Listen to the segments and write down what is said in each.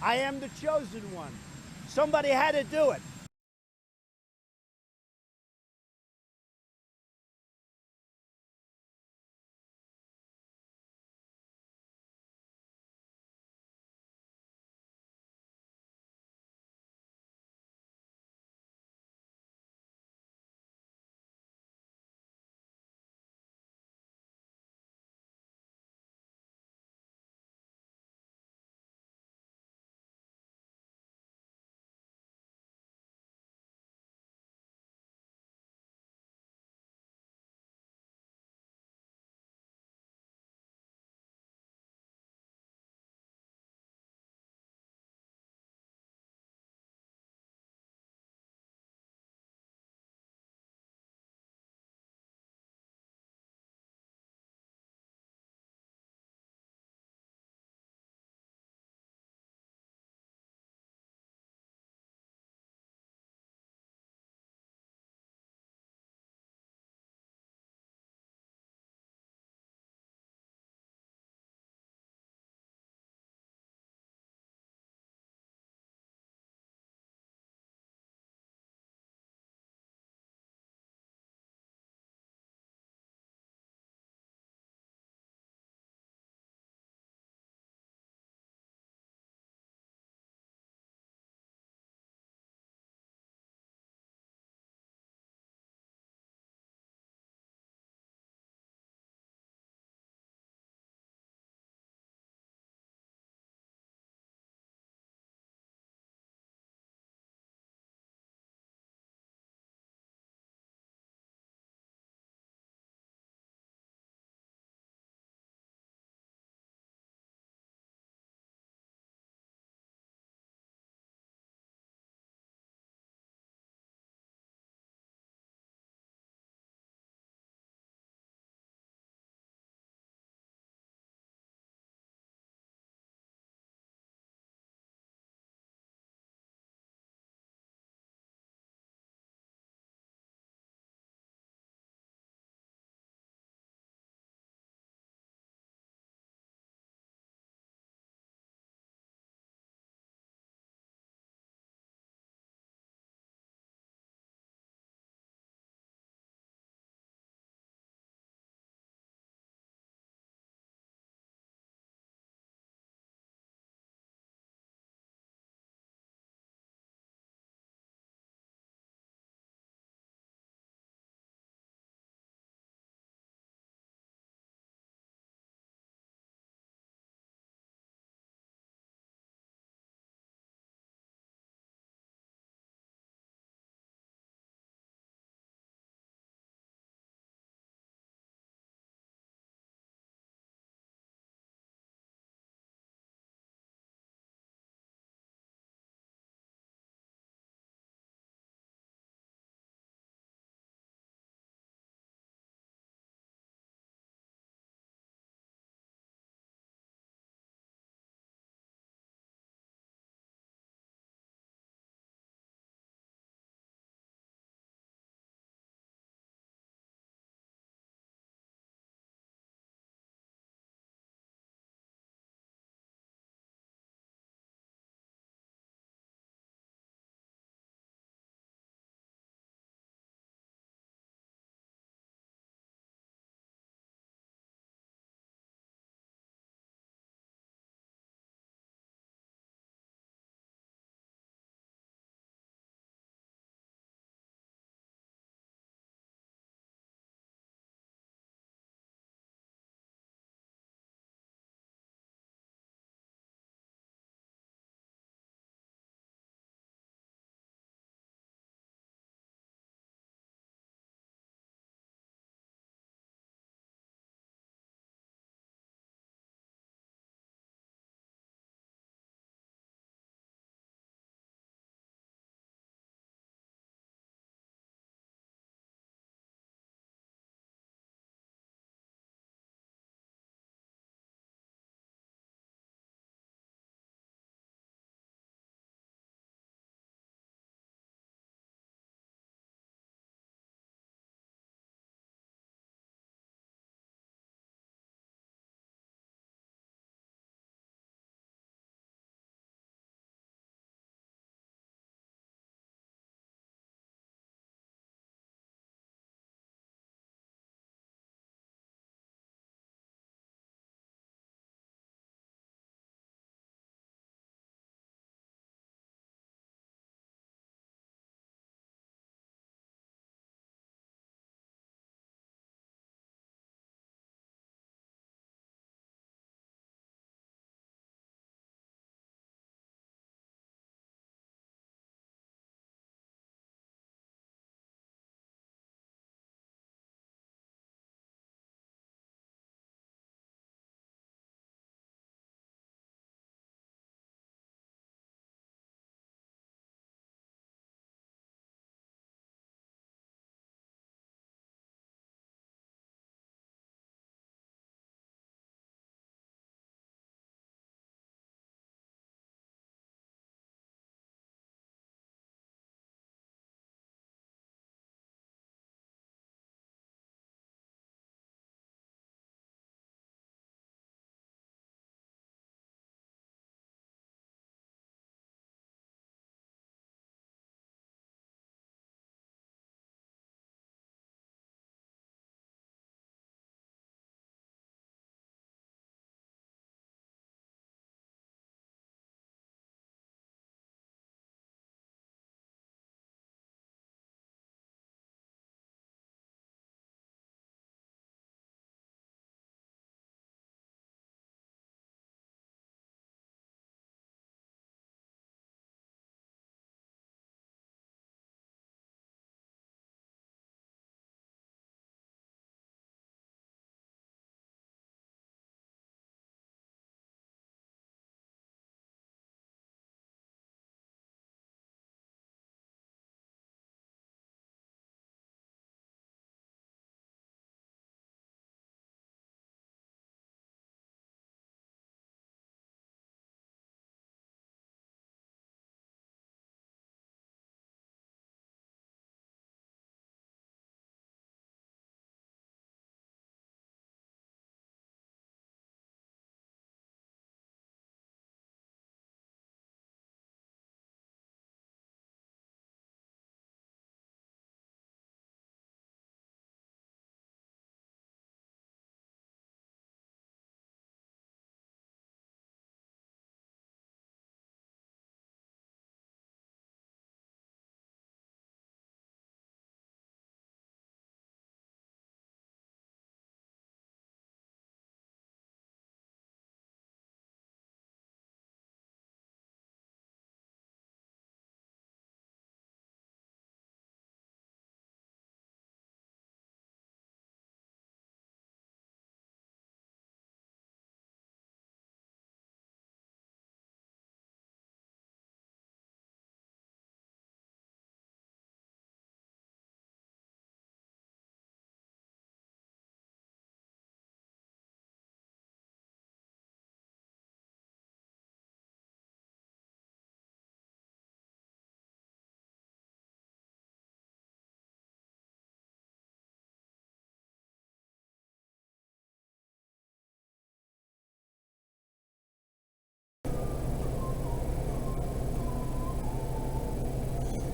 I am the chosen one. Somebody had to do it.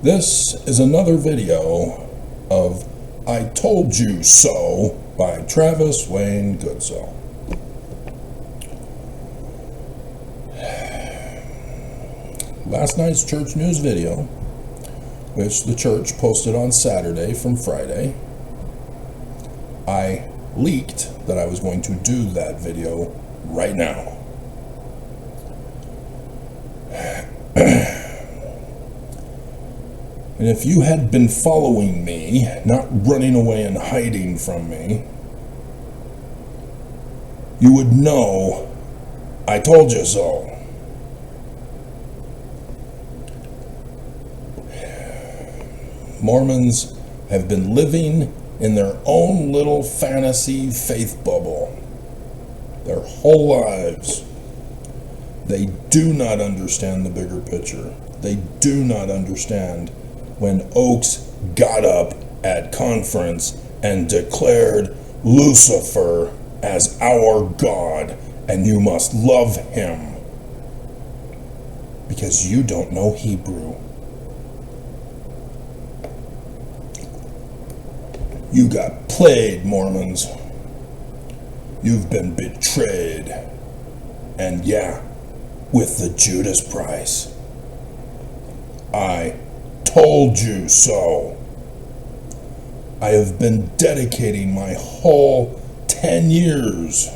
This is another video of I Told You So by Travis Wayne Goodsell. Last night's church news video, which the church posted on Saturday from Friday, I leaked that I was going to do that video right now. And if you had been following me, not running away and hiding from me, you would know I told you so. Mormons have been living in their own little fantasy faith bubble their whole lives. They do not understand the bigger picture. They do not understand when Oaks got up at conference and declared Lucifer as our God, and you must love him because you don't know Hebrew. You got played, Mormons. You've been betrayed. And yeah, with the Judas price. I told you so. I have been dedicating my whole 10 years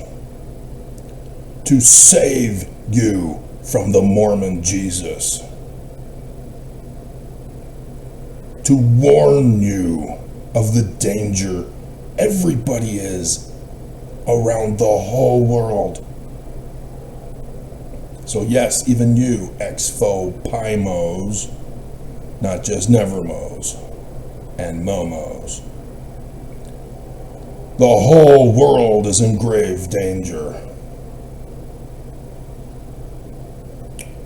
to save you from the Mormon Jesus. To warn you of the danger everybody is around the whole world. So yes, even you ex-faux Pimos, not just Nevermos and Momos. The whole world is in grave danger.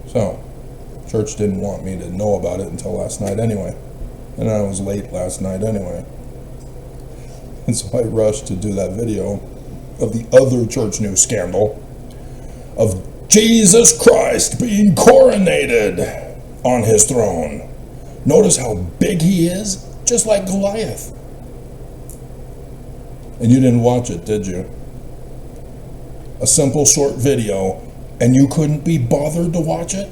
So, church didn't want me to know about it until last night anyway. And I was late last night anyway. And so I rushed to do that video of the other church news scandal of Jesus Christ being coronated on his throne. Notice how big he is, just like Goliath. And you didn't watch it, did you? A simple short video, and you couldn't be bothered to watch it?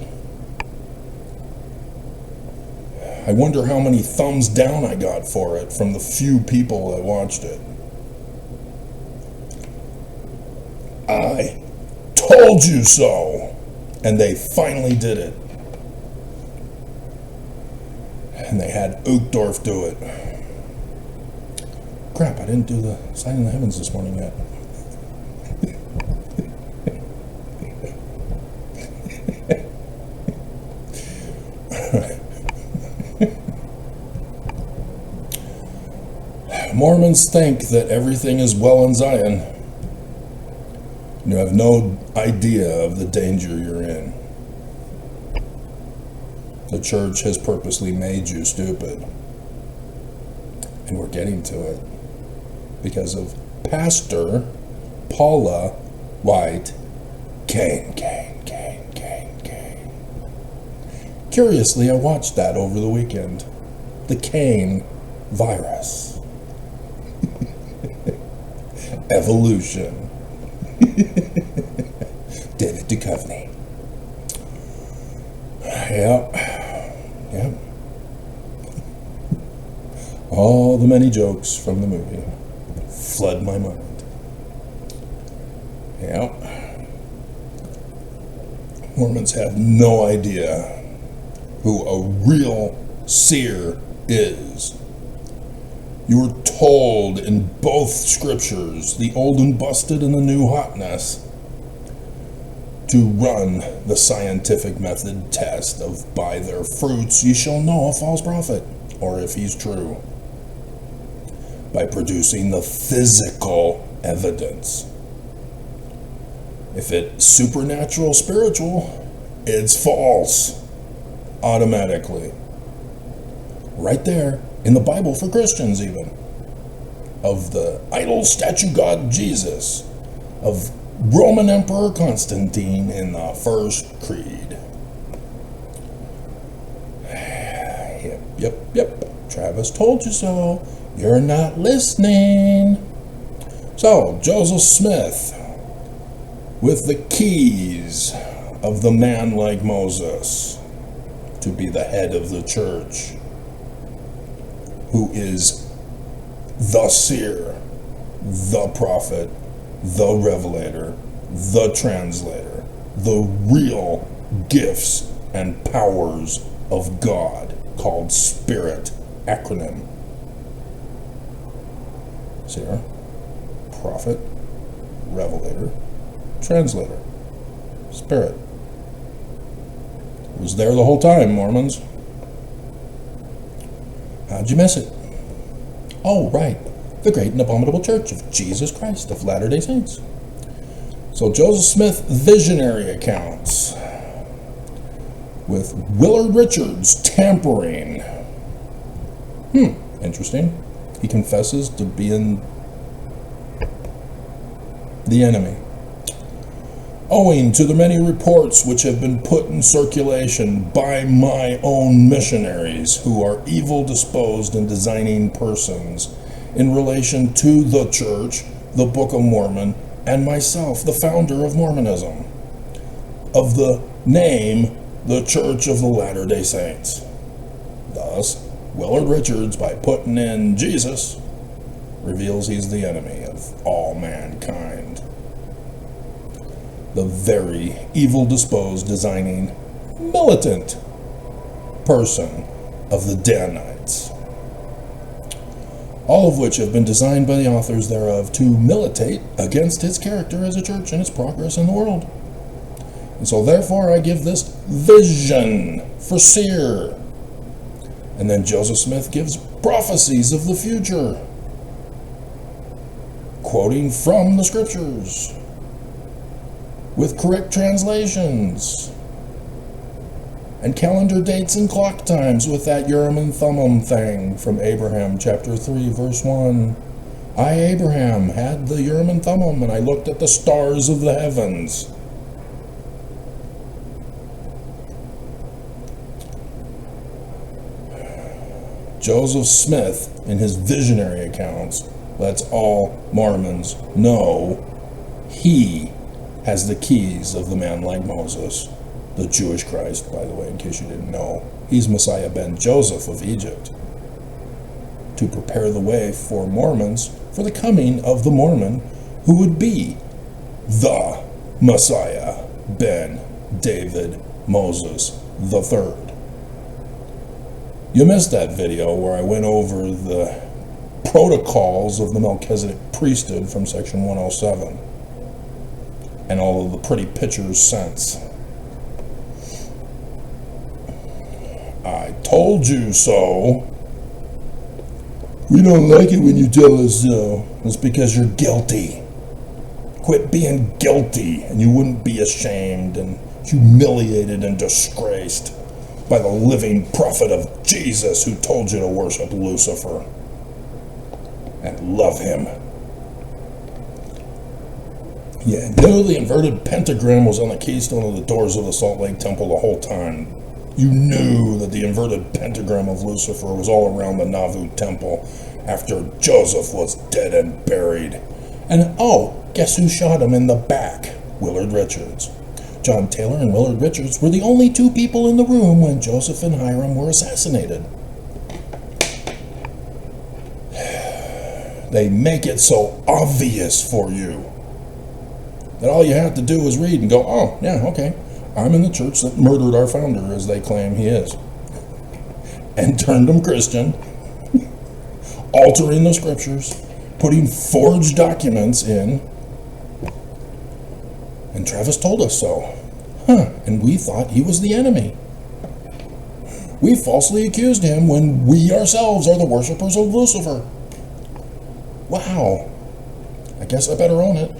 I wonder how many thumbs down I got for it from the few people that watched it. I told you so, and they finally did it. And they had Uchtdorf do it. Crap, I didn't do the sign in the heavens this morning yet. Mormons think that everything is well in Zion. You have no idea of the danger you're in. The church has purposely made you stupid. And we're getting to it because of Pastor Paula White Kane. Curiously, I watched that over the weekend. The Kane virus. Evolution. David Duchovny. Yep. All the many jokes from the movie flood my mind. Yep. Mormons have no idea who a real seer is. You were told in both scriptures, the old and busted and the new hotness, to run the scientific method test of by their fruits ye shall know a false prophet, or if he's true, by producing the physical evidence. If it's supernatural, spiritual, it's false automatically. Right there in the Bible for Christians even. Of the idol statue god Jesus. Of Roman Emperor Constantine in the First Creed. Yep. Travis told you so. You're not listening. So, Joseph Smith, with the keys of the man like Moses to be the head of the church, who is the seer, the prophet, the revelator, the translator, the real gifts and powers of God, called Spirit, acronym. Seer, prophet, revelator, translator, Spirit. It was there the whole time, Mormons. How'd you miss it? Oh, right. The Great and Abominable Church of Jesus Christ of Latter-day Saints. So Joseph Smith visionary accounts with Willard Richards tampering. Interesting. He confesses to being the enemy. Owing to the many reports which have been put in circulation by my own missionaries, who are evil disposed and designing persons, in relation to the church, the Book of Mormon, and myself, the founder of Mormonism, of the name, the Church of the Latter-day Saints. Thus, Willard Richards, by putting in Jesus, reveals he's the enemy of all mankind. The very evil-disposed, designing, militant person of the Danites. All of which have been designed by the authors thereof to militate against his character as a church and its progress in the world. And so therefore I give this vision for seer. And then Joseph Smith gives prophecies of the future, quoting from the scriptures, with correct translations, and calendar dates and clock times with that Urim and Thummim thing from Abraham chapter 3 verse 1. I, Abraham, had the Urim and Thummim, and I looked at the stars of the heavens. Joseph Smith, in his visionary accounts, lets all Mormons know he has the keys of the man like Moses, the Jewish Christ, by the way, in case you didn't know. He's Messiah ben Joseph of Egypt, to prepare the way for Mormons for the coming of the Mormon who would be the Messiah ben David Moses the Third. You missed that video where I went over the protocols of the Melchizedek priesthood from section 107 and all of the pretty pictures since. I told you so. We don't like it when you tell us so. It's because you're guilty. Quit being guilty, and you wouldn't be ashamed and humiliated and disgraced by the living prophet of Jesus who told you to worship Lucifer and love him. Yeah, knew the inverted pentagram was on the keystone of the doors of the Salt Lake Temple the whole time. You knew that the inverted pentagram of Lucifer was all around the Nauvoo Temple after Joseph was dead and buried. And oh, guess who shot him in the back? Willard Richards. John Taylor and Willard Richards were the only two people in the room when Joseph and Hiram were assassinated. They make it so obvious for you that all you have to do is read and go, oh, yeah, okay, I'm in the church that murdered our founder, as they claim he is, and turned him Christian, altering the scriptures, putting forged documents in, and Travis told us so. And we thought he was the enemy. We falsely accused him when we ourselves are the worshipers of Lucifer. Wow. I guess I better own it.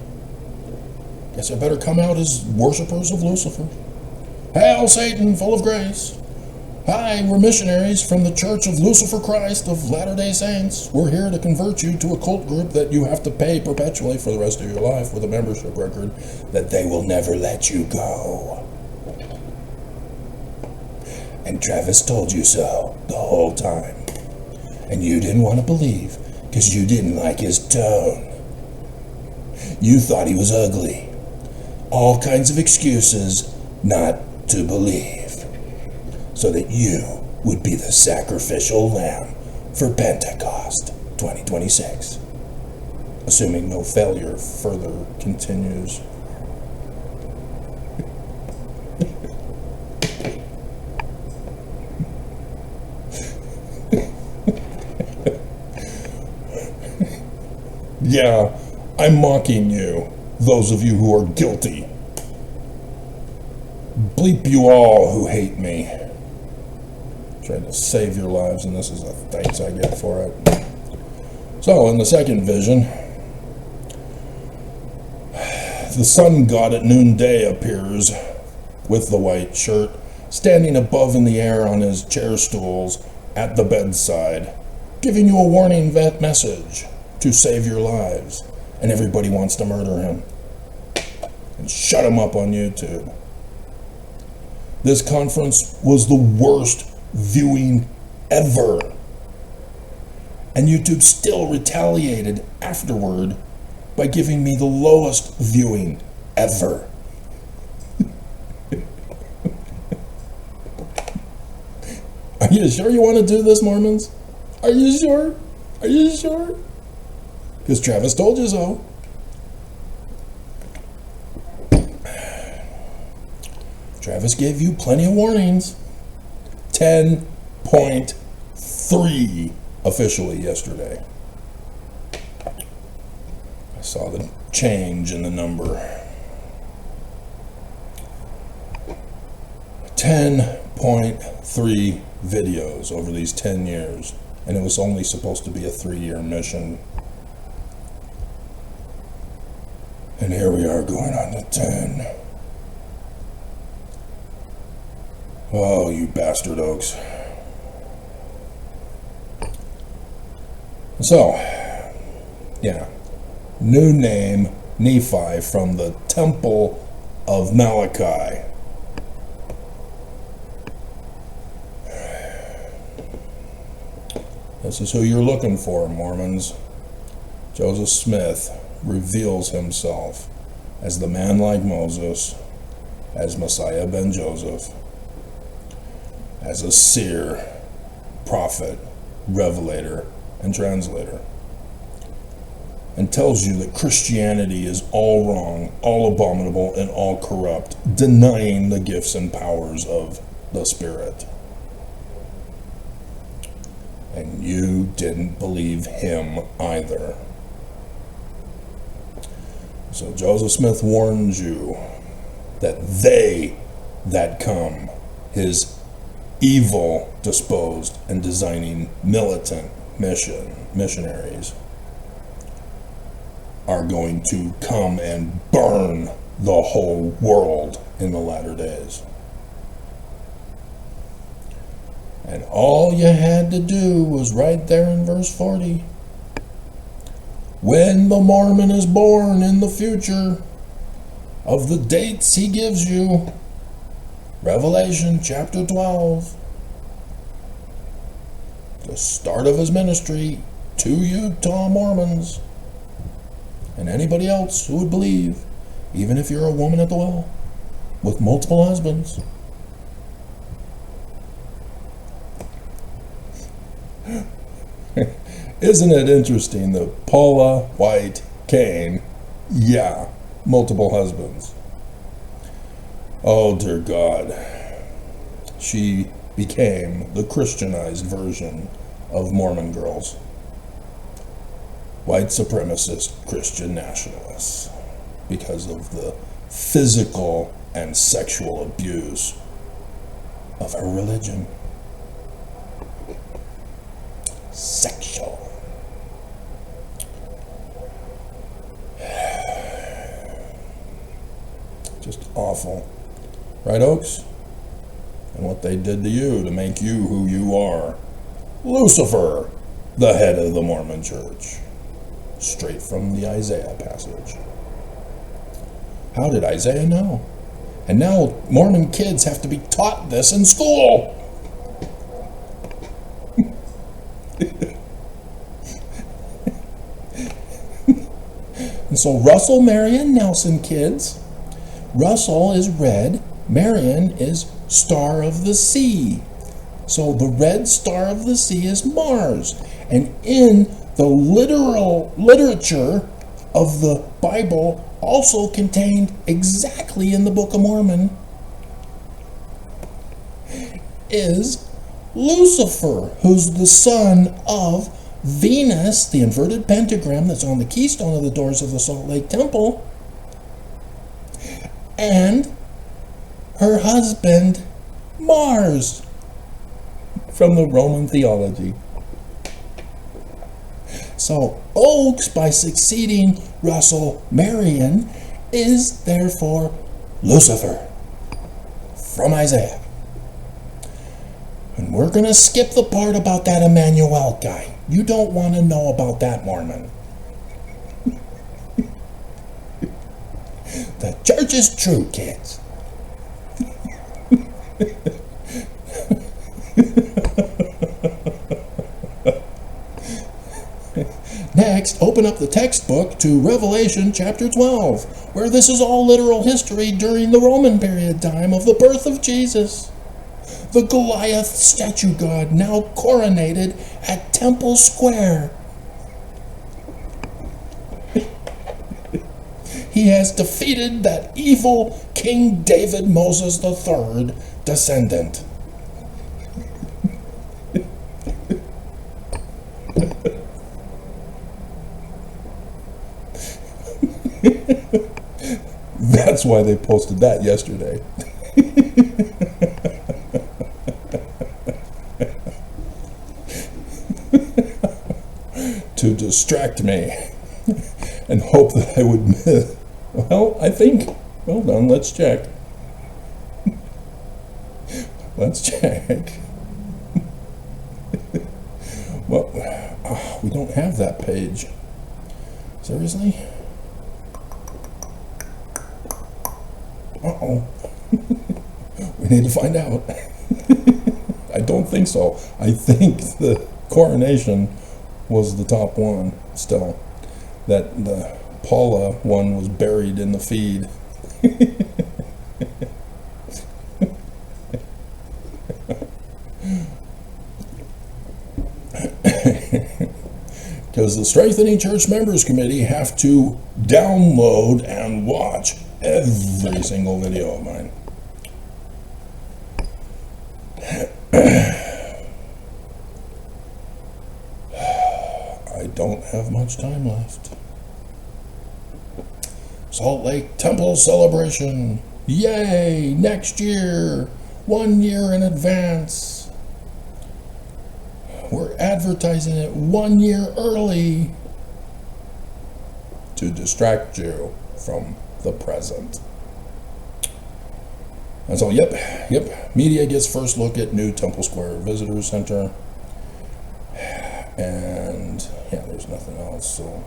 Guess I better come out as worshipers of Lucifer. Hail Satan, full of grace. Hi, we're missionaries from the Church of Lucifer Christ of Latter-day Saints. We're here to convert you to a cult group that you have to pay perpetually for the rest of your life with a membership record that they will never let you go. And Travis told you so the whole time. And you didn't want to believe because you didn't like his tone. You thought he was ugly. All kinds of excuses not to believe, so that you would be the sacrificial lamb for Pentecost 2026. Assuming no failure further continues. Yeah, I'm mocking you, those of you who are guilty. Bleep you all who hate me. Trying to save your lives, and this is the thanks I get for it. So, in the second vision, the sun god at noonday appears with the white shirt, standing above in the air on his chair stools at the bedside, giving you a warning message to save your lives. And everybody wants to murder him and shut him up on YouTube. This conference was the worst viewing ever. And YouTube still retaliated afterward by giving me the lowest viewing ever. Are you sure you want to do this, Mormons? Are you sure? Are you sure? Because Travis told you so. Travis gave you plenty of warnings. 10.3 officially yesterday. I saw the change in the number. 10.3 videos over these 10 years. And it was only supposed to be a 3-year mission. And here we are going on to 10. Oh, you bastard oaks. So, yeah. New name, Nephi, from the Temple of Malachi. This is who you're looking for, Mormons. Joseph Smith reveals himself as the man like Moses, as Messiah ben Joseph, as a seer, prophet, revelator, and translator, and tells you that Christianity is all wrong, all abominable, and all corrupt, denying the gifts and powers of the Spirit. And you didn't believe him either. So Joseph Smith warns you that they that come, his evil disposed and designing militant missionaries, are going to come and burn the whole world in the latter days. And all you had to do was right there in verse 40. When the Mormon is born in the future, of the dates he gives you, Revelation chapter 12, the start of his ministry to Utah Mormons, and anybody else who would believe, even if you're a woman at the well with multiple husbands. Isn't it interesting that Paula White Cain, yeah, multiple husbands. Oh dear God. She became the Christianized version of Mormon girls. White supremacist Christian nationalists, because of the physical and sexual abuse of her religion. Sexual. Just awful. Right, Oaks? And what they did to you to make you who you are. Lucifer, the head of the Mormon church. Straight from the Isaiah passage. How did Isaiah know? And now Mormon kids have to be taught this in school. And so Russell, Marion, Nelson, kids. Russell is red. Marion is star of the sea. So the red star of the sea is Mars. And in the literal literature of the Bible, also contained exactly in the Book of Mormon, is Lucifer, who's the son of Venus, the inverted pentagram that's on the keystone of the doors of the Salt Lake Temple, and her husband, Mars, from the Roman theology. So Oaks, by succeeding Russell Marion, is therefore Lucifer from Isaiah. And we're going to skip the part about that Emmanuel guy. You don't want to know about that, Mormon. The church is true, kids. Next, open up the textbook to Revelation chapter 12, where this is all literal history during the Roman period time of the birth of Jesus. The Goliath statue god now coronated at Temple Square. He has defeated that evil King David Moses III descendant. That's why they posted that yesterday. To distract me and hope that I would miss. Well, I think, well done, let's check. Let's check. Well, we don't have that page. Seriously? Uh-oh. We need to find out. I don't think so. I think the coronation was the top one still. That the Paula one was buried in the feed. Because the Strengthening Church Members Committee have to download and watch every single video of mine. I don't have much time left. Salt Lake Temple celebration. Yay! Next year. 1 year in advance. We're advertising it 1 year early to distract you from the present. And so, yep. Media gets first look at new Temple Square Visitor Center. And yeah, there's nothing else. So,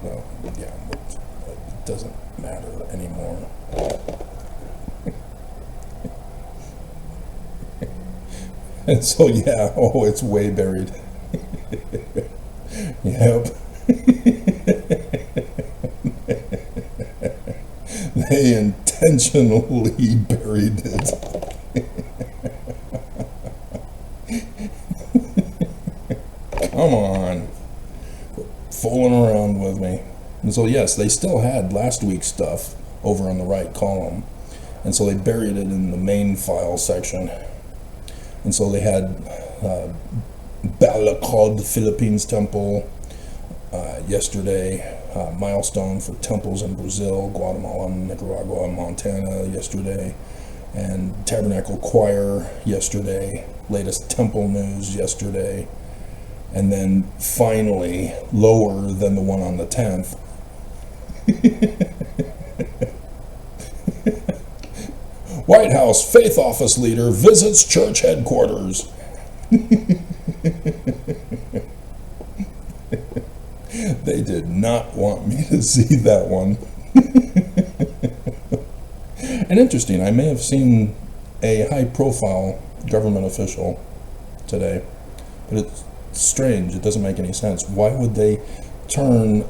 well, yeah, it doesn't matter anymore. And so, yeah, oh, it's way buried. Yep. They intentionally buried it. Come on. Fooling around with me. And so, yes, they still had last week's stuff over on the right column. And so they buried it in the main file section. And so they had Balakod, Philippines Temple, yesterday, milestone for temples in Brazil, Guatemala, Nicaragua, and Montana yesterday, and Tabernacle Choir yesterday, latest temple news yesterday, and then finally, lower than the one on the 10th, White House Faith Office leader visits church headquarters. They did not want me to see that one. And interesting, I may have seen a high-profile government official today, but it's strange. It doesn't make any sense. Why would they turn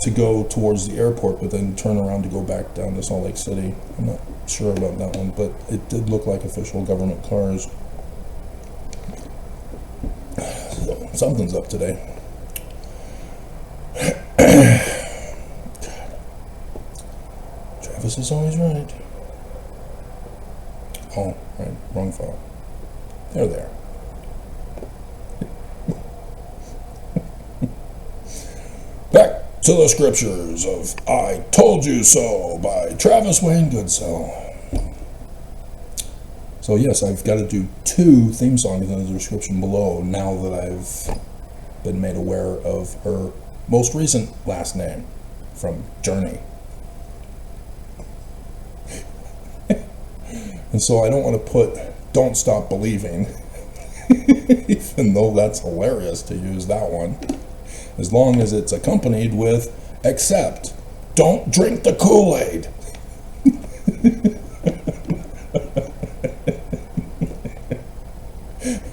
to go towards the airport, but then turn around to go back down to Salt Lake City. I'm not sure about that one, but it did look like official government cars. So, something's up today. Travis is always right. Oh, right, wrong file. There. Back to the scriptures of I Told You So by Travis Wayne Goodsell. So yes, I've got to do 2 theme songs in the description below now that I've been made aware of her most recent last name from Journey. And so I don't want to put Don't Stop Believing, even though that's hilarious to use that one, as long as it's accompanied with, except, don't drink the Kool-Aid.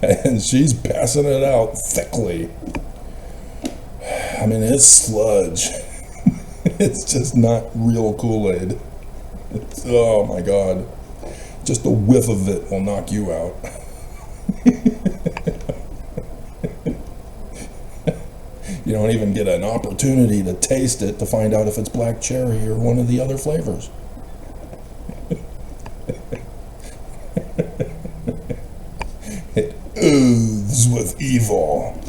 And she's passing it out thickly. I mean, it's sludge. It's just not real Kool-Aid. Oh my God. Just a whiff of it will knock you out. You don't even get an opportunity to taste it to find out if it's black cherry or one of the other flavors. It oozes with evil.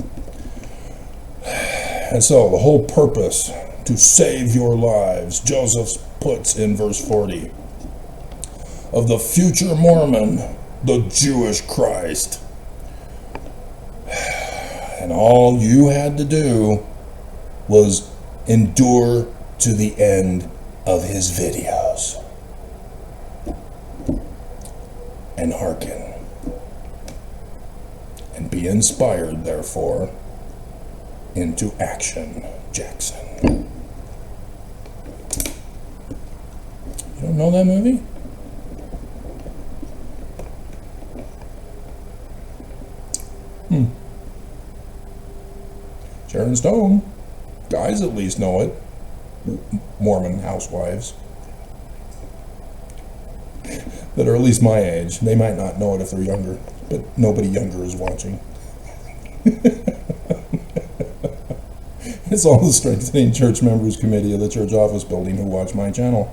And so the whole purpose to save your lives, Joseph puts in verse 40, of the future Mormon, the Jewish Christ. And all you had to do was endure to the end of his videos and hearken and be inspired, therefore, into action, Jackson. You don't know that movie? Sharon Stone. Guys at least know it. Mormon housewives that are at least my age. They might not know it if they're younger, but nobody younger is watching. It's all the Strengthening Church Members Committee of the church office building who watch my channel.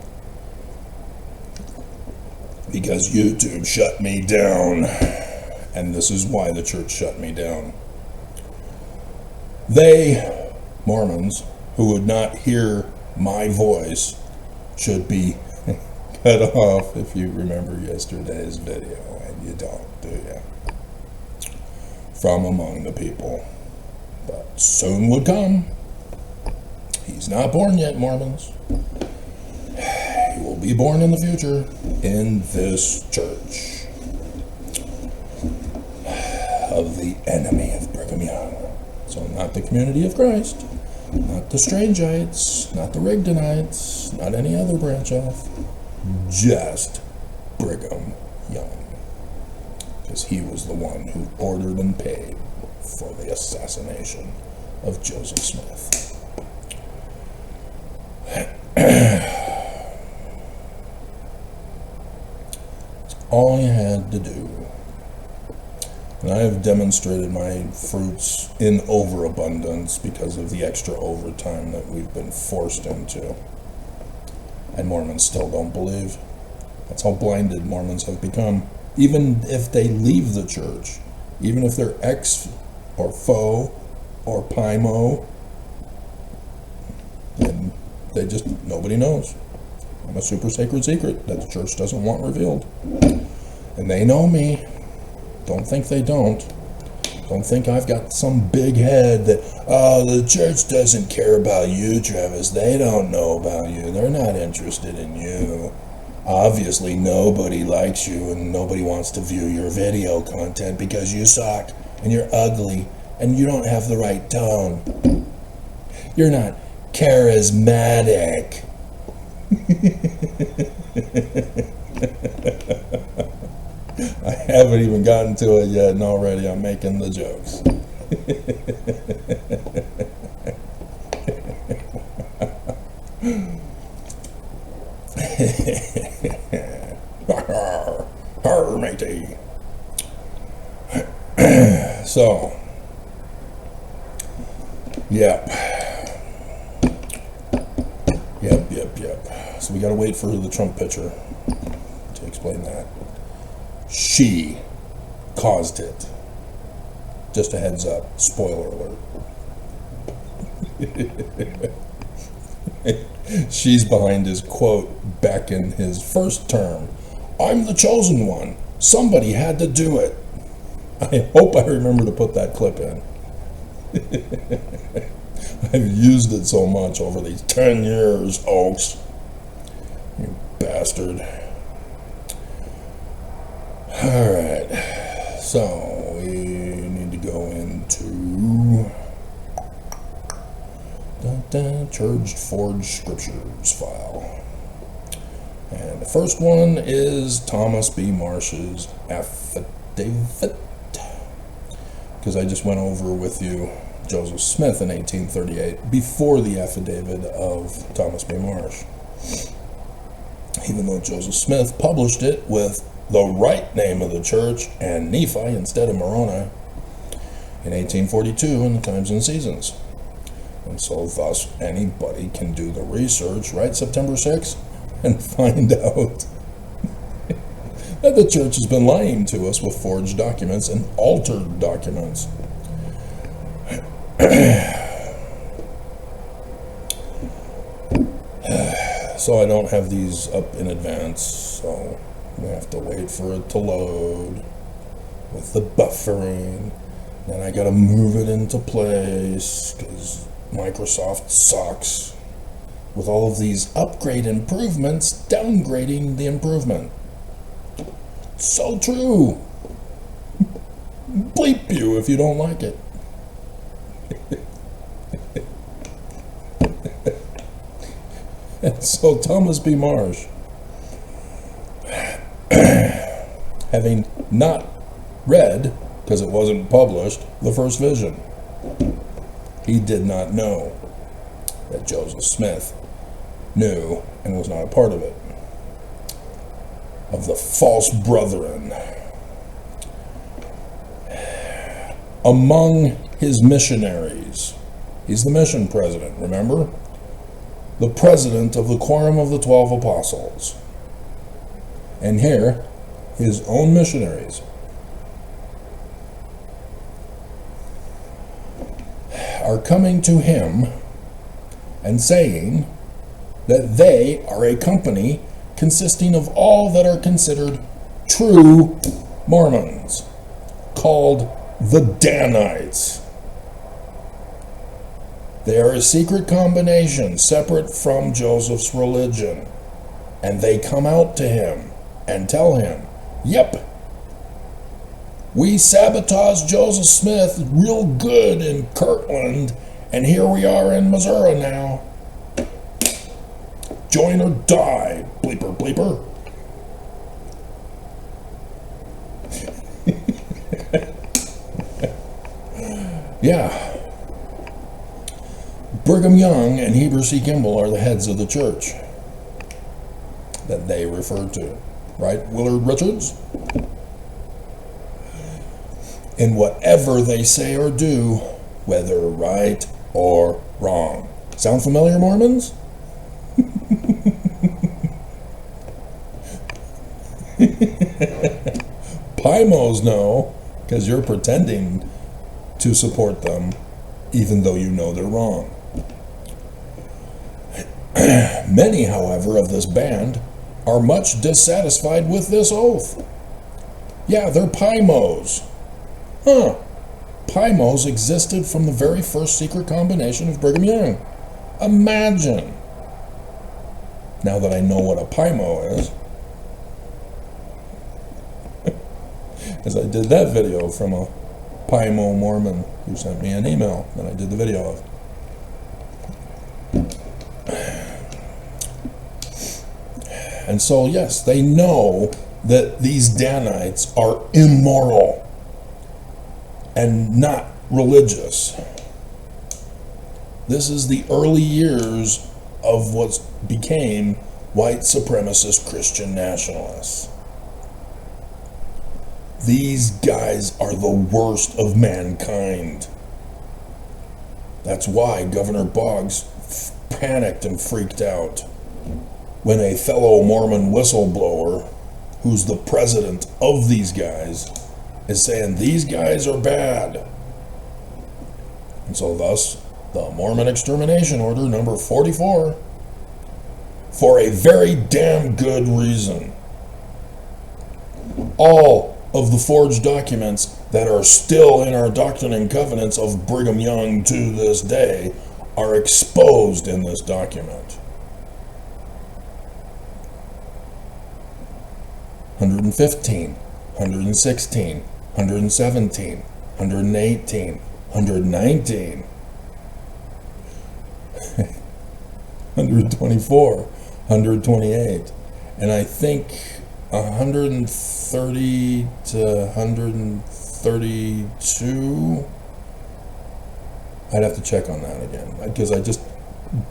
Because YouTube shut me down. And this is why the church shut me down. They, Mormons, who would not hear my voice, should be cut off, if you remember yesterday's video, and you don't, do you? From among the people. But soon would come. He's not born yet, Mormons. He will be born in the future in this church of the enemy of Brigham Young. So not the community of Christ, not the Strangites, not the Rigdonites, not any other branch off, just Brigham Young. Because he was the one who ordered and paid for the assassination of Joseph Smith. It's all you had to do. And I have demonstrated my fruits in overabundance because of the extra overtime that we've been forced into. And Mormons still don't believe. That's how blinded Mormons have become. Even if they leave the church, even if they're ex or foe or PIMO, and they just, nobody knows. I'm a super sacred secret that the church doesn't want revealed. And they know me. Don't think they don't. Don't think I've got some big head that, oh, the church doesn't care about you, Travis. They don't know about you. They're not interested in you. Obviously, nobody likes you and nobody wants to view your video content because you suck and you're ugly and you don't have the right tone. You're not charismatic. I haven't even gotten to it yet, and already I'm making the jokes. Har, matey. So, yep. So we gotta wait for the Trump picture to explain that. She caused it. Just a heads up, spoiler alert. She's behind his quote back in his first term. I'm the chosen one. Somebody had to do it. I hope I remember to put that clip in. I've used it so much over these 10 years, folks. You bastard. Alright. So, we need to go into Church Forged Scriptures file. And the first one is Thomas B. Marsh's affidavit. Because I just went over with you Joseph Smith in 1838 before the affidavit of Thomas B. Marsh. Even though Joseph Smith published it with the right name of the church and Nephi instead of Moroni in 1842 in the Times and Seasons. And so thus anybody can do the research right September 6th and find out that the church has been lying to us with forged documents and altered documents. So I don't have these up in advance, so we have to wait for it to load with the buffering. Then I gotta move it into place because Microsoft sucks with all of these upgrade improvements downgrading the improvement. So true. Bleep you if you don't like it. And so Thomas B. Marsh, having not read, because it wasn't published, the first vision, he did not know that Joseph Smith knew and was not a part of it, of the false brethren. Among his missionaries, he's the mission president, remember? The president of the Quorum of the 12 Apostles. And here, his own missionaries are coming to him and saying that they are a company consisting of all that are considered true Mormons, called the Danites. They are a secret combination separate from Joseph's religion, and they come out to him and tell him, yep, we sabotaged Joseph Smith real good in Kirtland, and here we are in Missouri now. Join or die, bleeper bleeper. Yeah. Brigham Young and Heber C. Kimball are the heads of the church that they refer to. Right, Willard Richards? In whatever they say or do, whether right or wrong. Sound familiar, Mormons? Pymos know, because you're pretending to support them, even though you know they're wrong. Many, however, of this band are much dissatisfied with this oath. Yeah, they're Pymos. Huh. Pymos existed from the very first secret combination of Brigham Young. Imagine. Now that I know what a Pymo is. As I did that video from a Pymo Mormon who sent me an email that I did the video of. And so, yes, they know that these Danites are immoral and not religious. This is the early years of what became white supremacist Christian nationalists. These guys are the worst of mankind. That's why Governor Boggs panicked and freaked out when a fellow Mormon whistleblower, who's the president of these guys, is saying these guys are bad. And so thus, the Mormon Extermination Order number 44, for a very damn good reason. All of the forged documents that are still in our Doctrine and Covenants of Brigham Young to this day are exposed in this document. 115, 116, 117, 118, 119, 124, 128, and I think 130 to 132. I'd have to check on that again, because I just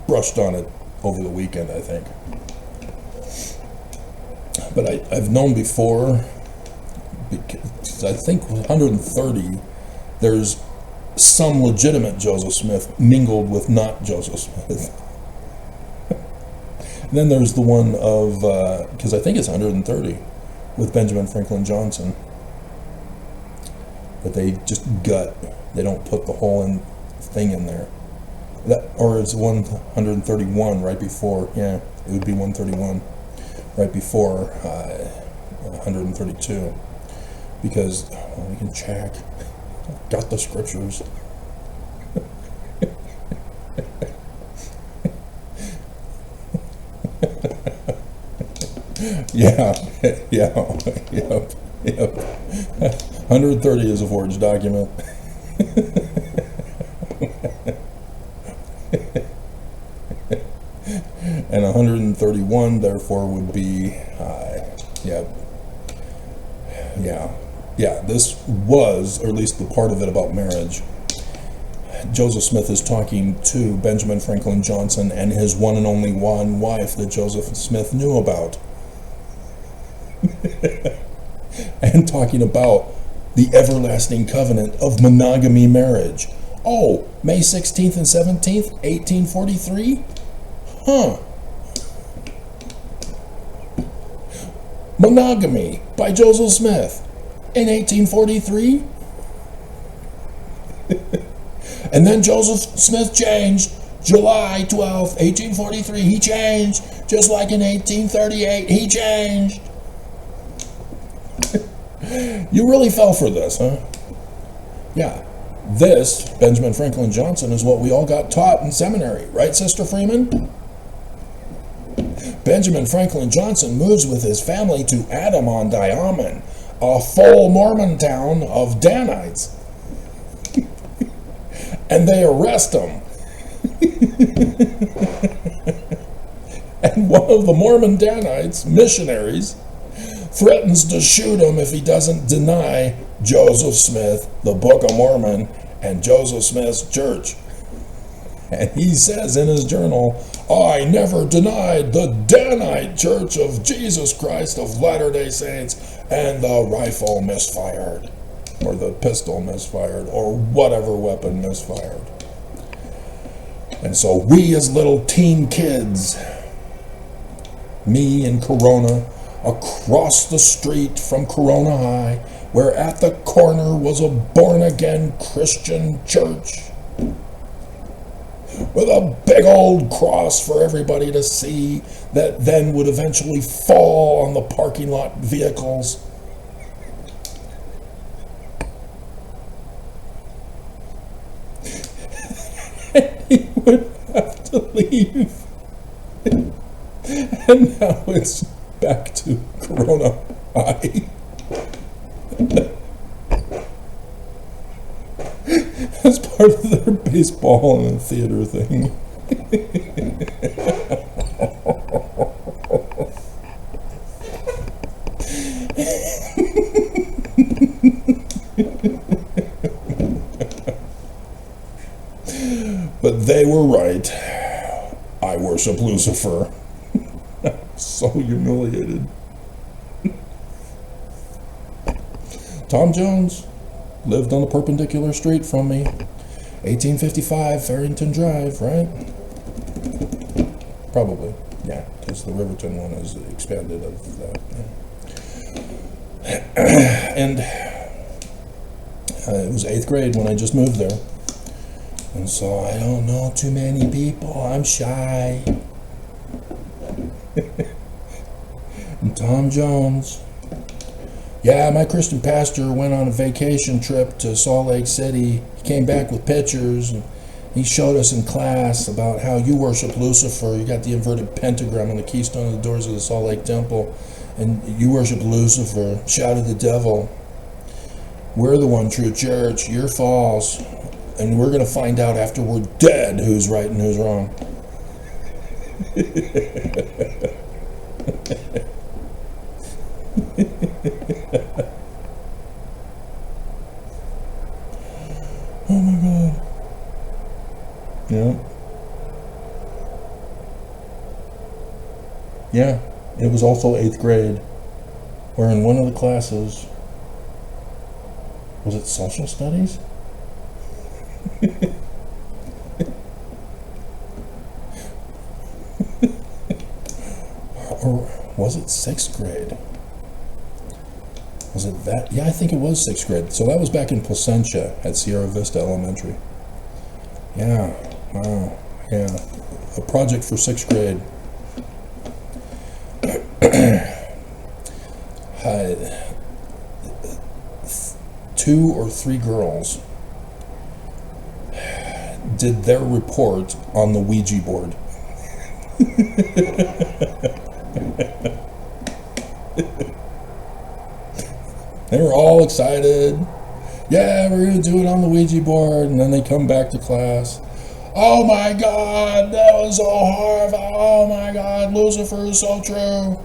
brushed on it over the weekend, I think. But I've known before, because I think 130, there's some legitimate Joseph Smith mingled with not Joseph Smith. And then there's the one of, because I think it's 130, with Benjamin Franklin Johnson. But they just gut. They don't put the whole thing in there. That, or it's 131 right before, yeah, it would be 131 right before 132. Because, well, we can check. I've got the scriptures. Yeah. 130 is a forged document. And 131, therefore, would be, this was, or at least the part of it about marriage. Joseph Smith is talking to Benjamin Franklin Johnson and his one and only one wife that Joseph Smith knew about. And talking about the everlasting covenant of monogamy marriage. Oh, May 16th and 17th, 1843? Huh. Monogamy by Joseph Smith in 1843? And then Joseph Smith changed July 12th, 1843. He changed, just like in 1838. He changed. You really fell for this, huh? Yeah. This, Benjamin Franklin Johnson, is what we all got taught in seminary, right, Sister Freeman? Benjamin Franklin Johnson moves with his family to Adam-on-Diamond, a full Mormon town of Danites. And they arrest him. And one of the Mormon Danites, missionaries, threatens to shoot him if he doesn't deny Joseph Smith, the Book of Mormon, and Joseph Smith's church. And he says in his journal, I never denied the Danite Church of Jesus Christ of Latter-day Saints, and the rifle misfired, or the pistol misfired, or whatever weapon misfired. And so we as little teen kids, me and Corona, across the street from Corona High, where at the corner was a born-again Christian church with a big old cross for everybody to see that then would eventually fall on the parking lot vehicles. And he would have to leave. And now it's back to Corona High. As part of their baseball and theater thing. But they were right. I worship Lucifer. So humiliated. Tom Jones lived on the perpendicular street from me. 1855 Farrington Drive, right? Probably, yeah, because the Riverton one is expanded of that. Yeah. And it was 8th grade when I just moved there. And so I don't know too many people. I'm shy. And Tom Jones. Yeah, my Christian pastor went on a vacation trip to Salt Lake City. He came back with pictures, and he showed us in class about how you worship Lucifer. You got the inverted pentagram on the keystone of the doors of the Salt Lake Temple, and you worship Lucifer. Shouted the devil. We're the one true church. You're false. And we're going to find out after we're dead who's right and who's wrong. Oh my God. Yeah. Yeah. It was also 8th grade, where in one of the classes, was it social studies? Or was it 6th grade? Was it that? Yeah, I think it was 6th grade. So that was back in Placentia at Sierra Vista Elementary. Yeah, wow, yeah. A project for 6th grade. 2 or 3 girls did their report on the Ouija board. They were all excited. Yeah, we're going to do it on the Ouija board. And then they come back to class. Oh my God, that was so horrible. Oh my God, Lucifer is so true.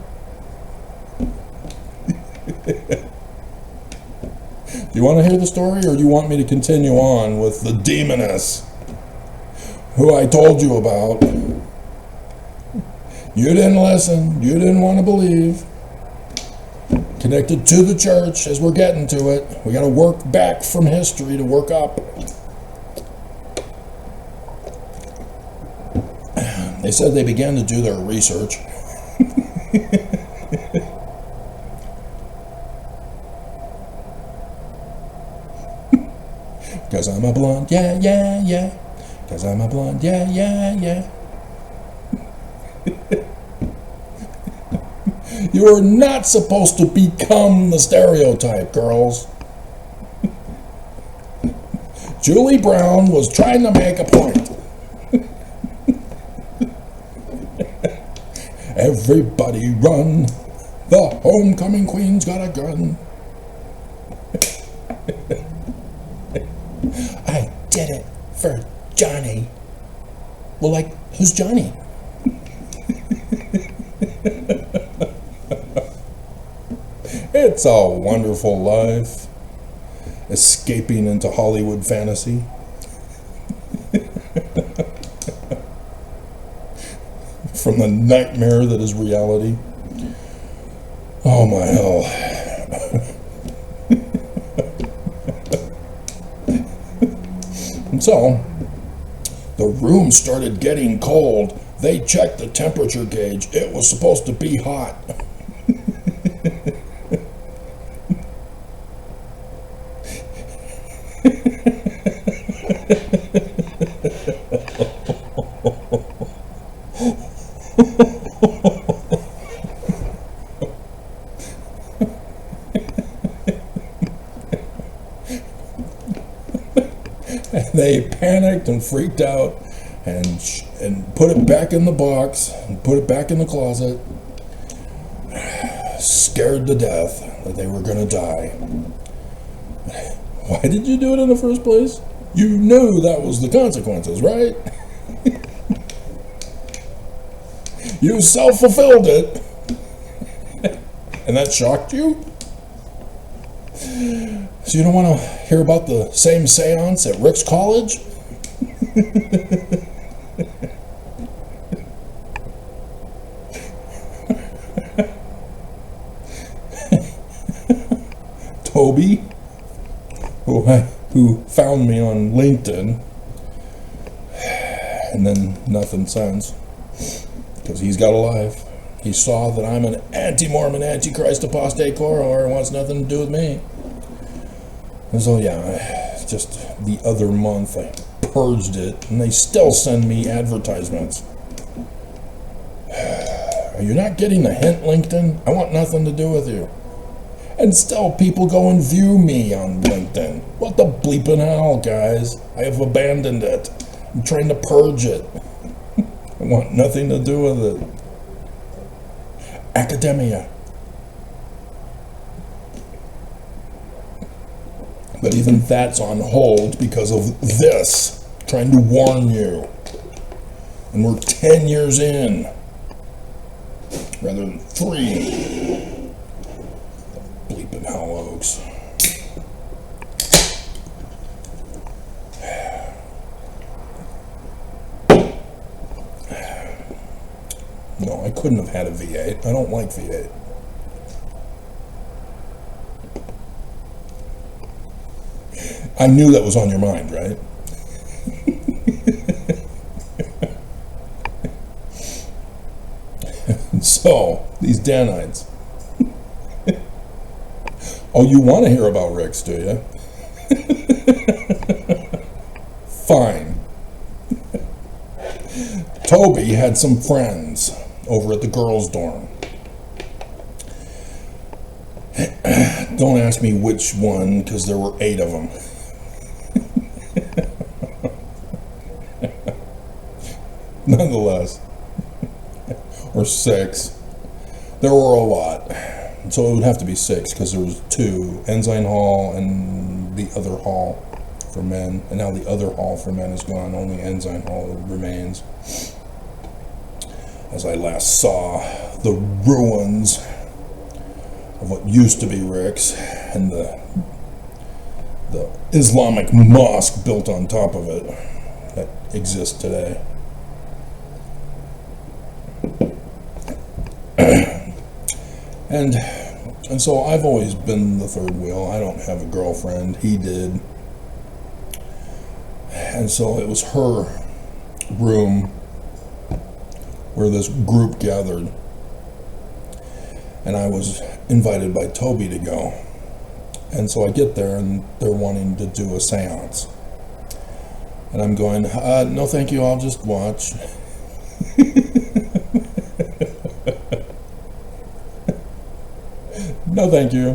Do you want to hear the story, or do you want me to continue on with the demoness who I told you about? You didn't listen. You didn't want to believe. Connected to the church as we're getting to it. We got to work back from history to work up. They said they began to do their research. Cause I'm a blonde, yeah, yeah, yeah. Cause I'm a blonde, yeah, yeah, yeah. You are not supposed to become the stereotype, girls. Julie Brown was trying to make a point. Everybody run. The homecoming queen's got a gun. I did it for Johnny. Well, like, who's Johnny? It's a wonderful life. Escaping into Hollywood fantasy. From the nightmare that is reality. Oh my hell. And so, the room started getting cold. They checked the temperature gauge. It was supposed to be hot. They panicked and freaked out and put it back in the box and put it back in the closet, scared to death that they were going to die. Why did you do it in the first place? You knew that was the consequences, right? You self-fulfilled it. And that shocked you? So you don't want to hear about the same seance at Rick's college? Toby, who found me on LinkedIn, and then nothing since, because he's got a life. He saw that I'm an anti-Mormon, anti-Christ, apostate, core who wants nothing to do with me. And so yeah, just the other month I purged it, and they still send me advertisements. Are you not getting the hint, LinkedIn? I want nothing to do with you. And still people go and view me on LinkedIn. What the bleeping hell, guys? I have abandoned it. I'm trying to purge it. I want nothing to do with it. Academia. But even that's on hold because of this. Trying to warn you. And we're 10 years in. Rather than 3. Bleeping hell, Oaks. No, I couldn't have had a V8. I don't like V8. I knew that was on your mind, right? So, these Danites. Oh, you want to hear about Rick's, do you? Fine. Toby had some friends over at the girls' dorm. Don't ask me which one, because there were 8 of them. Nonetheless. Or 6. There were a lot. So it would have to be 6, because there was 2. Ensign Hall and the other hall for men. And now the other hall for men is gone. Only Ensign Hall remains. As I last saw the ruins of what used to be Rick's and the Islamic mosque built on top of it that exists today. And so I've always been the third wheel. I don't have a girlfriend. He did. And so it was her room where this group gathered. And I was invited by Toby to go. And so I get there and they're wanting to do a seance. And I'm going, no thank you, I'll just watch. No thank you.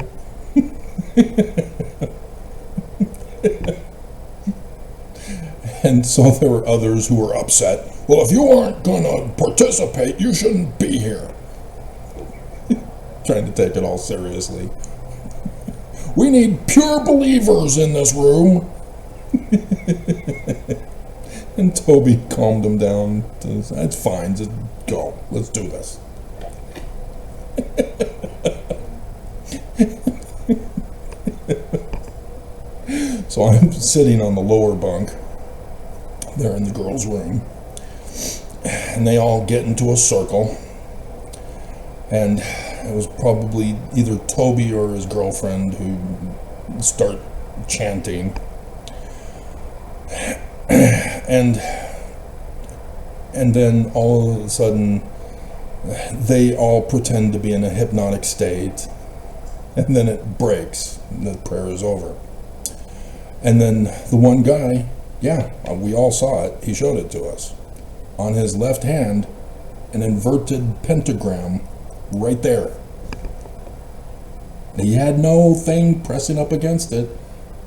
And so there were others who were upset. Well, if you aren't going to participate, you shouldn't be here. Trying to take it all seriously. We need pure believers in this room. And Toby calmed him down. That's fine, just go. Let's do this. So I'm sitting on the lower bunk there in the girls' room, and they all get into a circle, and it was probably either Toby or his girlfriend who start chanting, and then all of a sudden they all pretend to be in a hypnotic state, and then it breaks and the prayer is over. And then the one guy, yeah, we all saw it, he showed it to us. On his left hand, an inverted pentagram right there. He had no thing pressing up against it.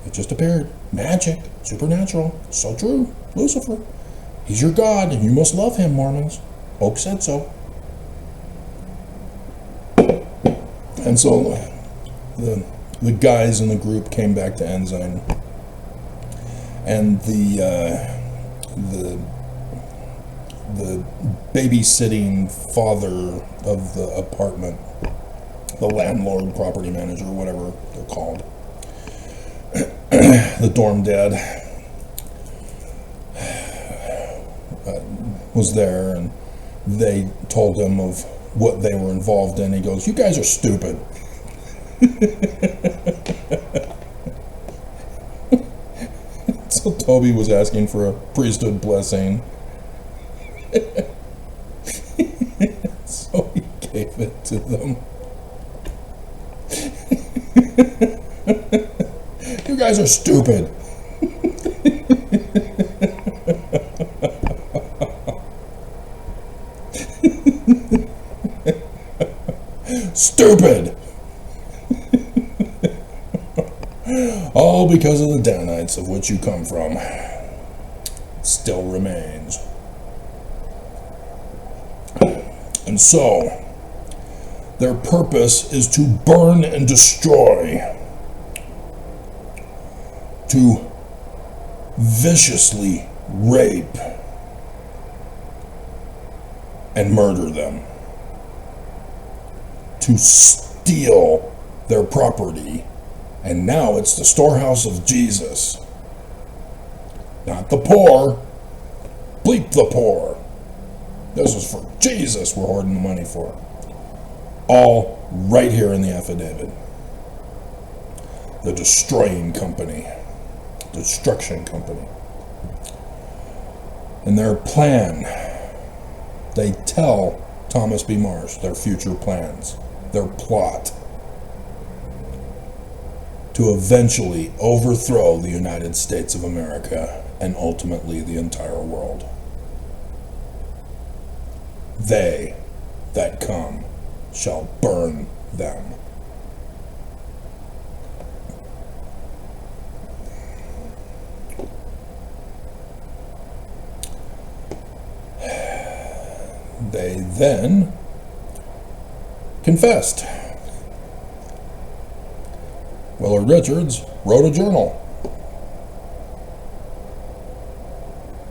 It just appeared. Magic, supernatural, so true. Lucifer, he's your God and you must love him, Mormons. Oak said so. And so the guys in the group came back to Ensign, and the babysitting father of the apartment, the landlord, property manager, whatever they're called, the dorm dad, was there, and they told him of what they were involved in. He goes, "You guys are stupid." Toby was asking for a priesthood blessing. So he gave it to them. You guys are stupid. Stupid. All because of the Danites of which you come from. It still remains. And so, their purpose is to burn and destroy, to viciously rape and murder them, to steal their property. And now it's the storehouse of Jesus. Not the poor. Bleep the poor. This is for Jesus we're hoarding the money for. All right here in the affidavit. The destroying company. Destruction company. And their plan, they tell Thomas B. Marsh their future plans, their plot to eventually overthrow the United States of America and ultimately the entire world. They that come shall burn them. They then confessed. Willard Richards wrote a journal.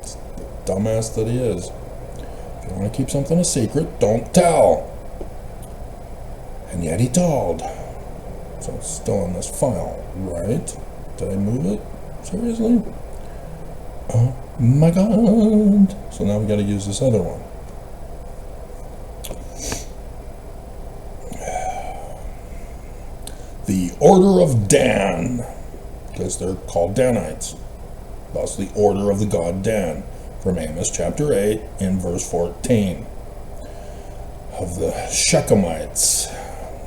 The dumbass that he is. If you want to keep something a secret, don't tell. And yet he told. So it's still in this file, right? Did I move it? Seriously? Oh my God. So now we got to use this other one. The Order of Dan, because they're called Danites. Thus the Order of the God Dan, from Amos chapter 8 in verse 14. Of the Shechemites,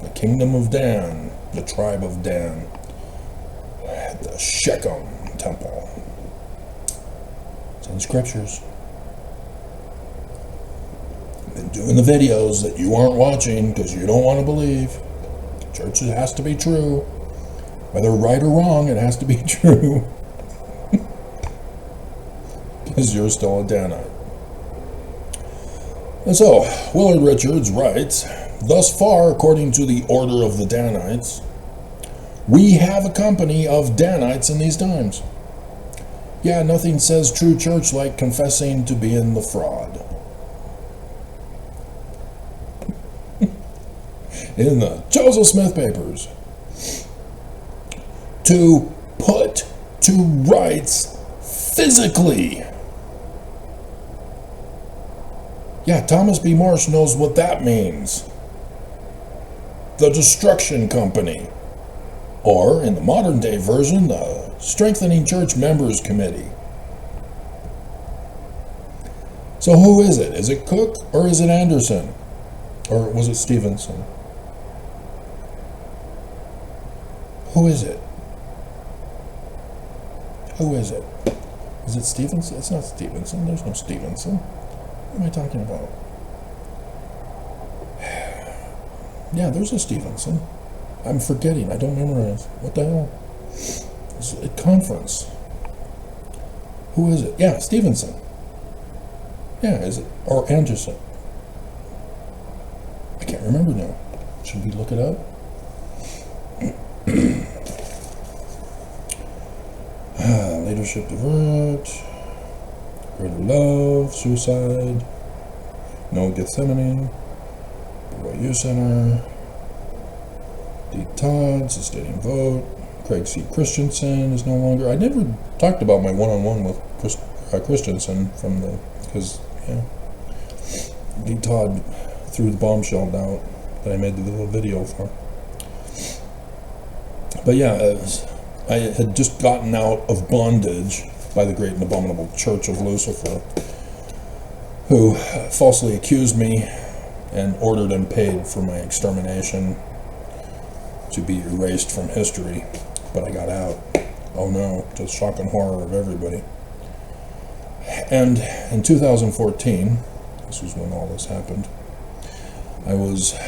the kingdom of Dan, the tribe of Dan, at the Shechem temple. It's in scriptures. I've been doing the videos that you aren't watching because you don't want to believe. Church has to be true. Whether right or wrong, it has to be true. Because you're still a Danite. And so, Willard Richards writes, thus far, according to the Order of the Danites, we have a company of Danites in these times. Yeah, nothing says true church like confessing to being the fraud. In the Joseph Smith papers, to put to rights physically. Yeah, Thomas B. Marsh knows what that means. The Destruction Company, or in the modern day version, the Strengthening Church Members Committee. So who is it? Is it Cook or is it Anderson? Or was it Stevenson? Who is it? Who is it? Is it Stevenson? It's not Stevenson. There's no Stevenson. What am I talking about? Yeah, there's a Stevenson. I'm forgetting. I don't memorize. What the hell? It's a conference. Who is it? Yeah, Stevenson. Yeah, is it? Or Anderson. I can't remember now. Should we look it up? Leadership divert, greater love, suicide, no Gethsemane, BYU Center, D. Todd, sustaining vote, Craig C. Christensen is no longer. I never talked about my one-on-one with Christensen from the, because, yeah, D. Todd threw the bombshell out that I made the little video for. But yeah, I had just gotten out of bondage by the great and abominable Church of Lucifer, who falsely accused me and ordered and paid for my extermination to be erased from history. But I got out. Oh no, to the shock and horror of everybody. And in 2014, this was when all this happened, I was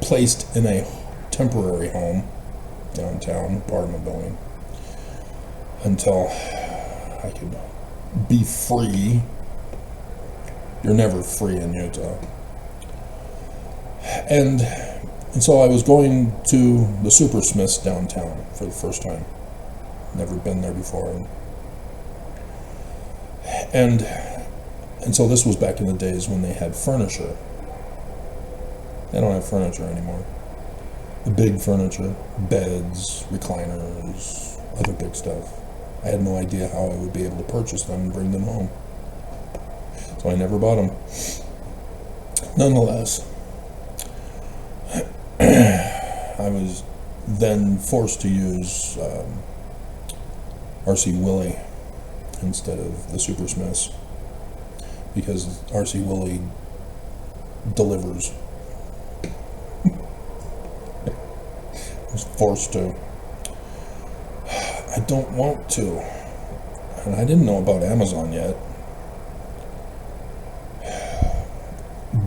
placed in a temporary home downtown, apartment building, until I could be free. You're never free in Utah. And so I was going to the Super Smiths downtown for the first time. Never been there before. And so this was back in the days when they had furniture. They don't have furniture anymore. The big furniture, beds, recliners, other big stuff. I had no idea how I would be able to purchase them and bring them home. So I never bought them. Nonetheless, I was then forced to use R.C. Willey instead of the Super Smiths, because R.C. Willey delivers. I was forced to. I don't want to. And I didn't know about Amazon yet.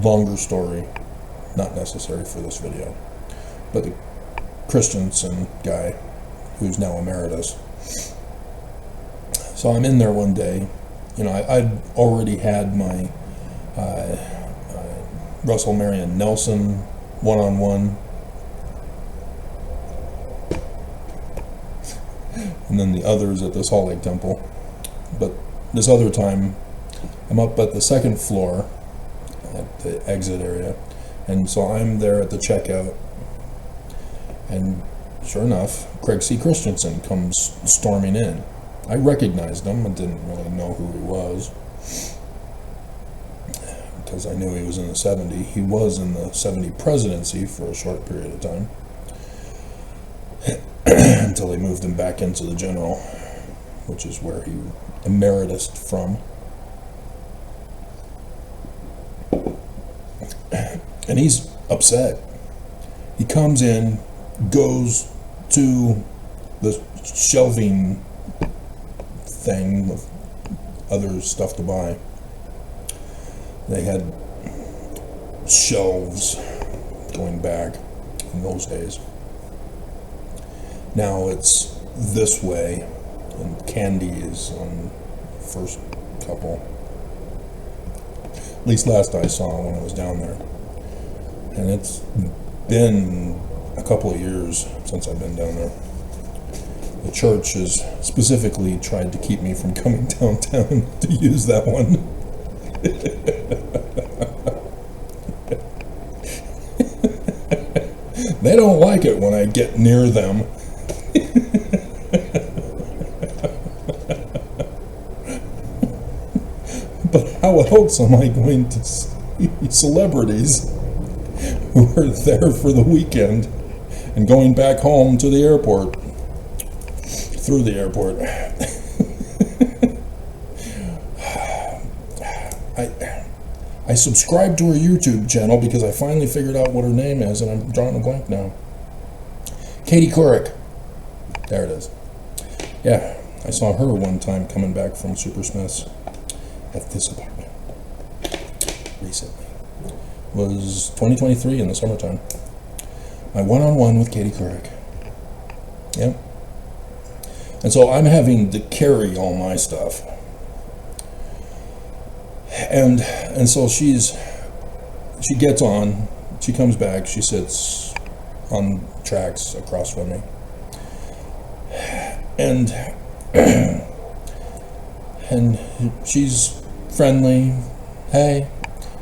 Longer story, not necessary for this video. But the Christensen guy, who's now emeritus. So I'm in there one day. You know, I'd already had my Russell Marion Nelson one-on-one. And then the others at the Salt Lake Temple. But this other time, I'm up at the second floor at the exit area. And so I'm there at the checkout. And sure enough, Craig C. Christensen comes storming in. I recognized him. I didn't really know who he was, because I knew he was in the 70. He was in the 70 presidency for a short period of time, until they moved him back into the general, which is where he emeritused from. And he's upset. He comes in, goes to the shelving thing with other stuff to buy. They had shelves going back in those days. Now it's this way, and candy is on the first couple. At least last I saw when I was down there. And it's been a couple of years since I've been down there. The church has specifically tried to keep me from coming downtown to use that one. They don't like it when I get near them. But how else am I going to see celebrities who are there for the weekend and going back home to the airport? Through the airport. I subscribed to her YouTube channel because I finally figured out what her name is, and I'm drawing a blank now. Katie Couric. There it is. Yeah, I saw her one time coming back from Super Smiths at this apartment recently. It was 2023 in the summertime. My one-on-one with Katie Couric. Yep. And so I'm having to carry all my stuff. And so she gets on, she comes back, she sits on tracks across from me. And she's friendly. Hey,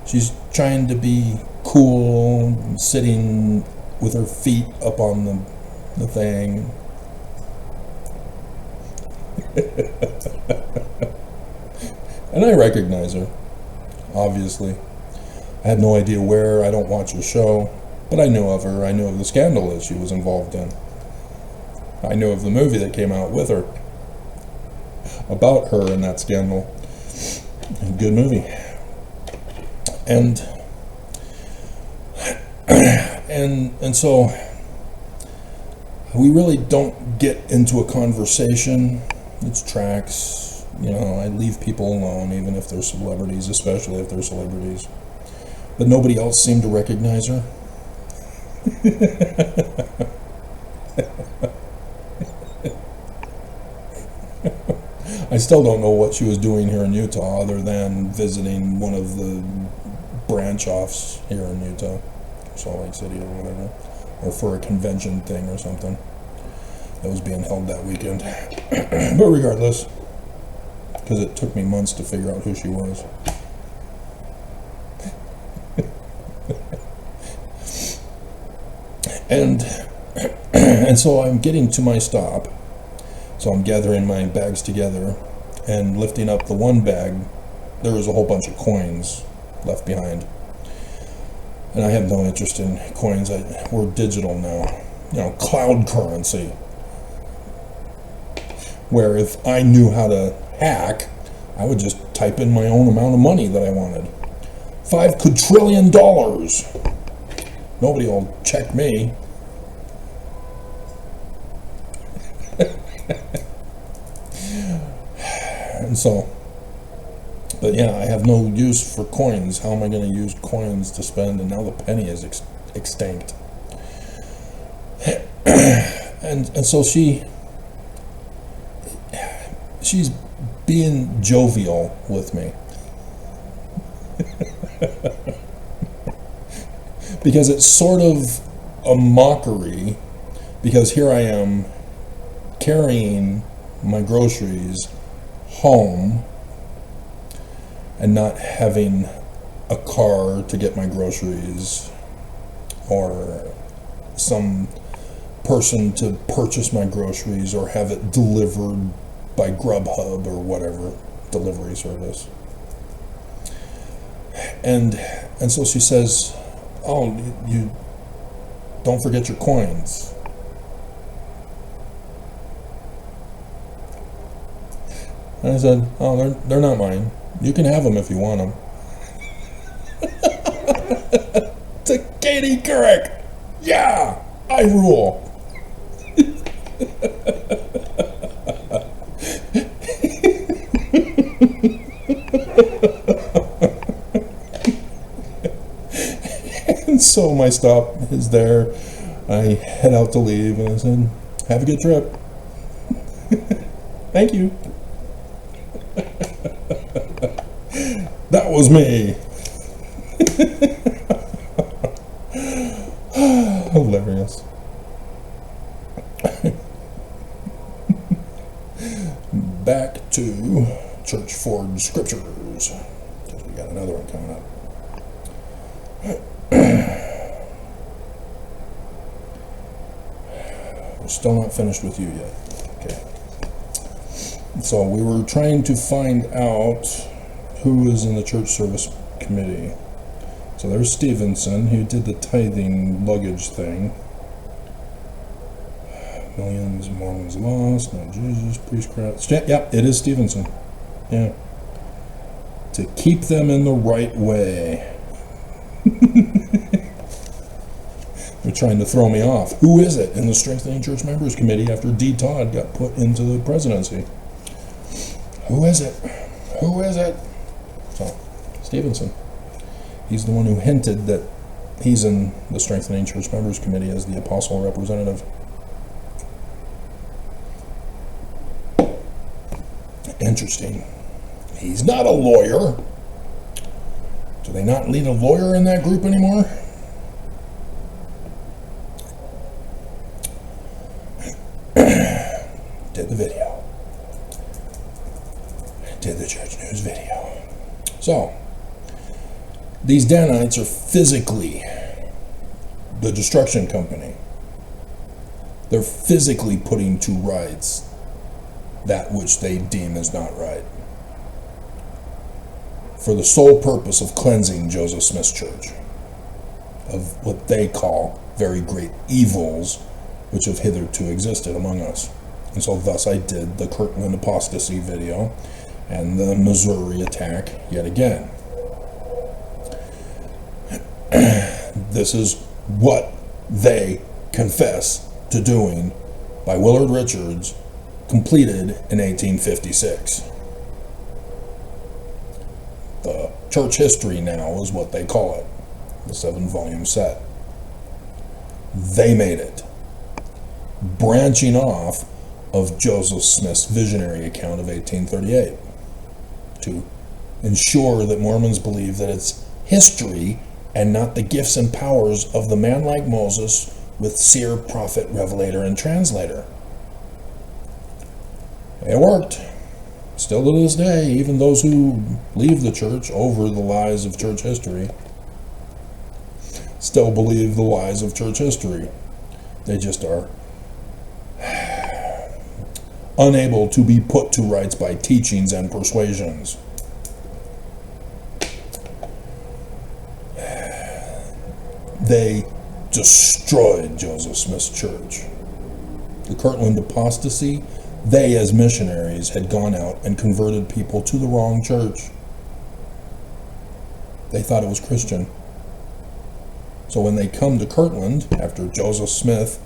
she's trying to be cool, sitting with her feet up on the thing. And I recognize her, obviously. I had no idea where. I don't watch her show, but I knew of her. I knew of the scandal that she was involved in. I knew of the movie that came out with her. about her in that scandal. Good movie. And so we really don't get into a conversation. It's tracks. You know, I leave people alone, even if they're celebrities, especially if they're celebrities. But nobody else seemed to recognize her. I still don't know what she was doing here in Utah other than visiting one of the branch offs here in Utah, Salt Lake City or whatever, or for a convention thing or something that was being held that weekend. But regardless, because it took me months to figure out who she was. And so I'm getting to my stop. So I'm gathering my bags together and lifting up the one bag. There was a whole bunch of coins left behind. And I have no interest in coins. We're digital now. You know, cloud currency. Where if I knew how to hack, I would just type in my own amount of money that I wanted. $5 quadrillion. Nobody will check me. And so, but yeah, I have no use for coins. How am I going to use coins to spend? And now the penny is extinct. And so she's being jovial with me. Because it's sort of a mockery, because here I am carrying my groceries home and not having a car to get my groceries or some person to purchase my groceries or have it delivered by Grubhub or whatever delivery service. And so she says, "Oh, you don't forget your coins." And I said, "Oh, they're not mine. You can have them if you want them." To Katie Couric. Yeah, I rule. And so my stop is there. I head out to leave and I said, "Have a good trip." "Thank you." That was me. Hilarious. Back to Church Forge Scriptures, because we got another one coming up. We're still not finished with you yet. Okay. So we were trying to find out who is in the church service committee. So there's Stevenson, who did the tithing luggage thing. Millions of Mormons lost, no Jesus, priestcraft. Yeah, it is Stevenson. Yeah. To keep them in the right way. They're trying to throw me off. Who is it in the Strengthening Church Members Committee after D. Todd got put into the presidency? Who is it? Who is it? So, Stevenson. He's the one who hinted that he's in the Strengthening Church Members Committee as the apostle representative. Interesting. He's not a lawyer. Do they not need a lawyer in that group anymore? Did the video. Did the church news video. So, these Danites are physically the destruction company. They're physically putting to rights that which they deem is not right, for the sole purpose of cleansing Joseph Smith's church of what they call very great evils which have hitherto existed among us. And so thus I did the Kirtland apostasy video and the Missouri attack yet again. This is what they confess to doing by Willard Richards, completed in 1856. The church history now is what they call it, the 7-volume set. They made it, branching off of Joseph Smith's visionary account of 1838 to ensure that Mormons believe that it's history and not the gifts and powers of the man like Moses with seer, prophet, revelator, and translator. It worked. Still to this day, even those who leave the church over the lies of church history still believe the lies of church history. They just are unable to be put to rights by teachings and persuasions. They destroyed Joseph Smith's church. The Kirtland apostasy, they as missionaries had gone out and converted people to the wrong church. They thought it was Christian. So when they come to Kirtland, after Joseph Smith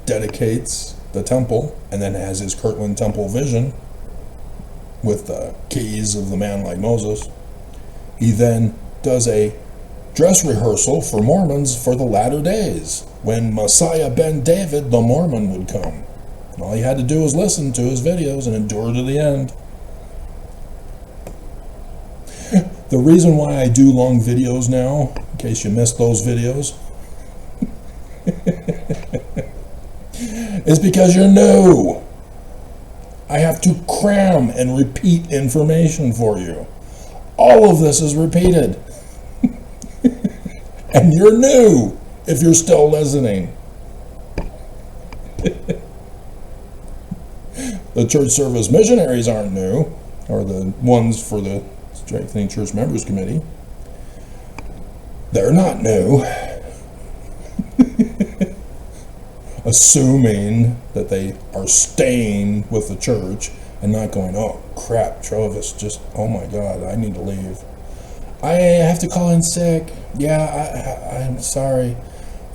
dedicates the temple and then has his Kirtland temple vision with the keys of the man like Moses, he then does a dress rehearsal for Mormons for the latter days, when Messiah ben David, the Mormon, would come. And all he had to do was listen to his videos and endure to the end. The reason why I do long videos now, in case you missed those videos, is because you're new. I have to cram and repeat information for you. All of this is repeated. And you're new if you're still listening. The church service missionaries aren't new, or the ones for the Strengthening Church Members Committee. They're not new. Assuming that they are staying with the church and not going, oh crap, Travis, just, oh my God, I need to leave. I have to call in sick. Yeah, I'm sorry.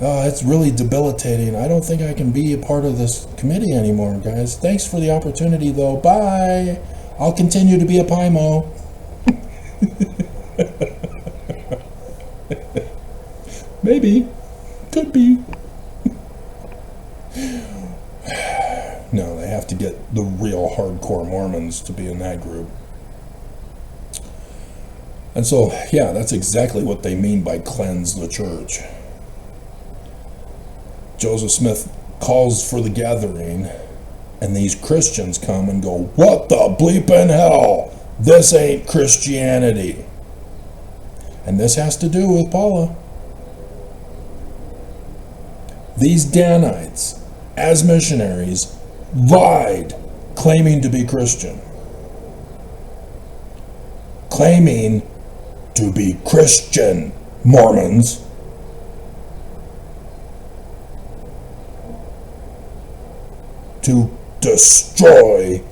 It's really debilitating. I don't think I can be a part of this committee anymore, guys. Thanks for the opportunity, though. Bye. I'll continue to be a PIMO. Maybe. Could be. No, they have to get the real hardcore Mormons to be in that group. And so, yeah, that's exactly what they mean by cleanse the church. Joseph Smith calls for the gathering, and these Christians come and go, what the bleeping hell? This ain't Christianity. And this has to do with Paula. These Danites, as missionaries, lied, claiming to be Christian. Claiming to be Christian Mormons. To destroy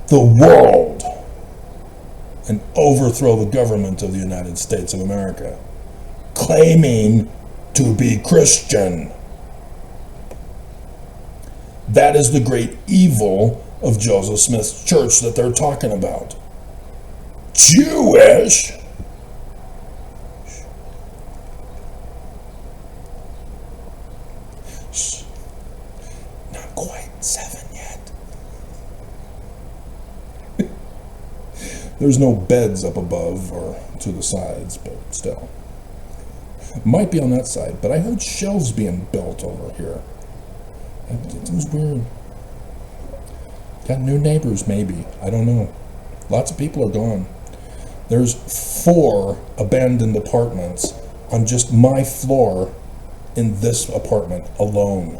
the world and overthrow the government of the United States of America. Claiming to be Christian. That is the great evil of Joseph Smith's church that they're talking about. Jewish? Shh. Not quite 7 yet. There's no beds up above or to the sides, but still. Might be on that side, but I heard shelves being built over here. It was weird. Got new neighbors, maybe. I don't know. Lots of people are gone. There's 4 abandoned apartments on just my floor in this apartment alone.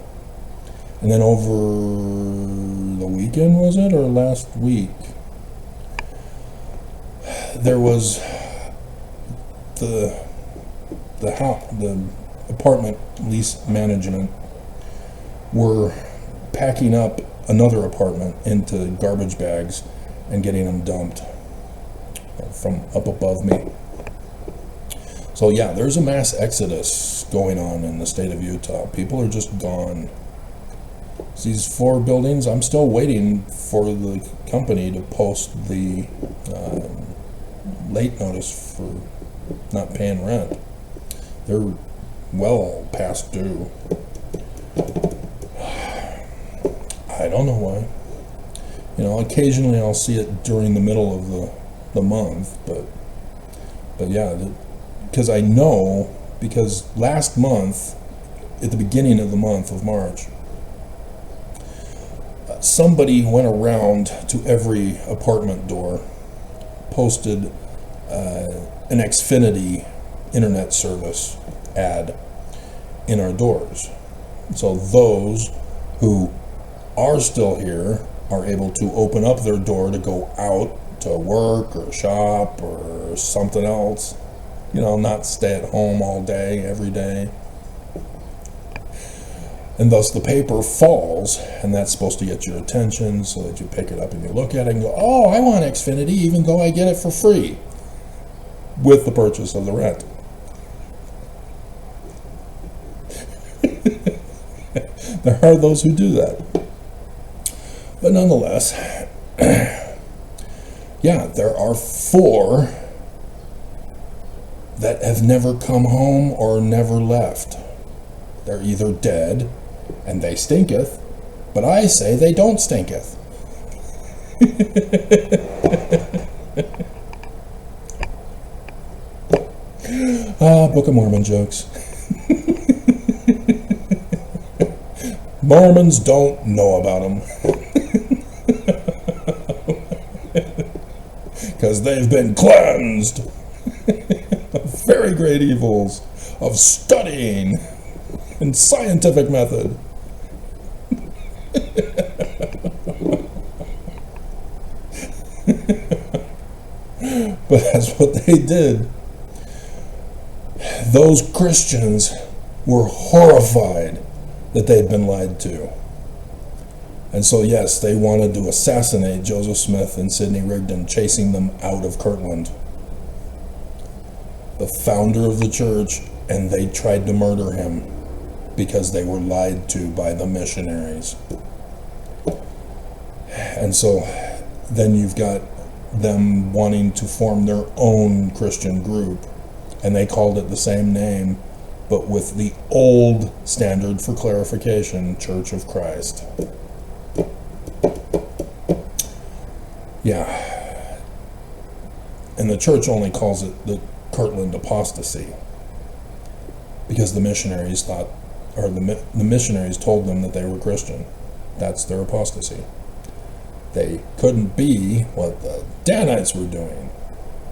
And then over the weekend, was it, or last week, there was the apartment lease management were packing up another apartment into garbage bags and getting them dumped from up above me. So yeah, there's a mass exodus going on in the state of Utah. People are just gone. These 4 buildings, I'm still waiting for the company to post the late notice for not paying rent. They're well past due. I don't know why. You know, occasionally I'll see it during the middle of the month, but yeah, because I know, because last month, at the beginning of the month of March, somebody went around to every apartment door, posted an Xfinity internet service ad in our doors. So those who are still here are able to open up their door to go out to work or shop or something else. You know, not stay at home all day, every day. And thus the paper falls, and that's supposed to get your attention so that you pick it up and you look at it and go, oh, I want Xfinity, even though I get it for free with the purchase of the rent. There are those who do that. But nonetheless, yeah, there are 4 that have never come home or never left. They're either dead, and they stinketh, but I say they don't stinketh. Book of Mormon jokes. Mormons don't know about them. Because they've been cleansed of very great evils of studying and scientific method. But that's what they did. Those Christians were horrified that they'd been lied to. And so yes, they wanted to assassinate Joseph Smith and Sidney Rigdon, chasing them out of Kirtland, the founder of the church, and they tried to murder him because they were lied to by the missionaries. And so then you've got them wanting to form their own Christian group, and they called it the same name, but with the old standard for clarification, Church of Christ. Yeah. And the church only calls it the Kirtland apostasy because the missionaries thought, or the missionaries told them that they were Christian. That's their apostasy. They couldn't be what the Danites were doing,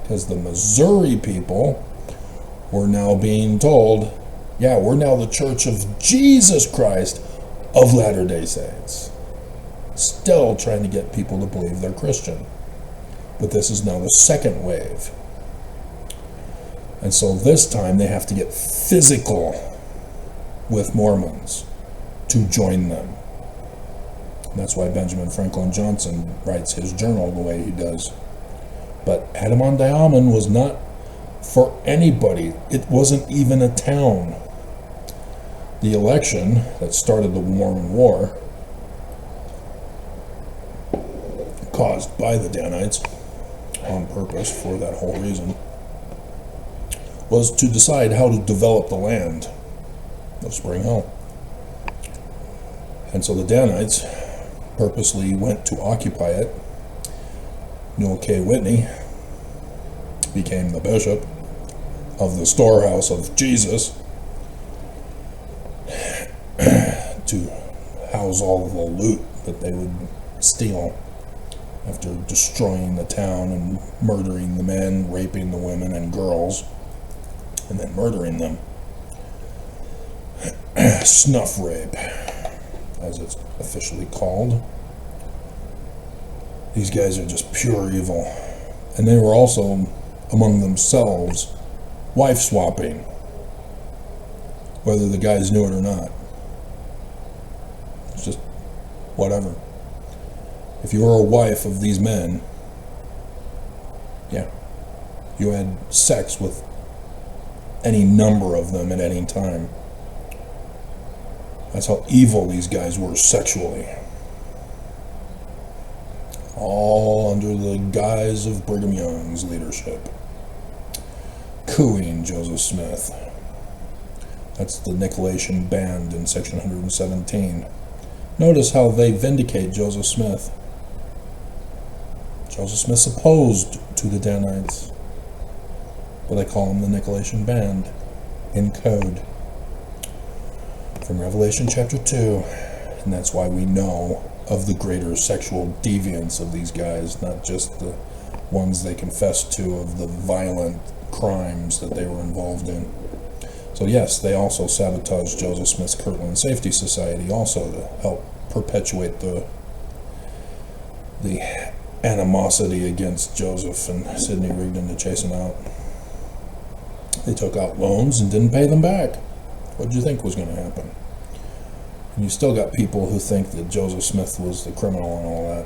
because the Missouri people were now being told, yeah, we're now the Church of Jesus Christ of Latter-day Saints. Still trying to get people to believe they're Christian. But this is now the second wave. And so this time they have to get physical with Mormons to join them. And that's why Benjamin Franklin Johnson writes his journal the way he does. But Adam-on-Diamond was not for anybody. It wasn't even a town. The election that started the Mormon War, caused by the Danites on purpose for that whole reason, was to decide how to develop the land of Spring Hill. And so the Danites purposely went to occupy it. Newell K. Whitney became the bishop of the storehouse of Jesus to house all the loot that they would steal after destroying the town and murdering the men, raping the women and girls, and then murdering them. Snuff rape, as it's officially called. These guys are just pure evil. And they were also, among themselves, wife swapping, whether the guys knew it or not. It's just whatever. If you were a wife of these men, yeah, you had sex with any number of them at any time. That's how evil these guys were sexually. All under the guise of Brigham Young's leadership. Cooing Joseph Smith. That's the Nicolaitan band in section 117. Notice how they vindicate Joseph Smith. Joseph Smith's opposed to the Danites, but they call him the Nicolaitan band in code. From Revelation chapter 2, and that's why we know of the greater sexual deviance of these guys, not just the ones they confessed to of the violent crimes that they were involved in. So yes, they also sabotaged Joseph Smith's Kirtland Safety Society also to help perpetuate the animosity against Joseph and Sidney Rigdon to chase him out. They took out loans and didn't pay them back. What did you think was going to happen? And you still got people who think that Joseph Smith was the criminal and all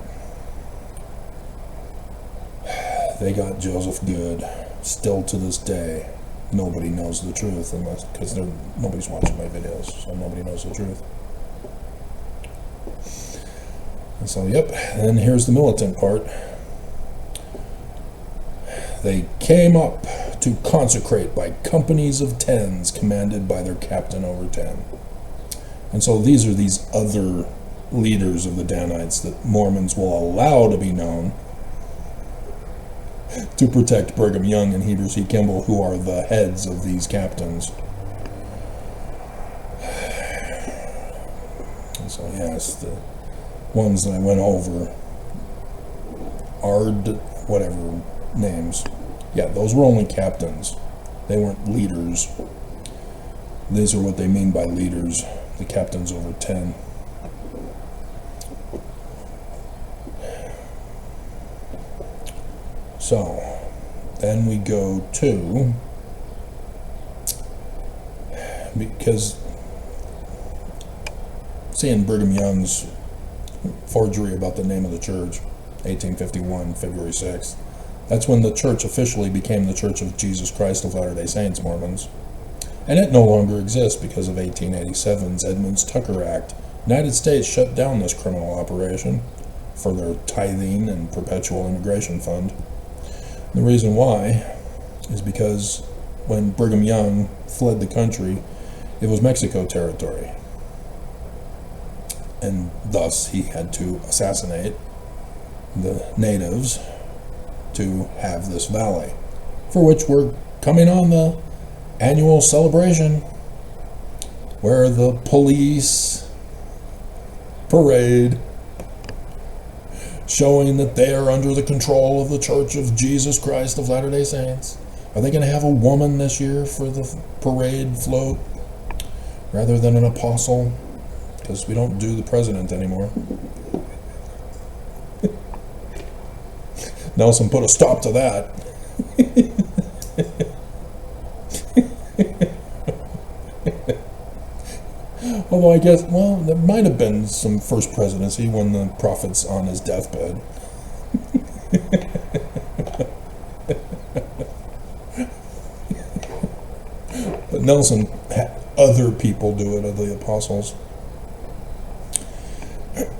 that. They got Joseph good. Still to this day, nobody knows the truth, unless because nobody's watching my videos, so nobody knows the truth. And so, yep. And here's the militant part. They came up to consecrate by companies of tens, commanded by their captain over 10. And so these are these other leaders of the Danites that Mormons will allow to be known to protect Brigham Young and Heber C. Kimball, who are the heads of these captains. And so yes, the ones that I went over, Ard, whatever names, yeah, those were only captains. They weren't leaders. These are what they mean by leaders, the captains over 10. So, then we go to, because seeing Brigham Young's forgery about the name of the church, 1851, February 6th, that's when the church officially became the Church of Jesus Christ of Latter-day Saints, Mormons. And it no longer exists because of 1887's Edmunds-Tucker Act. The United States shut down this criminal operation for their tithing and perpetual immigration fund. The reason why is because when Brigham Young fled the country, it was Mexico territory. And thus he had to assassinate the natives to have this valley, for which we're coming on the annual celebration where the police parade showing that they are under the control of the Church of Jesus Christ of Latter-day Saints. Are they going to have a woman this year for the parade float rather than an apostle? Because we don't do the president anymore. Nelson put a stop to that. Although I guess, well, there might have been some first presidency when the prophet's on his deathbed. But Nelson had other people do it, of the apostles.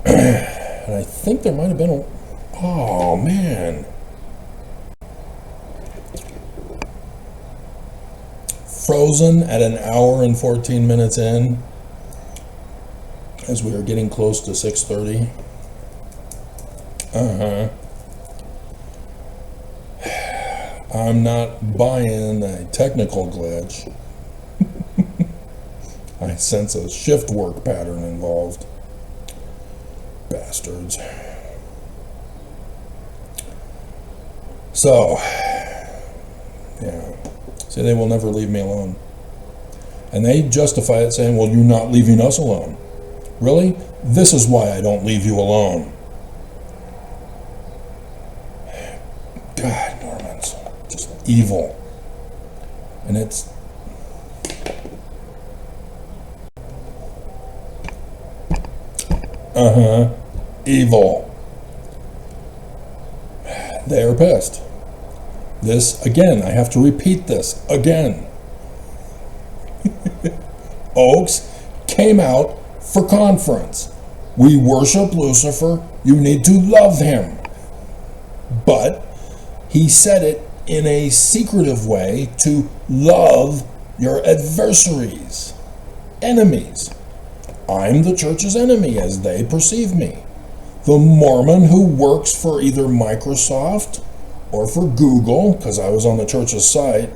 And I think there might have been a... Oh, man. Frozen at an hour and 14 minutes in, as we are getting close to 6:30. I'm not buying a technical glitch. I sense a shift work pattern involved. Bastards. So, yeah. See, they will never leave me alone. And they justify it saying, well, you're not leaving us alone. Really? This is why I don't leave you alone. God, Mormons. Just evil. And it's... evil. They are pissed. This, again, I have to repeat this again. Oaks came out for conference. We worship Lucifer. You need to love him. But he said it in a secretive way to love your adversaries, enemies. I'm the church's enemy as they perceive me. The Mormon who works for either Microsoft or for Google, because I was on the church's site,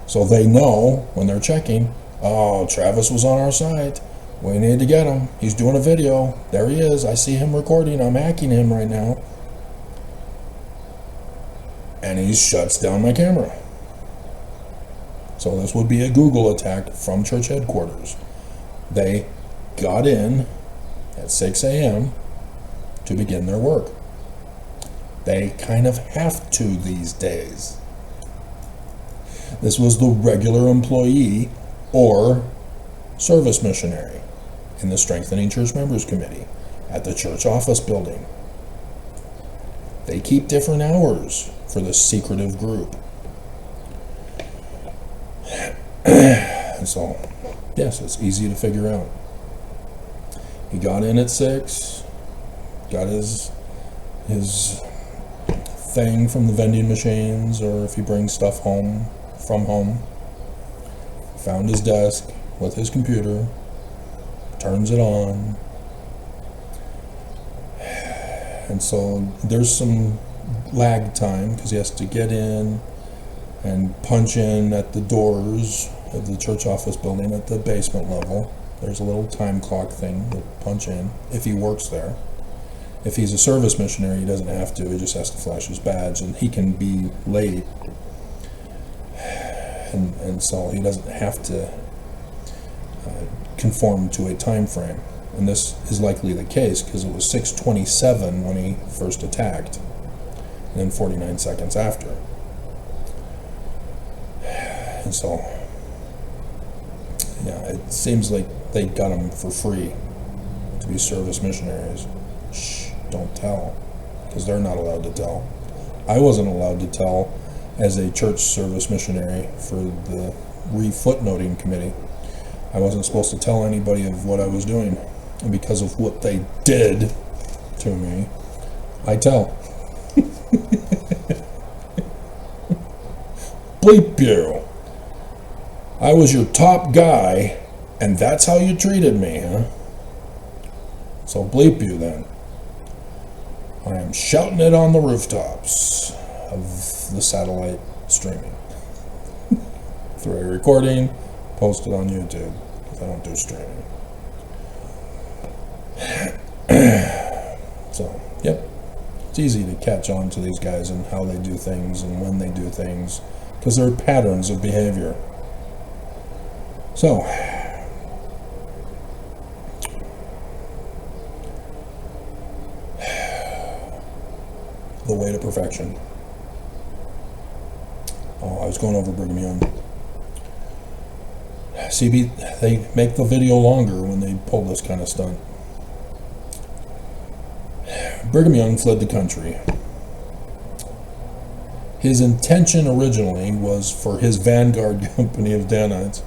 so they know when they're checking, oh, Travis was on our site. We need to get him. He's doing a video. There he is. I see him recording. I'm hacking him right now. And he shuts down my camera. So this would be a Google attack from church headquarters. They got in at 6 a.m. to begin their work. They kind of have to these days. This was the regular employee or service missionary in the Strengthening Church Members Committee at the church office building. They keep different hours for this secretive group. And so, yes, it's easy to figure out. He got in at 6, got his thing from the vending machines, or if he brings stuff home from home, found his desk with his computer, turns it on, and so there's some lag time because he has to get in and punch in at the doors of the church office building at the basement level. There's a little time clock thing to punch in if he works there. If he's a service missionary, he doesn't have to. He just has to flash his badge, and he can be late, and so he doesn't have to conform to a time frame. And this is likely the case because it was 6:27 when he first attacked, and then 49 seconds after. And so, yeah, it seems like they got him for free to be service missionaries. Shh, don't tell, because they're not allowed to tell. I wasn't allowed to tell as a church service missionary for the re-footnoting committee. I wasn't supposed to tell anybody of what I was doing. And because of what they did to me, I tell. Bleep you. I was your top guy, and that's how you treated me, huh? So bleep you then. I am shouting it on the rooftops of the satellite streaming. Through a recording, post it on YouTube, because I don't do streaming. So, yep. It's easy to catch on to these guys and how they do things and when they do things, because there are patterns of behavior. So, the way to perfection. Oh, I was going over Brigham Young. CB, they make the video longer when they pull this kind of stunt. Brigham Young fled the country. His intention originally was for his Vanguard company of Danites,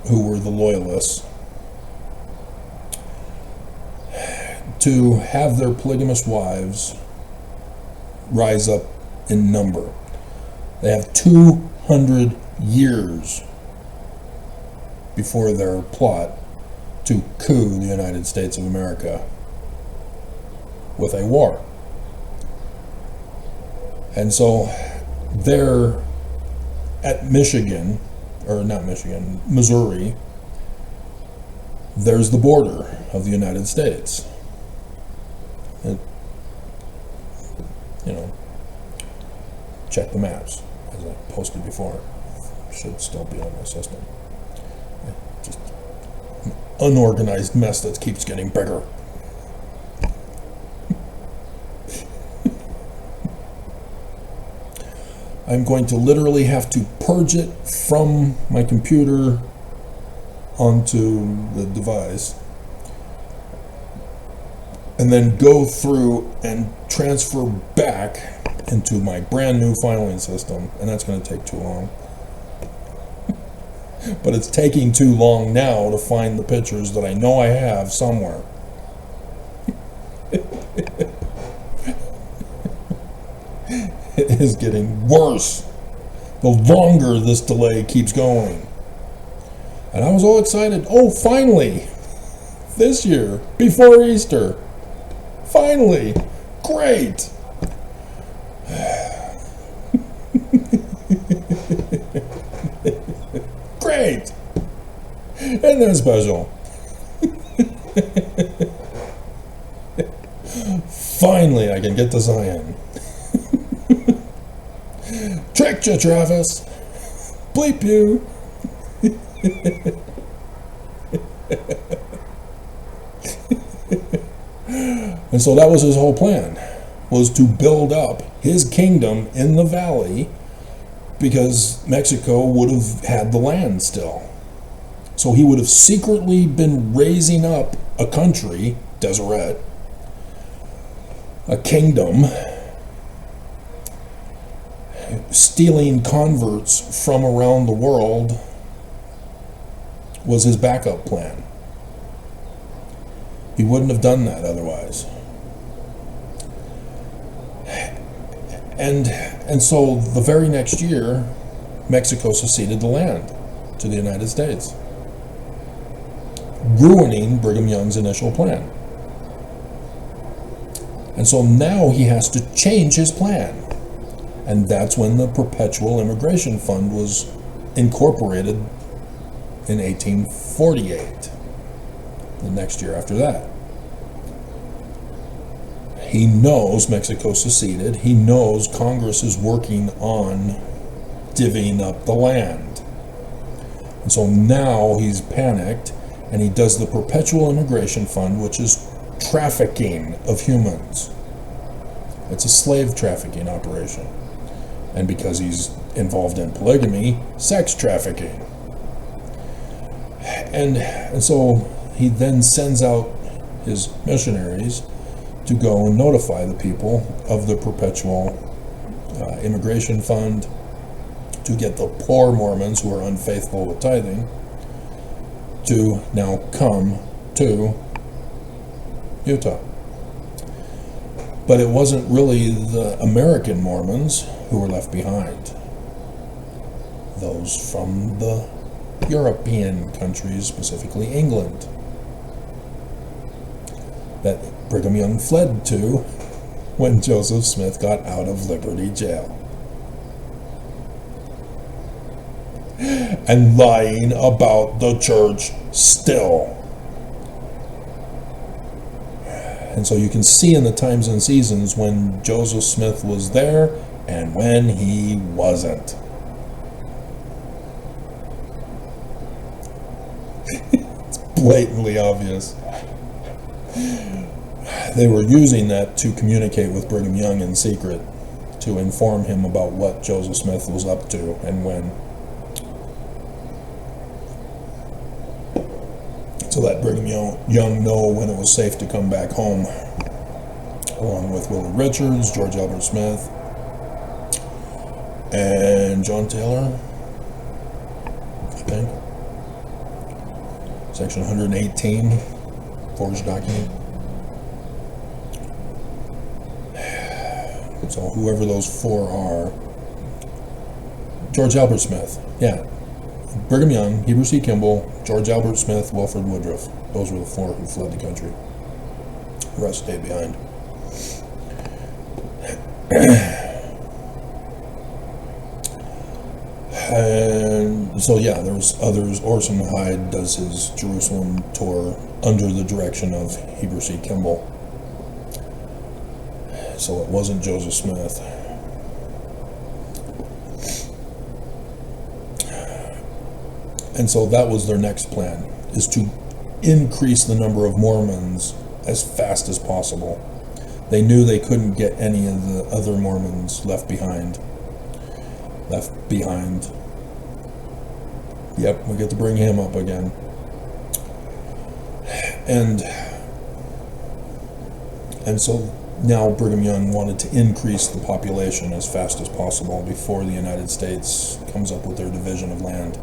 who were the loyalists, to have their polygamous wives rise up in number. They have 200 years before their plot to coup the United States of America with a war. And so they're at Michigan, or not Michigan, Missouri. There's the border of the United States. And, you know, check the maps, as I posted before. Should still be on my system. Just an unorganized mess that keeps getting bigger. I'm going to literally have to purge it from my computer onto the device and then go through and transfer back into my brand new filing system, and that's going to take too long. But it's taking too long now to find the pictures that I know I have somewhere. It is getting worse the longer this delay keeps going. And I was all excited. Oh, finally! This year, before Easter. Finally! Great! Great! Isn't that special? Finally, I can get to Zion. Tricked you, Travis. Bleep you. And so that was his whole plan, was to build up his kingdom in the valley, because Mexico would have had the land still. So he would have secretly been raising up a country, Deseret, a kingdom, stealing converts from around the world was his backup plan. He wouldn't have done that otherwise. And so the very next year, Mexico seceded the land to the United States, ruining Brigham Young's initial plan. And so now he has to change his plan. And that's when the Perpetual Immigration Fund was incorporated in 1848, the next year after that. He knows Mexico seceded. He knows Congress is working on divvying up the land. And so now he's panicked, and he does the Perpetual Immigration Fund, which is trafficking of humans. It's a slave trafficking operation. And because he's involved in polygamy, sex trafficking. And so he then sends out his missionaries to go and notify the people of the Perpetual Immigration Fund, to get the poor Mormons who are unfaithful with tithing to now come to Utah. But it wasn't really the American Mormons who were left behind. Those from the European countries, specifically England, that Brigham Young fled to when Joseph Smith got out of Liberty Jail. And lying about the church still. And so you can see in the times and seasons when Joseph Smith was there and when he wasn't. It's blatantly obvious. They were using that to communicate with Brigham Young in secret, to inform him about what Joseph Smith was up to and when. To let Brigham Young know when it was safe to come back home, along with Willie Richards, George Albert Smith, and John Taylor, I think. Section 118, forged document. So whoever those four are, George Albert Smith, yeah. Brigham Young, Heber C. Kimball, George Albert Smith, Wilford Woodruff. Those were the four who fled the country. The rest stayed behind. And so, yeah, there was others. Orson Hyde does his Jerusalem tour under the direction of Heber C. Kimball. So it wasn't Joseph Smith. And so that was their next plan, is to increase the number of Mormons as fast as possible. They knew they couldn't get any of the other Mormons left behind. Yep, we get to bring him up again. And And so now Brigham Young wanted to increase the population as fast as possible before the United States comes up with their division of land.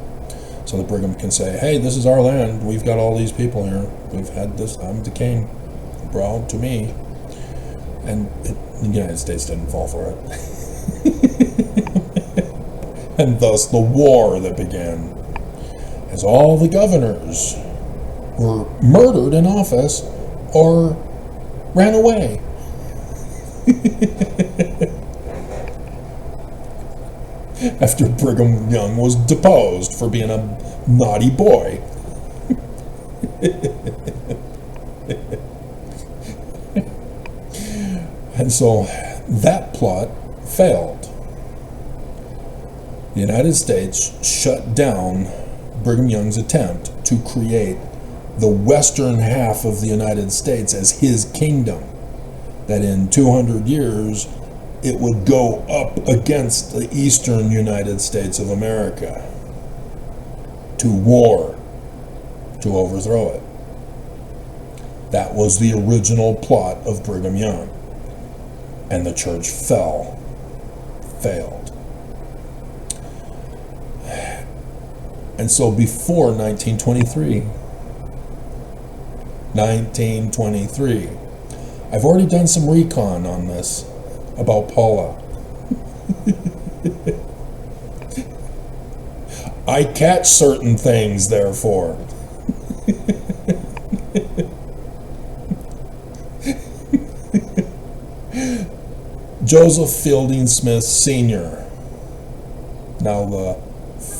So that Brigham can say, hey, this is our land. We've got all these people here. We've had this. I'm the king. Proud to me. And the United States didn't fall for it. And thus the war that began, as all the governors were murdered in office or ran away. After Brigham Young was deposed for being a naughty boy. And so that plot failed. The United States shut down Brigham Young's attempt to create the western half of the United States as his kingdom, that in 200 years it would go up against the eastern United States of America to war, to overthrow it. That was the original plot of Brigham Young. And the church failed. And so before 1923, I've already done some recon on this about Paula. I catch certain things, therefore. Joseph Fielding Smith Sr., now the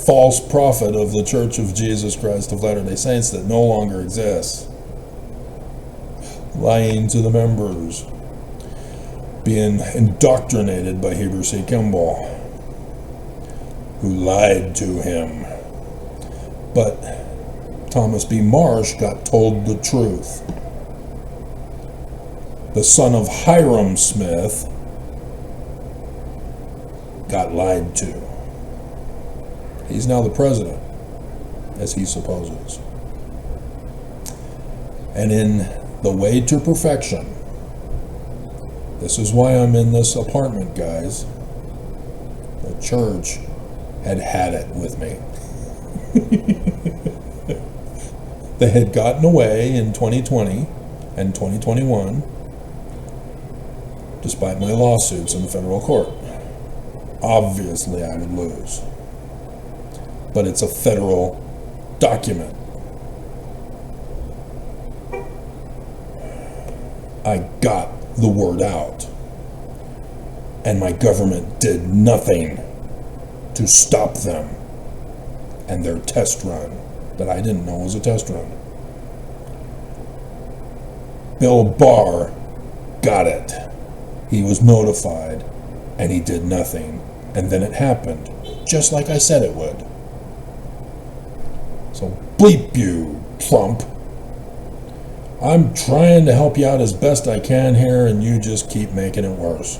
false prophet of the Church of Jesus Christ of Latter-day Saints that no longer exists, lying to the members, being indoctrinated by Heber C. Kimball, who lied to him. But Thomas B. Marsh got told the truth. The son of Hiram Smith got lied to. He's now the president, as he supposes. And in the way to perfection, this is why I'm in this apartment, guys. The church had it with me. They had gotten away in 2020 and 2021, despite my lawsuits in the federal court. Obviously, I would lose. But it's a federal document. I got the word out. And my government did nothing to stop them and their test run that I didn't know was a test run. Bill Barr got it. He was notified and he did nothing. And then it happened, just like I said it would. So bleep you, Trump. I'm trying to help you out as best I can here, and you just keep making it worse.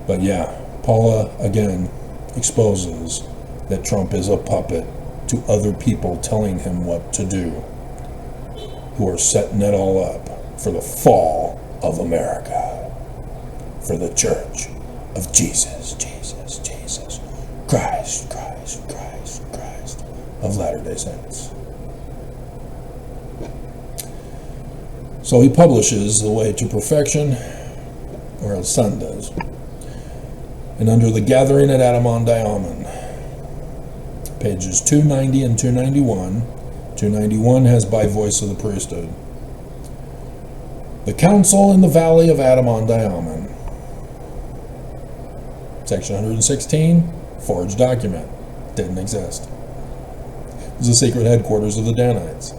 But yeah, Paula again exposes that Trump is a puppet to other people telling him what to do, who are setting it all up for the fall of America, for the Church of Jesus, Jesus, Jesus, Christ, Christ, Christ, Christ of Latter-day Saints. So he publishes The Way to Perfection, or his son does, and under The Gathering at Adam-on-Diamond, pages 290 and 291. 291 has By Voice of the Priesthood. The Council in the Valley of Adam-on-Diamond. Section 116, forged document. Didn't exist. It was the secret headquarters of the Danites.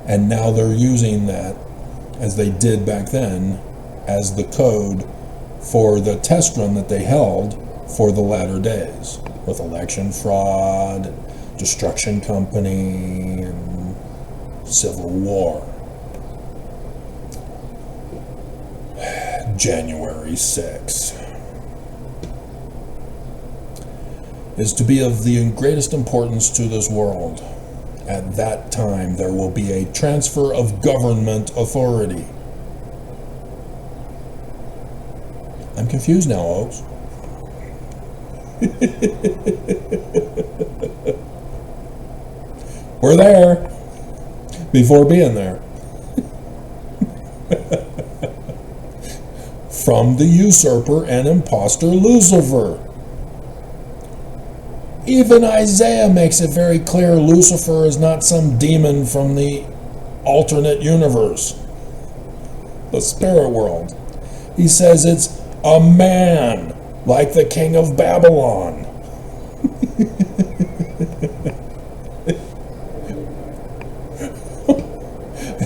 And now they're using that, as they did back then, as the code for the test run that they held for the latter days, with election fraud, and destruction company, and civil war. January 6th. Is to be of the greatest importance to this world. At that time, there will be a transfer of government authority. I'm confused now, Oaks. We're there before being there. From the usurper and impostor Lucifer. Even Isaiah makes it very clear Lucifer is not some demon from the alternate universe, the spirit world. He says it's a man like the king of Babylon.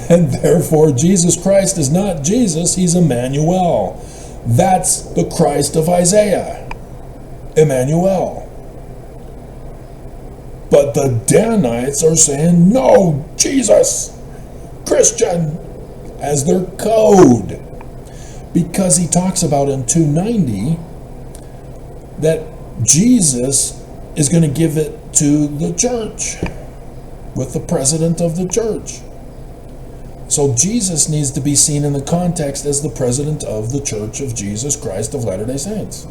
And therefore Jesus Christ is not Jesus, he's Emmanuel. That's the Christ of Isaiah, Emmanuel. But the Danites are saying, no, Jesus, Christian, as their code. Because he talks about in 290 that Jesus is going to give it to the church with the president of the church. So Jesus needs to be seen in the context as the president of the Church of Jesus Christ of Latter-day Saints.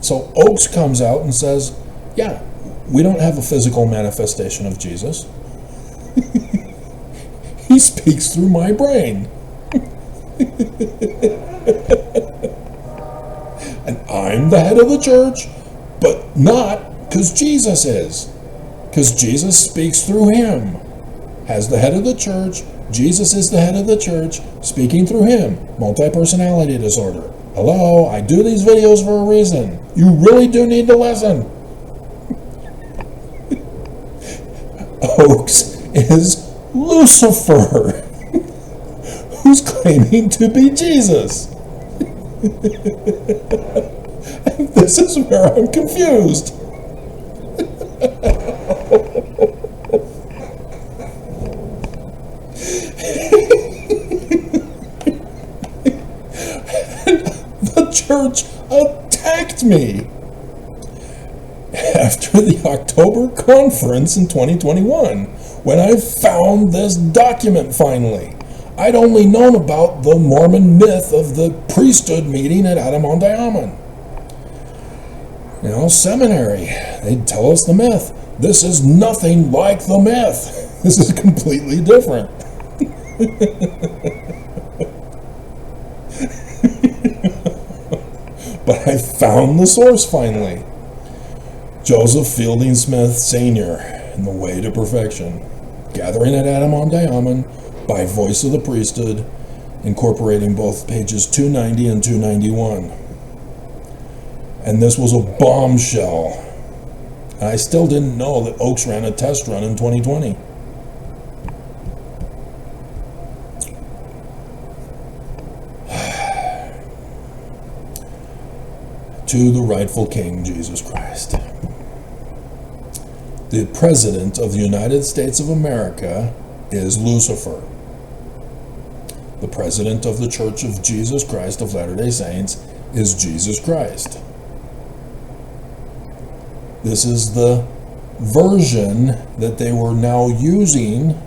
So Oakes comes out and says, yeah, we don't have a physical manifestation of Jesus. He speaks through my brain. And I'm the head of the church, but not because Jesus is. Because Jesus speaks through him. As the head of the church, Jesus is the head of the church, speaking through him. Multi-personality disorder. Hello, I do these videos for a reason. You really do need to listen. Oakes is Lucifer, who's claiming to be Jesus. And this is where I'm confused. The church attacked me after the October conference in 2021 when I found this document finally. I'd only known about the Mormon myth of the priesthood meeting at Adam-on-Diamond. You know, seminary, they'd tell us the myth. This is nothing like the myth. This is completely different. But I found the source finally. Joseph Fielding Smith Sr. in The Way to Perfection. Gathering at Adam-on-Diamond by Voice of the Priesthood, incorporating both pages 290 and 291. And this was a bombshell. I still didn't know that Oakes ran a test run in 2020. To the rightful King, Jesus Christ. The President of the United States of America is Lucifer. The President of the Church of Jesus Christ of Latter-day Saints is Jesus Christ. This is the version that they were now using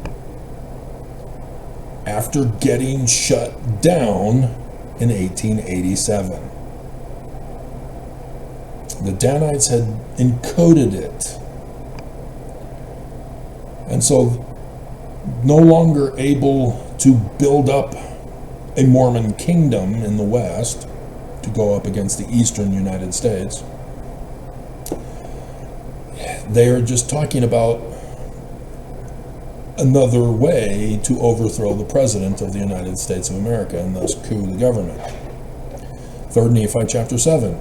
after getting shut down in 1887. The Danites had encoded it. And so, no longer able to build up a Mormon kingdom in the West to go up against the eastern United States, they are just talking about another way to overthrow the President of the United States of America and thus coup the government. 3rd Nephi chapter 7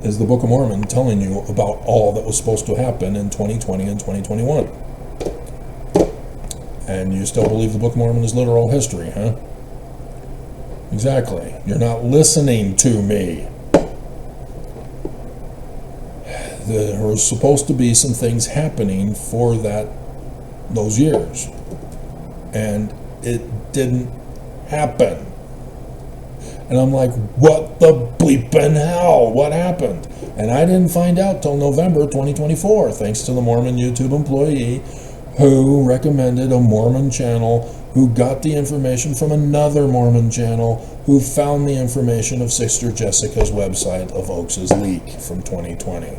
is the Book of Mormon telling you about all that was supposed to happen in 2020 and 2021. And you still believe the Book of Mormon is literal history, huh? Exactly. You're not listening to me. There were supposed to be some things happening for those years. And it didn't happen. And I'm like, what the bleeping hell? What happened? And I didn't find out till November 2024, thanks to the Mormon YouTube employee who recommended a Mormon channel, who got the information from another Mormon channel, who found the information of Sister Jessica's website of Oakes' leak from 2020.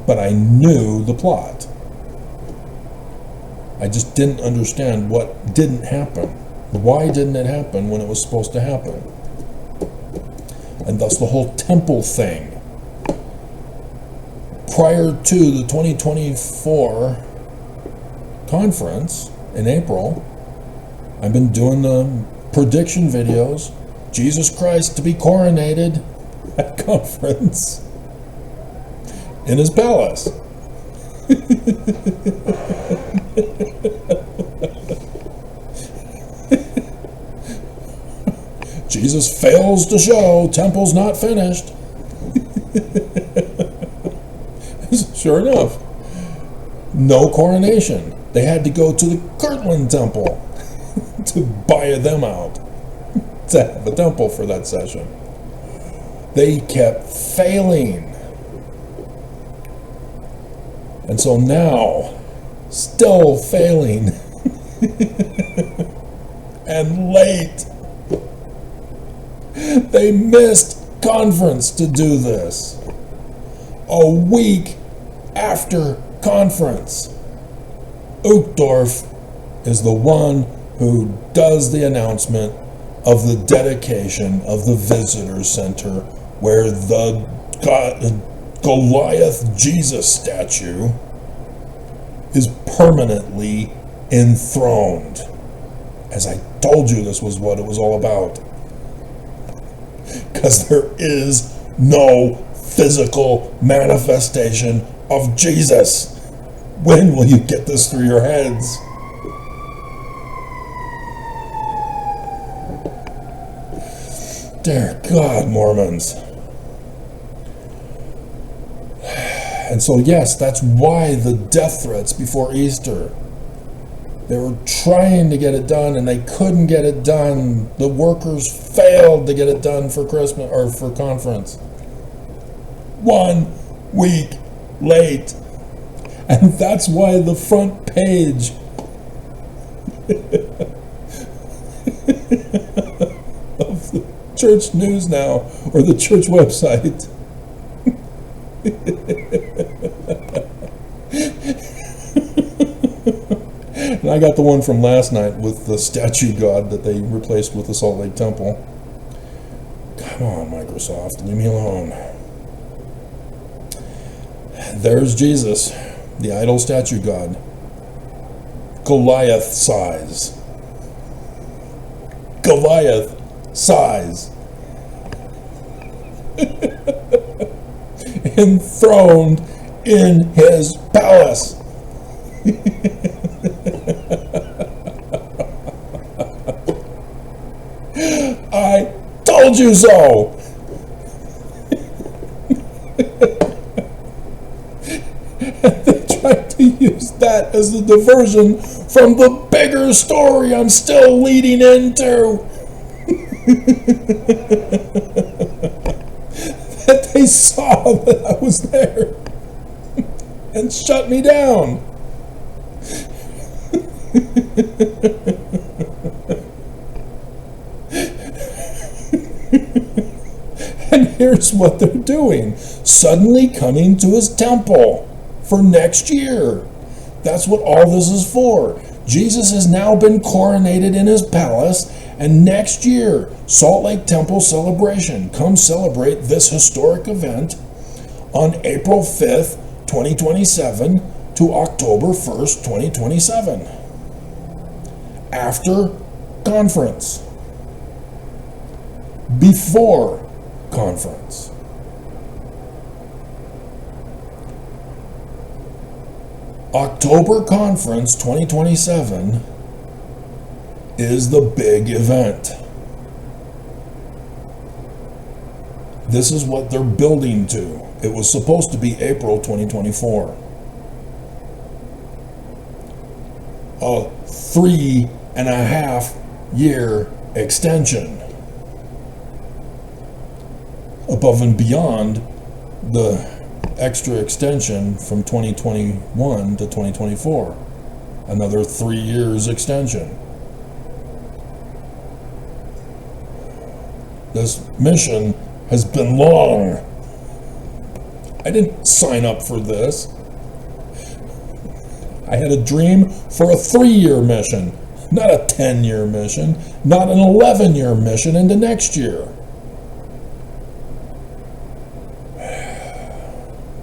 But I knew the plot. I just didn't understand what didn't happen. Why didn't it happen when it was supposed to happen? And thus the whole temple thing. Prior to the 2024 conference in April, I've been doing the prediction videos. Jesus Christ to be coronated at conference in his palace. Jesus fails to show, temple's not finished. Sure enough, no coronation. They had to go to the Kirtland Temple to buy them out to have a temple for that session. They kept failing. And so now, still failing and late. They missed conference to do this. A week after conference. Uchtdorf is the one who does the announcement of the dedication of the visitor center where the Goliath Jesus statue is permanently enthroned. As I told you, this was what it was all about. Because there is no physical manifestation of Jesus. When will you get this through your heads? Dear God, Mormons. And so, yes, that's why the death threats before Easter. They were trying to get it done and they couldn't get it done. The workers failed to get it done for Christmas or for conference. 1 week late. And that's why the front page of the church news now, or the church website, and I got the one from last night with the statue god that they replaced with the Salt Lake Temple. Come on, Microsoft, leave me alone. There's Jesus, the idol statue god, Goliath size. Goliath size. Enthroned in his palace. I told you so. They tried to use that as a diversion from the bigger story I'm still leading into. That they saw that I was there and shut me down. And here's what they're doing. Suddenly coming to his temple for next year. That's what all this is for. Jesus has now been coronated in his palace, and next year, Salt Lake Temple celebration. Come celebrate this historic event on April 5th, 2027 to October 1st, 2027. After conference. Before conference. October conference 2027 is the big event. This is what they're building to. It was supposed to be April 2024. A 3.5 year extension. Above and beyond the extra extension from 2021 to 2024 another 3 years extension. This mission has been long. I didn't sign up for this. I had a dream for a 3-year mission, not a 10-year mission, not an 11-year mission into next year.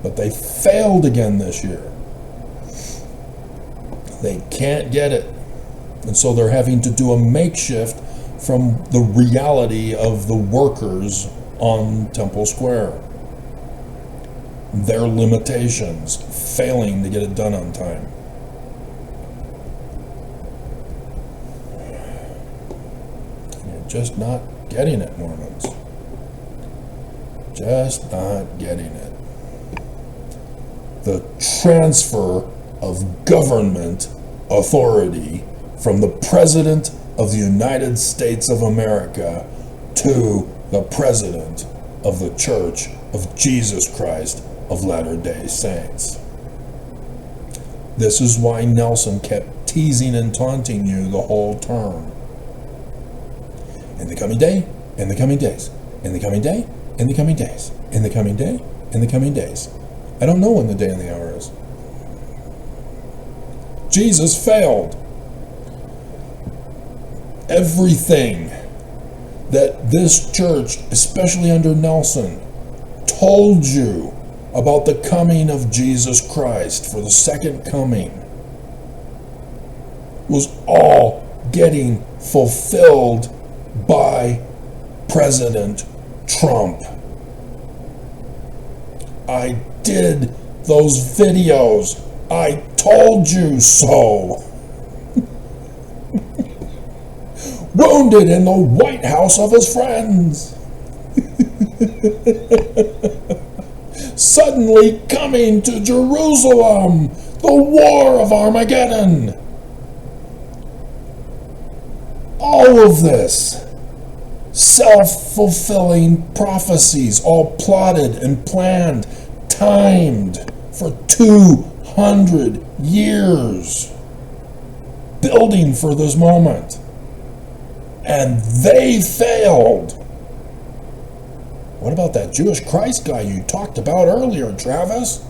But they failed again this year. They can't get it. And so they're having to do a makeshift from the reality of the workers on Temple Square. Their limitations, failing to get it done on time. You're just not getting it, Mormons. Just not getting it. The transfer of government authority from the President of the United States of America to the President of the Church of Jesus Christ of Latter-day Saints. This is why Nelson kept teasing and taunting you the whole term. In the coming day, in the coming days, in the coming day, in the coming days, in the coming day, in the coming days. I don't know when the day and the hour is. Jesus failed. Everything that this church, especially under Nelson, told you about the coming of Jesus Christ for the second coming was all getting fulfilled by President Trump. I did those videos. I told you so. Wounded in the White House of his friends. Suddenly coming to Jerusalem, the war of Armageddon. All of this, self-fulfilling prophecies, all plotted and planned, timed for 200 years, building for this moment. And they failed. What about that Jewish Christ guy you talked about earlier, Travis?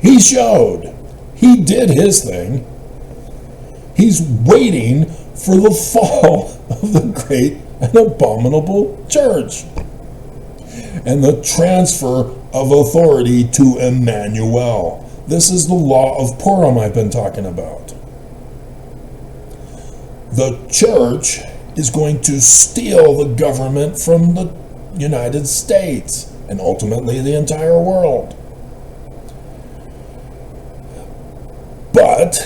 He showed. He did his thing. He's waiting for the fall of the great and abominable church and the transfer of authority to Emmanuel. This is the law of Purim I've been talking about. The church is going to steal the government from the United States and ultimately the entire world. But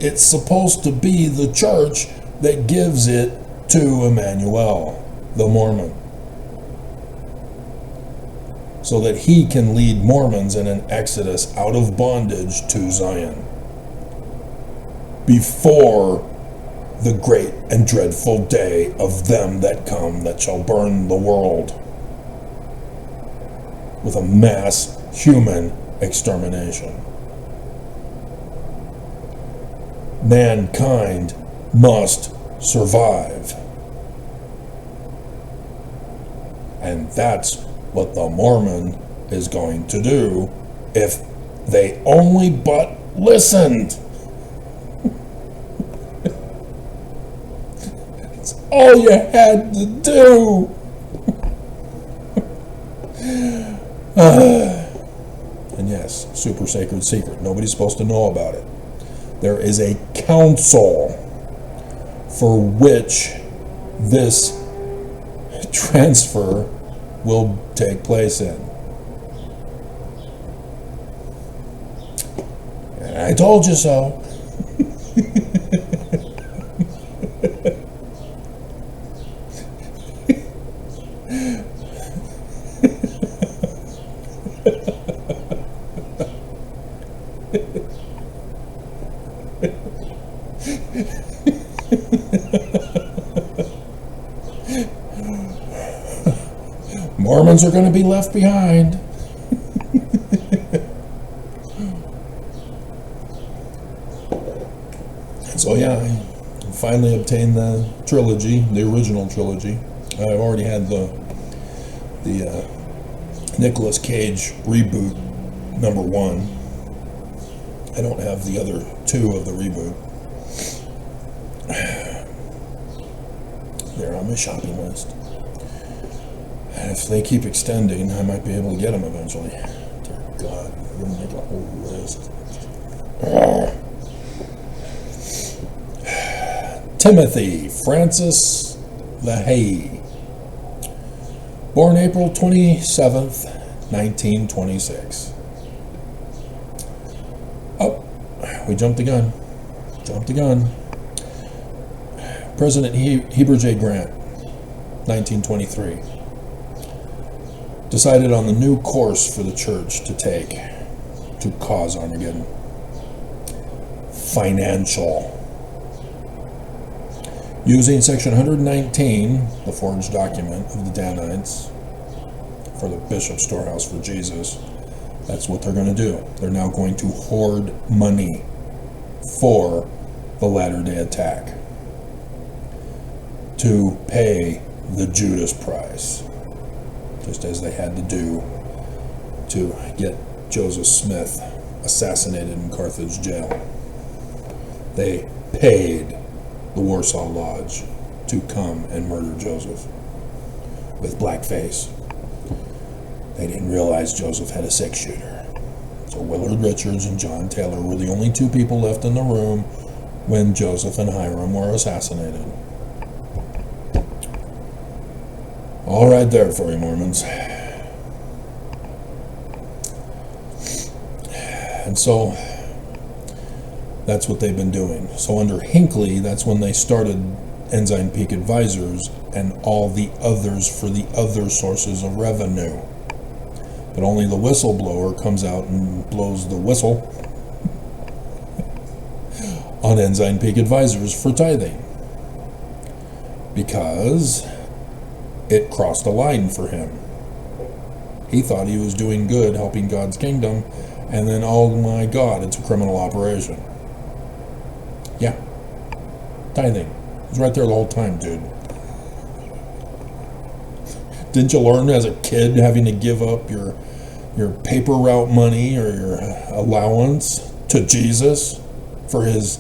it's supposed to be the church that gives it to Emmanuel, the Mormon, so that he can lead Mormons in an exodus out of bondage to Zion before the great and dreadful day of them that come that shall burn the world with a mass human extermination. Mankind must survive. And that's what the Mormon is going to do if they only but listened. It's all you had to do. And yes, super sacred secret. Nobody's supposed to know about it. There is a council for which this transfer will take place in. And I told you so. Mormons are going to be left behind. So yeah, I finally obtained the trilogy, the original trilogy. I've already had the Nicolas Cage reboot #1. I don't have the other 2 of the reboot. They're on my shopping list. And if they keep extending, I might be able to get them eventually. Dear God, I'm going to make a whole list. Timothy Francis LaHaye. Born April 27th, 1926. Oh, we jumped the gun. President Heber J. Grant, 1923. Decided on the new course for the church to take to cause Armageddon. Financial. Using Section 119, the forged document of the Danites for the Bishop's Storehouse for Jesus, that's what they're going to do. They're now going to hoard money for the latter-day attack to pay the Judas price, just as they had to do to get Joseph Smith assassinated in Carthage jail. They paid the Warsaw Lodge to come and murder Joseph with blackface. They didn't realize Joseph had a 6-shooter. So Willard Richards and John Taylor were the only 2 people left in the room when Joseph and Hiram were assassinated. All right there for you, Mormons. And so that's what they've been doing. So under Hinckley, that's when they started Ensign Peak Advisors and all the others for the other sources of revenue. But only the whistleblower comes out and blows the whistle on Ensign Peak Advisors for tithing, because it crossed a line for him. He thought he was doing good, helping God's kingdom, and then, oh my God, it's a criminal operation. Yeah, tithing. It was right there the whole time, dude. Didn't you learn as a kid having to give up your paper route money or your allowance to Jesus for his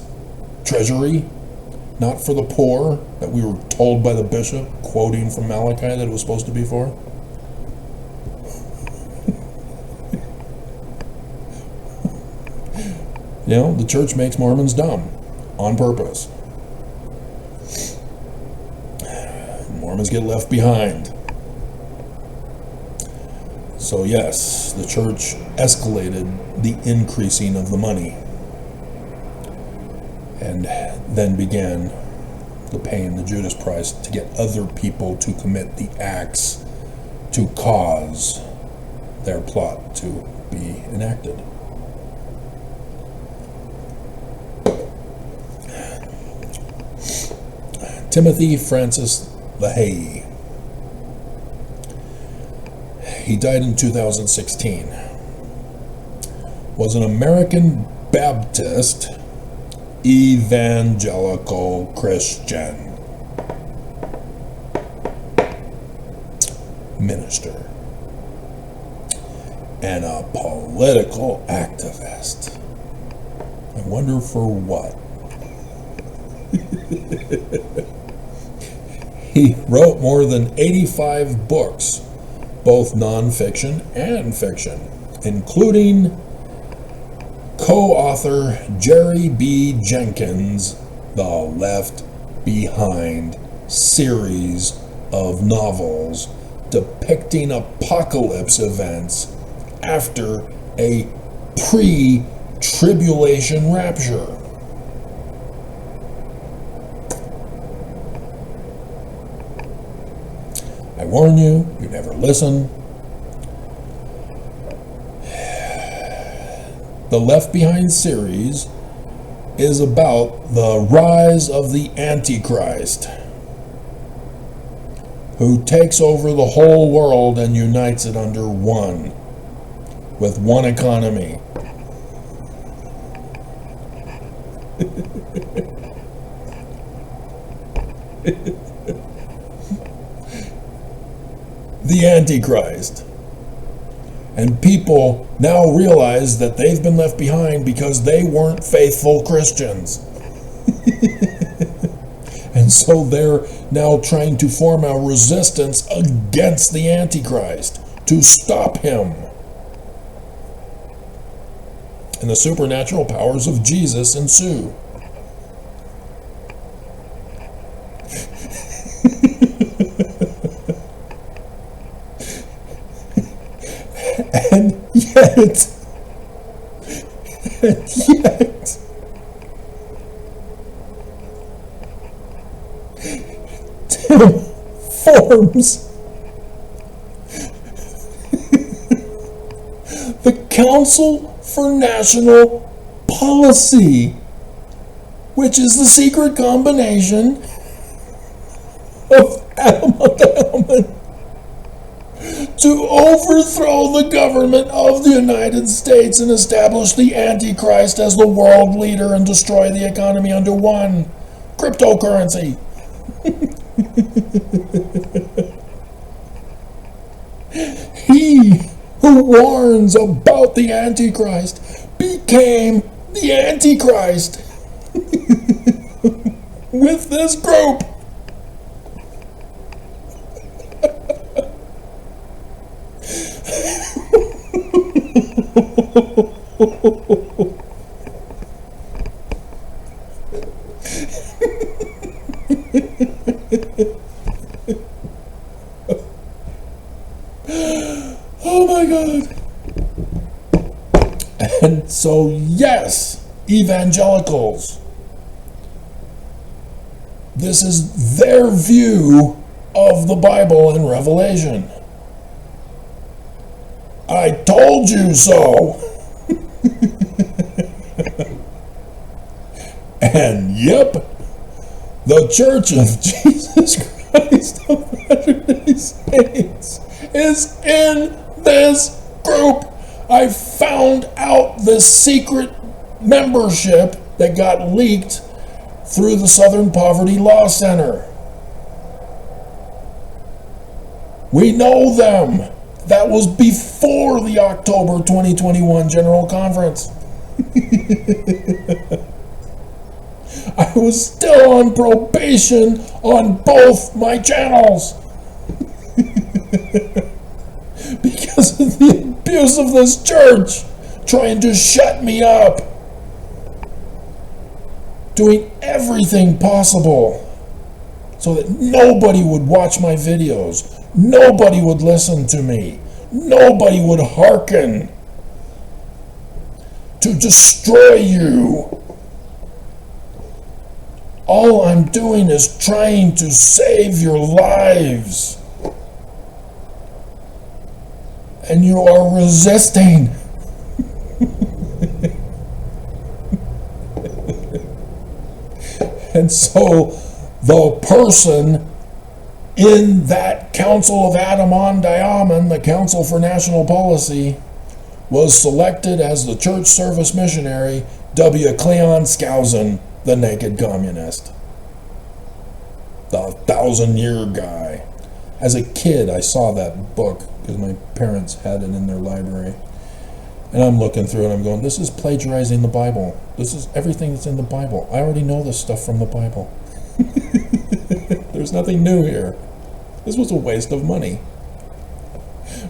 treasury, not for the poor that we were told by the bishop, quoting from Malachi, that it was supposed to be for? You know, the church makes Mormons dumb on purpose. Mormons get left behind. So yes, the church escalated the increasing of the money and then began the paying the Judas price to get other people to commit the acts to cause their plot to be enacted. Timothy Francis LaHaye. He died in 2016. Was an American Baptist evangelical Christian minister and a political activist. I wonder for what. He wrote more than 85 books, both nonfiction and fiction, including co-author Jerry B. Jenkins' The Left Behind series of novels depicting apocalypse events after a pre-tribulation rapture. I warn you, you never listen. The Left Behind series is about the rise of the Antichrist, who takes over the whole world and unites it under one, with one economy. The Antichrist. And people now realize that they've been left behind because they weren't faithful Christians. And so they're now trying to form a resistance against the Antichrist to stop him. And the supernatural powers of Jesus ensue. And yet, Tim forms the Council for National Policy, which is the secret combination of Adam to overthrow the government of the United States and establish the Antichrist as the world leader and destroy the economy under one cryptocurrency. He who warns about the Antichrist became the Antichrist with this group. Oh my God. And so, yes, evangelicals, this is their view of the Bible and Revelation. I told you so. And yep, the Church of Jesus Christ of Latter-day Saints is in this group. I found out the secret membership that got leaked through the Southern Poverty Law Center. We know them. That was before the October 2021 General Conference. I was still on probation on both my channels because of the abuse of this church trying to shut me up, doing everything possible so that nobody would watch my videos. Nobody would listen to me. Nobody would hearken. To destroy you. All I'm doing is trying to save your lives. And you are resisting. And so the person in that Council of Adam-on-Diamond, the Council for National Policy, was selected as the church service missionary W. Cleon Skousen, the naked communist. The 1,000-year guy. As a kid, I saw that book because my parents had it in their library. And I'm looking through it, I'm going, this is plagiarizing the Bible. This is everything that's in the Bible. I already know this stuff from the Bible. There's nothing new here. This was a waste of money.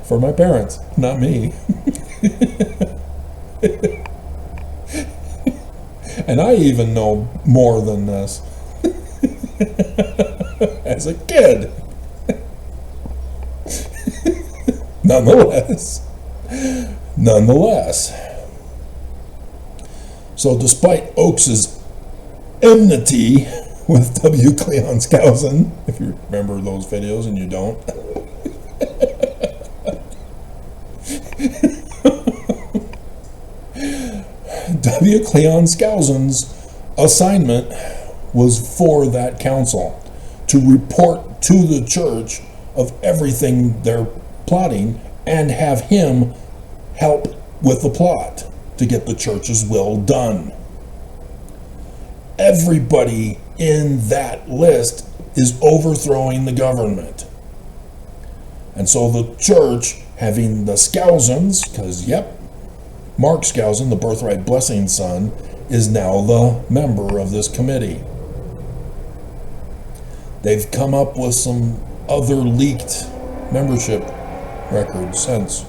For my parents, not me. And I even know more than this. As a kid. Nonetheless. So despite Oakes's enmity with W. Cleon Skousen, if you remember those videos and you don't. W. Cleon Skousen's assignment was for that council to report to the church of everything they're plotting and have him help with the plot to get the church's will done. Everybody in that list is overthrowing the government. And so the church, having the Skousens, because, yep, Mark Skousen, the birthright blessing son, is now the member of this committee. They've come up with some other leaked membership records since.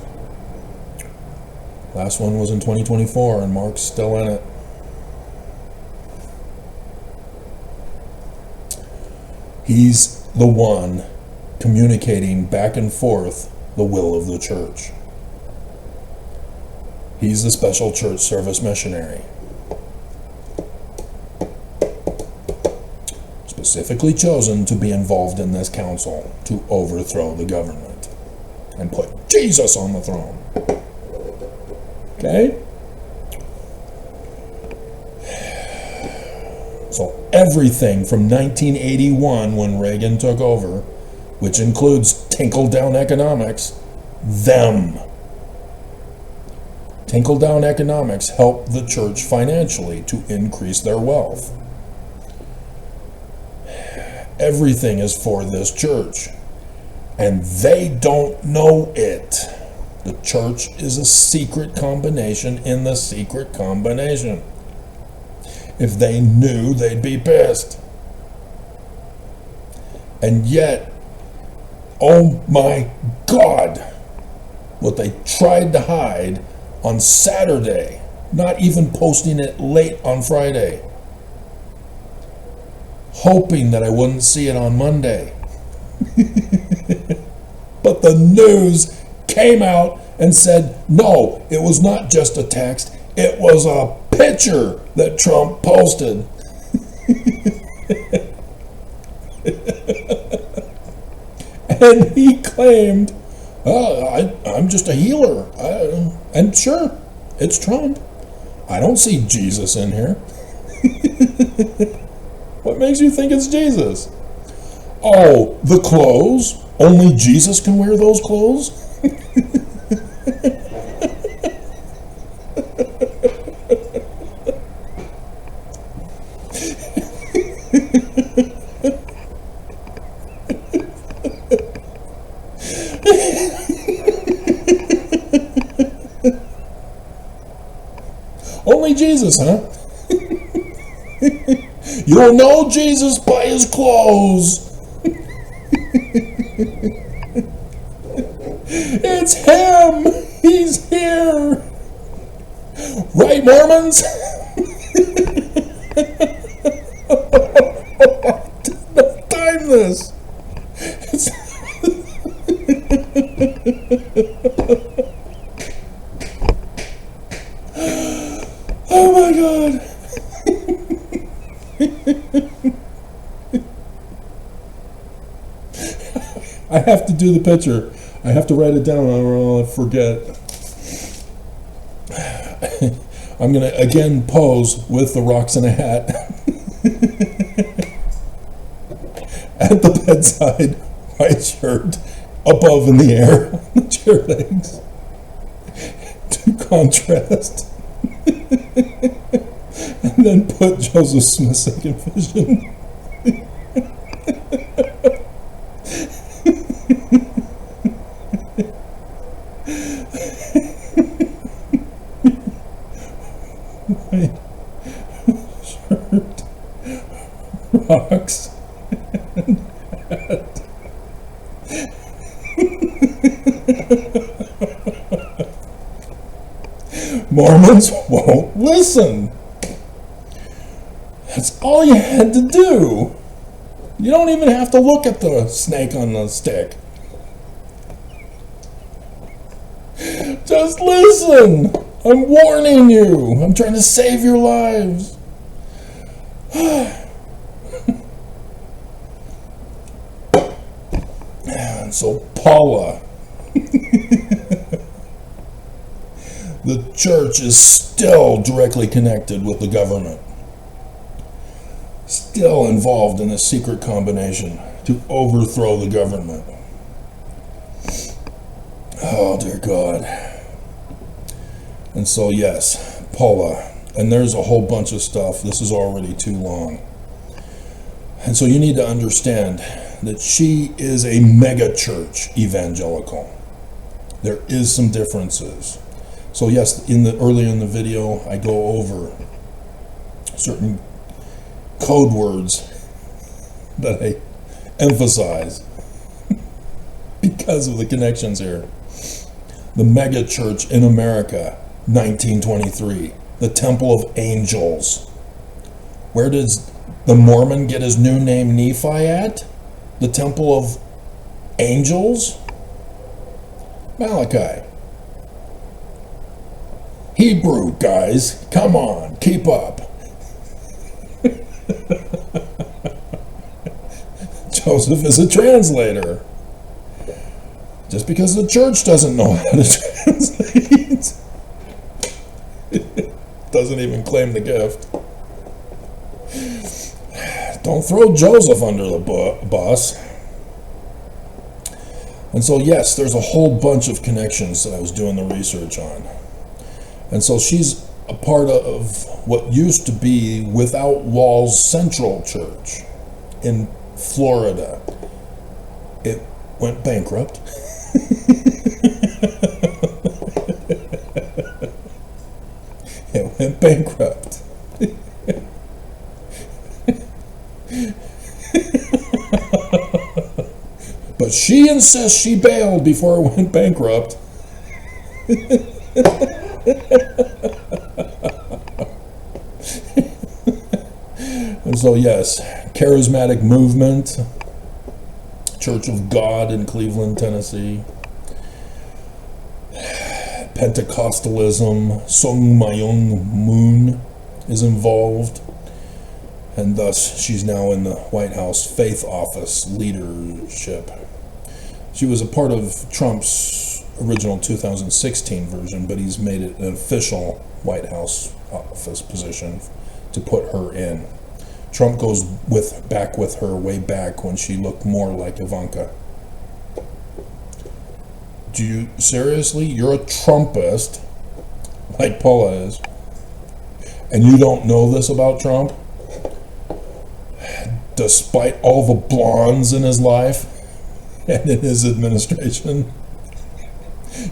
Last one was in 2024, and Mark's still in it. He's the one communicating back and forth the will of the church. He's the special church service missionary, specifically chosen to be involved in this council to overthrow the government and put Jesus on the throne. Okay? So everything from 1981, when Reagan took over, which includes tinkle-down economics, Tinkle-down economics helped the church financially to increase their wealth. Everything is for this church, and they don't know it. The church is a secret combination in the secret combination. If they knew, they'd be pissed. And yet, oh my God, what they tried to hide on Saturday, not even posting it late on Friday, hoping that I wouldn't see it on Monday. But the news came out and said, no, it was not just a text, it was a picture that Trump posted. And he claimed, I'm just a healer. And sure, it's Trump. I don't see Jesus in here. What makes you think it's Jesus? Oh, the clothes? Only Jesus can wear those clothes? Only Jesus, huh? You'll know Jesus by his clothes. It's him! He's here! Right, Mormons? Don't time this. Oh my God. I have to do the picture. I have to write it down or I'll forget. I'm going to again pose with the rocks in a hat at the bedside, white shirt, above in the air, on the chair legs, to contrast. And then put Joseph Smith's second vision. White shirt, rocks, and hat. Mormons won't listen. That's all you had to do. You don't even have to look at the snake on the stick. Just listen. I'm warning you. I'm trying to save your lives. And so Paula, the church is still directly connected with the government. Still involved in a secret combination to overthrow the government. Oh, dear God. And so, yes, Paula, and there's a whole bunch of stuff. This is already too long. And so you need to understand that she is a mega church evangelical. There is some differences. So yes, earlier in the video, I go over certain code words that I emphasize because of the connections here. The mega church in America, 1923, the Temple of Angels. Where does the Mormon get his new name Nephi at? The Temple of Angels? Malachi. Hebrew, guys, come on, keep up. Joseph is a translator. Just because the church doesn't know how to translate, doesn't even claim the gift. Don't throw Joseph under the bus. And so yes, there's a whole bunch of connections that I was doing the research on. And so she's a part of what used to be Without Walls Central Church in Florida. It went bankrupt. It went bankrupt. But she insists she bailed before it went bankrupt. And so yes, charismatic movement, Church of God in Cleveland, Tennessee, Pentecostalism, Sung Mayung Moon is involved, and thus she's now in the White House Faith Office leadership. She was a part of Trump's original 2016 version, but he's made it an official White House office position to put her in. Trump goes back with her way back when she looked more like Ivanka. Do you seriously? You're a Trumpist, like Paula is, and you don't know this about Trump? Despite all the blondes in his life and in his administration,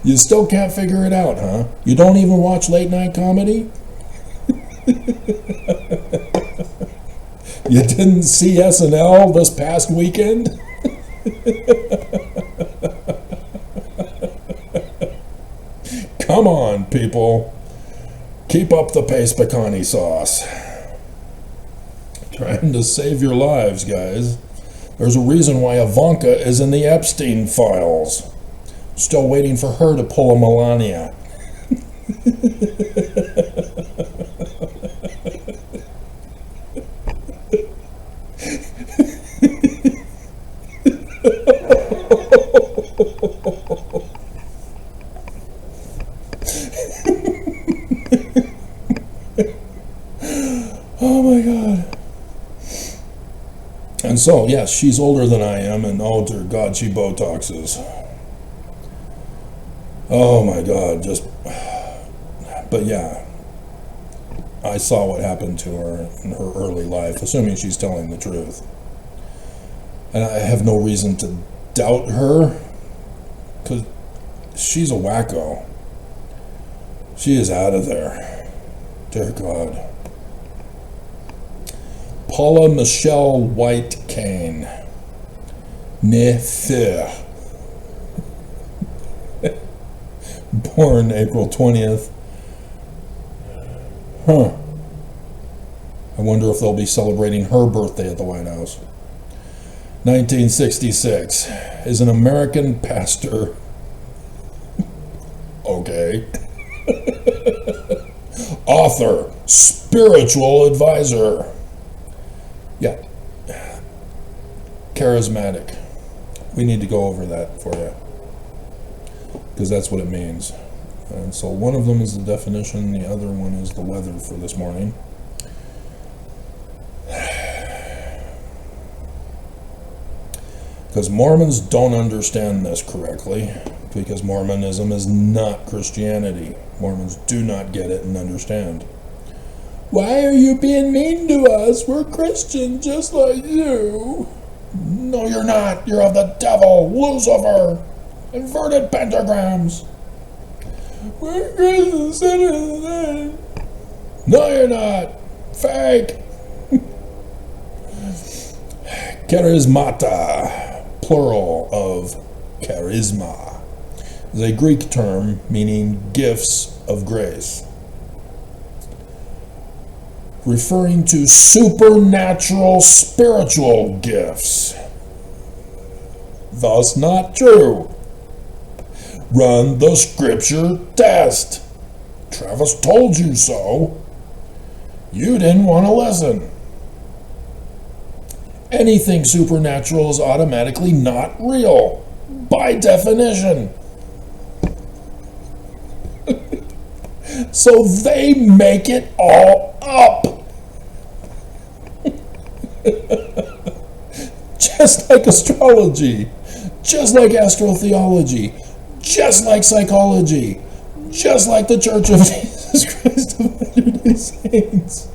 you still can't figure it out, huh? You don't even watch late night comedy? You didn't see SNL this past weekend? Come on, people. Keep up the pace pecani sauce. Trying to save your lives, guys. There's a reason why Ivanka is in the Epstein files. Still waiting for her to pull a Melania. Oh my God. And so, yes, she's older than I am, and oh dear God, she Botoxes. Oh my God, but yeah, I saw what happened to her in her early life, assuming she's telling the truth. And I have no reason to doubt her, because she's a wacko. She is out of there. Dear God. Paula Michelle White Kane. Nefer. Born April 20th. Huh. I wonder if they'll be celebrating her birthday at the White House. 1966. Is an American pastor. Okay. Author. Spiritual advisor. Yeah. Charismatic. We need to go over that for you, because that's what it means. And so one of them is the definition, the other one is the weather for this morning. Because Mormons don't understand this correctly, because Mormonism is not Christianity. Mormons do not get it and understand. Why are you being mean to us? We're Christian just like you. No, you're not. You're of the devil, Lucifer. Inverted pentagrams. We're Christian sinners. No, you're not. Fake. Charismata, plural of charisma, is a Greek term meaning gifts of grace, referring to supernatural spiritual gifts. Thus not true. Run the scripture test. Travis told you so. You didn't want to listen. Anything supernatural is automatically not real, by definition. So they make it all up. Just like astrology, just like astrotheology, just like psychology, just like the Church of Jesus Christ of Latter-day Saints,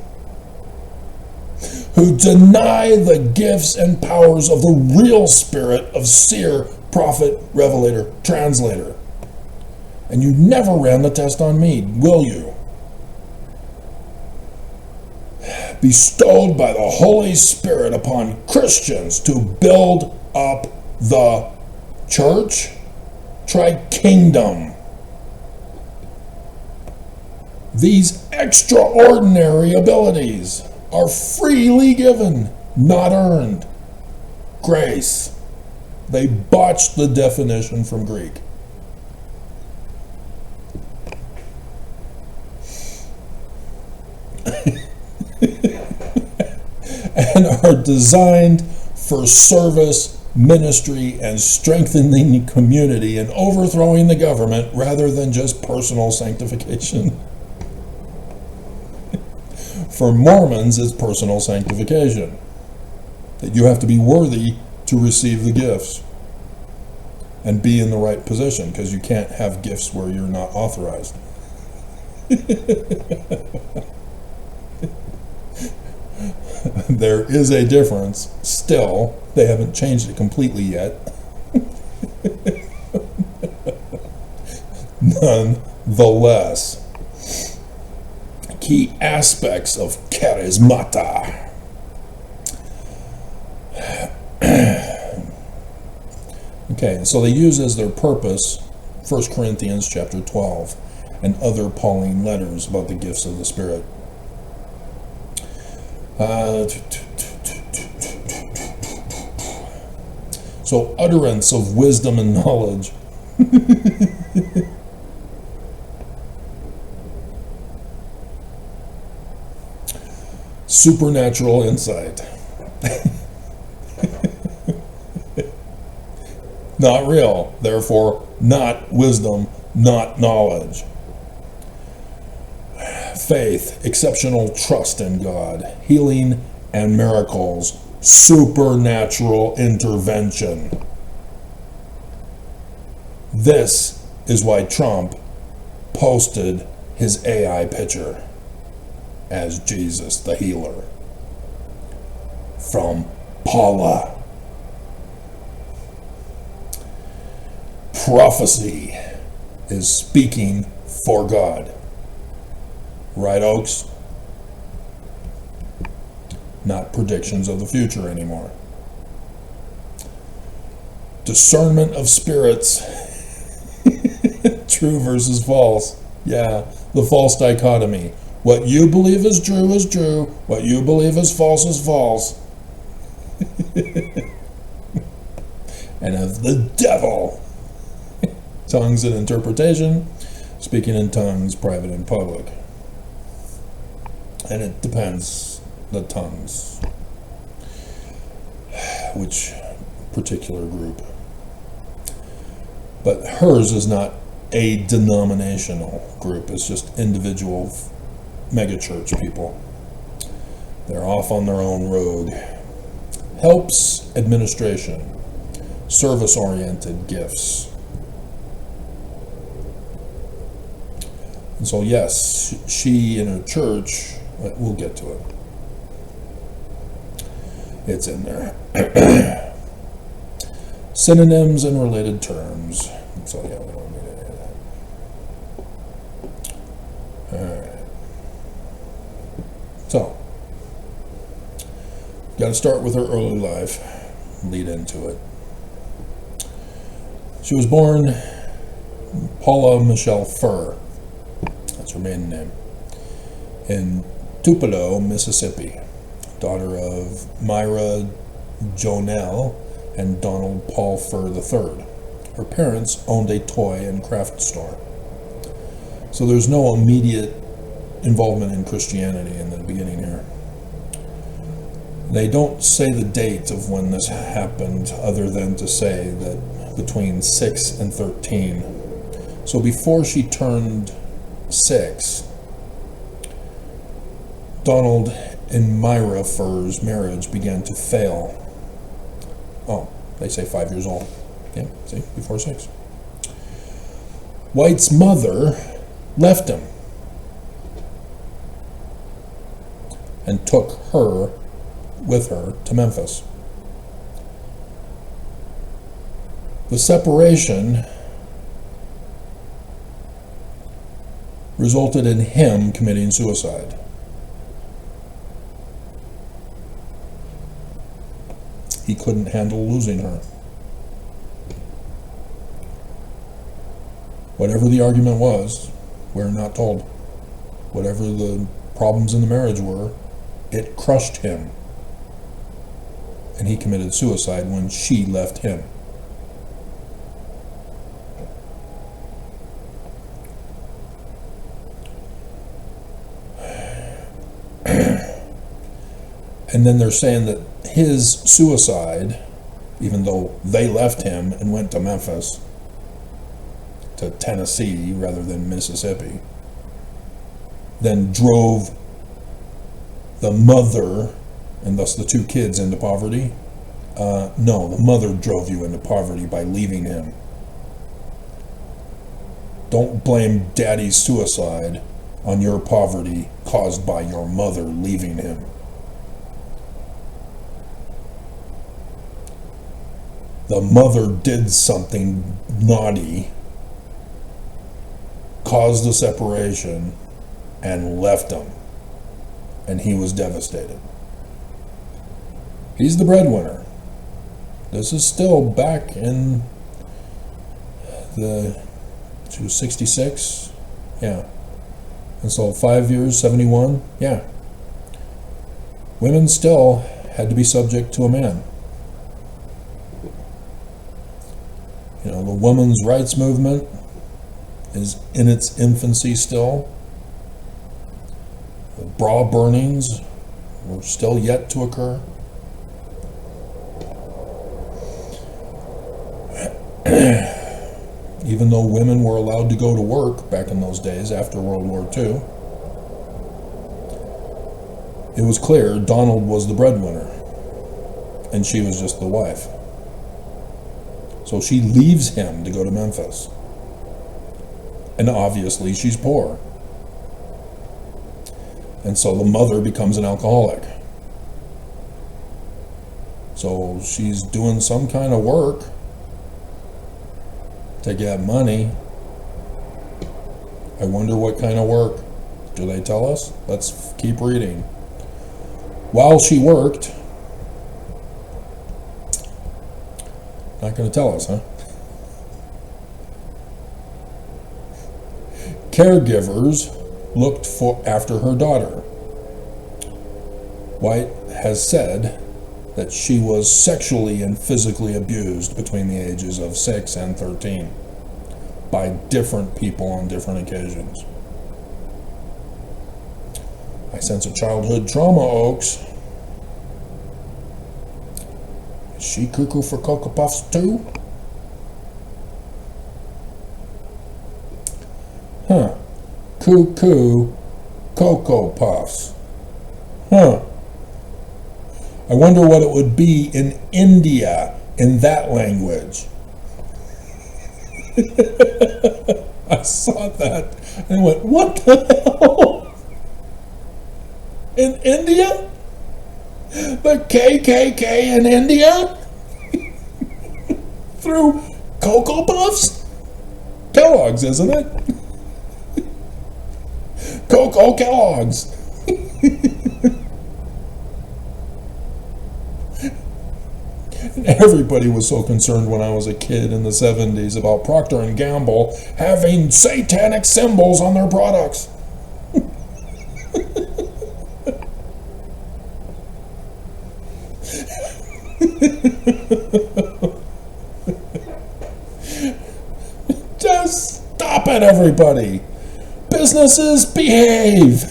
who deny the gifts and powers of the real spirit of seer, prophet, revelator, translator. And you never ran the test on me, will you? Bestowed by the Holy Spirit upon Christians to build up the church? Try kingdom. These extraordinary abilities are freely given, not earned. Grace. They botched the definition from Greek. And are designed for service, ministry, and strengthening the community and overthrowing the government rather than just personal sanctification. For Mormons, it's personal sanctification. That you have to be worthy to receive the gifts and be in the right position, because you can't have gifts where you're not authorized. There is a difference. Still, they haven't changed it completely yet. Nonetheless, key aspects of charismata. Okay, so they use as their purpose 1 Corinthians chapter 12 and other Pauline letters about the gifts of the Spirit. So utterance of wisdom and knowledge. Supernatural insight. Not real, therefore not wisdom, not knowledge. Faith, exceptional trust in God, healing and miracles, supernatural intervention. This is why Trump posted his AI picture as Jesus the healer from Paula. Prophecy is speaking for God. Right, Oaks? Not predictions of the future anymore. Discernment of spirits. True versus false. Yeah, the false dichotomy. What you believe is true. What you believe is false. And of the devil. Tongues and interpretation. Speaking in tongues, private and public. And it depends, the tongues, which particular group. But hers is not a denominational group, it's just individual megachurch people. They're off on their own road. Helps administration, service-oriented gifts. And so yes, she in her church We'll get to it. It's in there. Synonyms and related terms. So yeah, we don't need any of that. All right. So, got to start with her early life. Lead into it. She was born Paula Michelle Furr. That's her maiden name. In Tupelo, Mississippi. Daughter of Myra Jonell and Donald Paul Furr III. Her parents owned a toy and craft store. So there's no immediate involvement in Christianity in the beginning here. They don't say the date of when this happened other than to say that between 6 and 13. So before she turned 6, Donald and Myra Furr's marriage began to fail. Oh, they say 5 years old. Yeah, see, before 6. White's mother left him and took her with her to Memphis. The separation resulted in him committing suicide. He couldn't handle losing her. Whatever the argument was, we're not told. Whatever the problems in the marriage were, it crushed him. And he committed suicide when she left him. And then they're saying that his suicide, even though they left him and went to Memphis, to Tennessee rather than Mississippi, then drove the mother and thus the 2 kids into poverty. No, the mother drove you into poverty by leaving him. Don't blame daddy's suicide on your poverty caused by your mother leaving him. The mother did something naughty, caused a separation, and left him. And he was devastated. He's the breadwinner. This is still back in she was 66? Yeah. And so 5 years, 71? Yeah. Women still had to be subject to a man. You know, the women's rights movement is in its infancy still. The bra burnings were still yet to occur. Even though women were allowed to go to work back in those days after World War II, it was clear Donald was the breadwinner and she was just the wife. So she leaves him to go to Memphis. And obviously she's poor. And so the mother becomes an alcoholic. So she's doing some kind of work to get money. I wonder what kind of work. Do they tell us? Let's keep reading. While she worked, not going to tell us, huh? Caregivers looked after her daughter. White has said that she was sexually and physically abused between the ages of 6 and 13 by different people on different occasions. I sense a childhood trauma, Oaks. Is she cuckoo for Cocoa Puffs too? Huh. Cuckoo Cocoa Puffs. Huh. I wonder what it would be in India in that language. I saw that and I went, what the hell? in India? The KKK in India? Through Cocoa Puffs? Kellogg's, isn't it? Cocoa Kellogg's. Everybody was so concerned when I was a kid in the 70s about Procter & Gamble having satanic symbols on their products. Just stop it, everybody. Businesses, behave.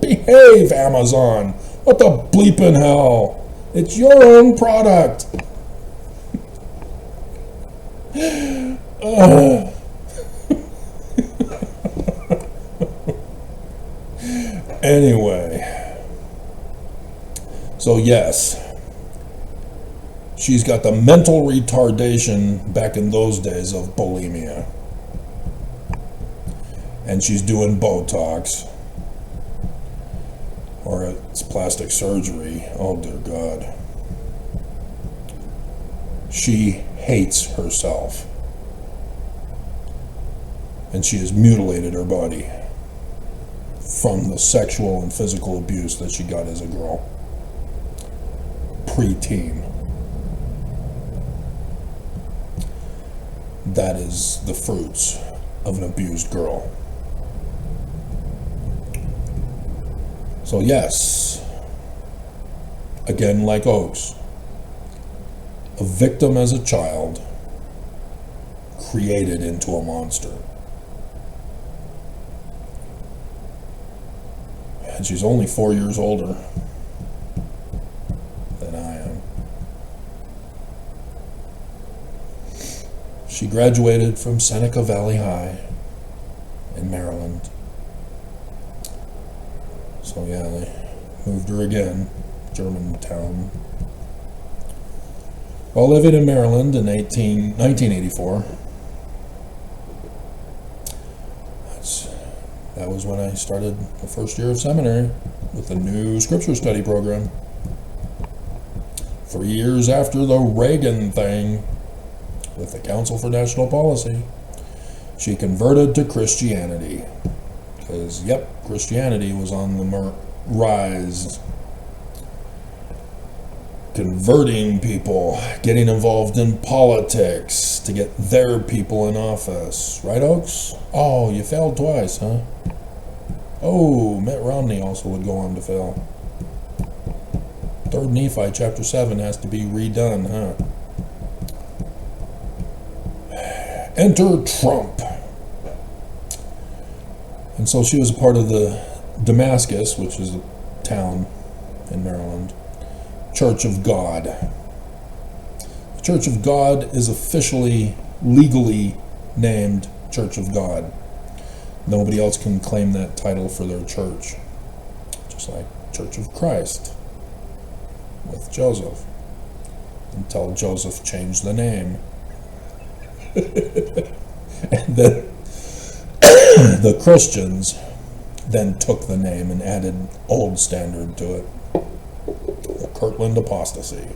Behave, Amazon. What the bleeping hell? It's your own product. Anyway. So yes. She's got the mental retardation back in those days of bulimia. And she's doing Botox. Or it's plastic surgery. Oh dear God. She hates herself. And she has mutilated her body from the sexual and physical abuse that she got as a girl. Pre-teen. That is the fruits of an abused girl. So yes, again like Oaks, a victim as a child created into a monster. And she's only 4 years older than I am. She graduated from Seneca Valley High in Maryland. So yeah, they moved her again, Germantown. While living in Maryland in 1984, that was when I started the first year of seminary with the new scripture study program. 3 years after the Reagan thing with the Council for National Policy, she converted to Christianity. Because, yep, Christianity was on the rise. Converting people, getting involved in politics to get their people in office. Right, Oaks? Oh, you failed twice, huh? Oh, Mitt Romney also would go on to fail. 3rd Nephi chapter 7 has to be redone, huh? Enter Trump. And so she was a part of the Damascus, which is a town in Maryland, Church of God. The Church of God is officially, legally named Church of God. Nobody else can claim that title for their church. Just like Church of Christ with Joseph. Until Joseph changed the name. And then the Christians then took the name and added Old Standard to it. The Kirtland apostasy.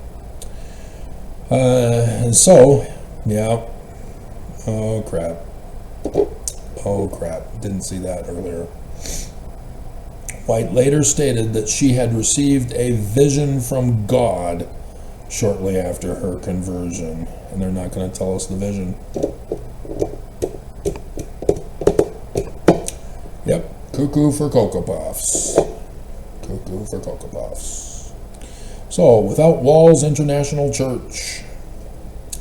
And so, yeah. Oh crap. Oh crap. Didn't see that earlier. White later stated that she had received a vision from God shortly after her conversion. And they're not going to tell us the vision. Yep, cuckoo for Cocoa Puffs. Cuckoo for Cocoa Puffs. So, Without Walls International Church,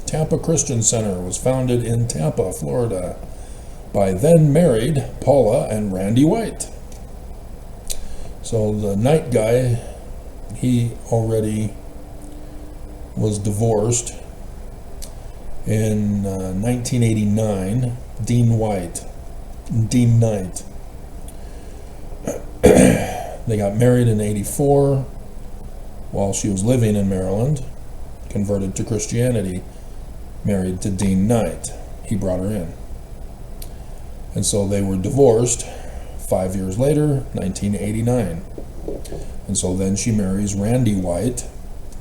Tampa Christian Center, was founded in Tampa, Florida, by then married Paula and Randy White. So the night guy, he already was divorced in 1989. Dean Knight. They got married in 84 while she was living in Maryland, converted to Christianity, married to Dean Knight. He brought her in. And so they were divorced 5 years later, 1989. And so then she marries Randy White,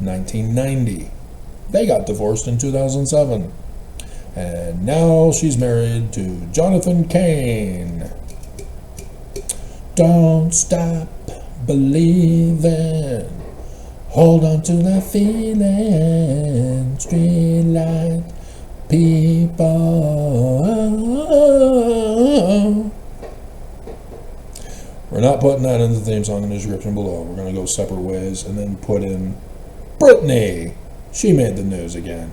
1990. They got divorced in 2007. And now she's married to Jonathan Cain. Don't stop believing. Hold on to that feeling. Streetlight people. We're not putting that in the theme song in the description below. We're going to go separate ways and then put in Britney. She made the news again.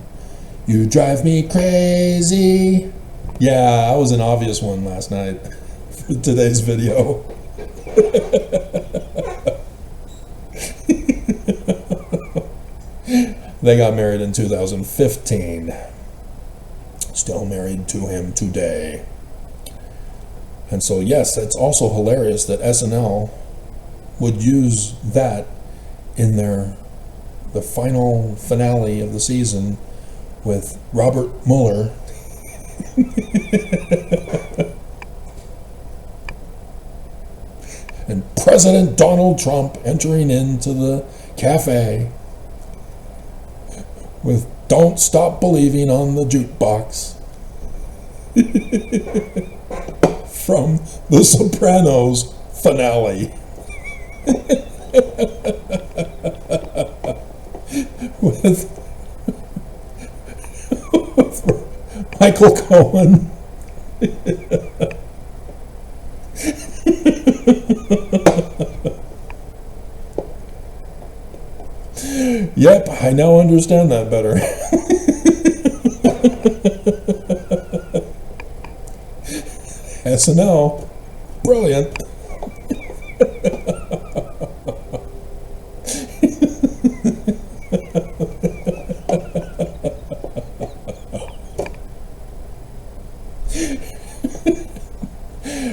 You drive me crazy. Yeah, I was an obvious one last night for today's video. They got married in 2015. Still married to him today. And so, yes, it's also hilarious that SNL would use that in the final finale of the season with Robert Mueller and President Donald Trump entering into the cafe with "Don't Stop Believing" on the jukebox from The Sopranos finale. with Michael Cohen. Yep, I now understand that better. SNL, brilliant.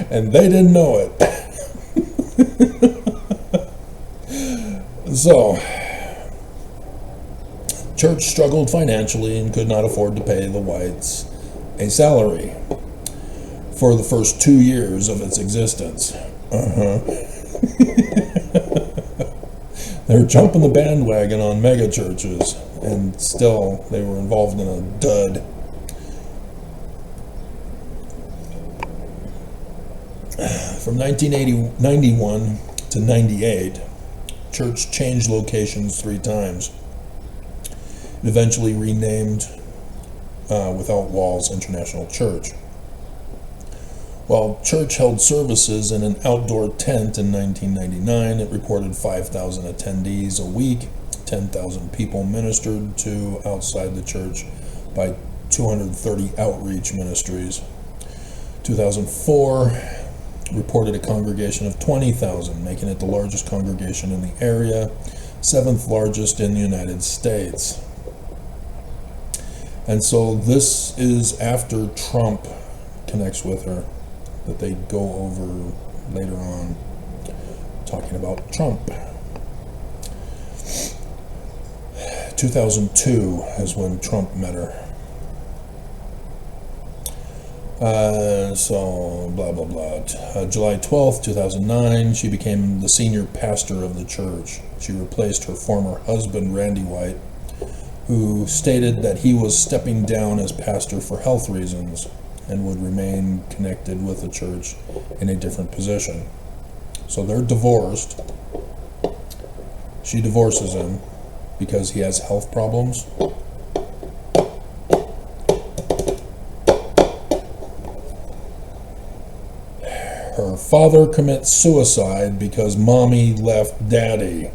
And they didn't know it. So, church struggled financially and could not afford to pay the Whites a salary for the first 2 years of its existence. They were jumping the bandwagon on mega churches, and still they were involved in a dud. From 1991 to 98, church changed locations 3 times. It eventually renamed Without Walls International Church. While church held services in an outdoor tent in 1999, it reported 5,000 attendees a week, 10,000 people ministered to outside the church by 230 outreach ministries. 2004 reported a congregation of 20,000, making it the largest congregation in the area, 7th largest in the United States. And so this is after Trump connects with her, that they go over later on, talking about Trump. 2002 is when Trump met her. So blah blah blah. July 12th, 2009, she became the senior pastor of the church. She replaced her former husband, Randy White, who stated that he was stepping down as pastor for health reasons and would remain connected with the church in a different position. So they're divorced. She divorces him because he has health problems. Her father commits suicide because mommy left daddy.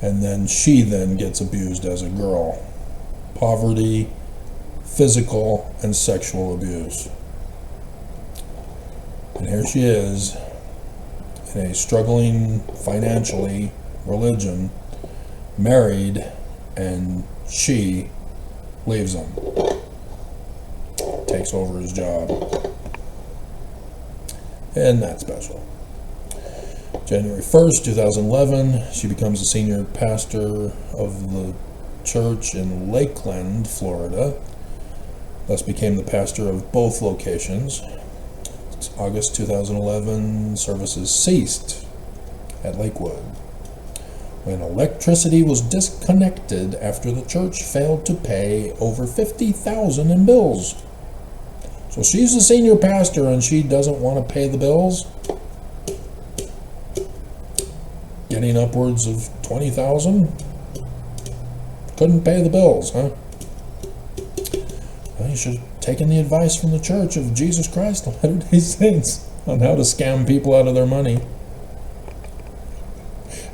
And then she then gets abused as a girl. Poverty, physical and sexual abuse. And here she is in a struggling financially religion, married, and she leaves him, takes over his job. And that's special. January 1st, 2011, she becomes a senior pastor of the church in Lakeland, Florida. Thus became the pastor of both locations. August 2011, services ceased at Lakewood when electricity was disconnected after the church failed to pay over $50,000 in bills. So she's the senior pastor and she doesn't want to pay the bills. Getting upwards of $20,000. Couldn't pay the bills, huh? Well, you should have taken the advice from the Church of Jesus Christ of Latter-day Saints on how to scam people out of their money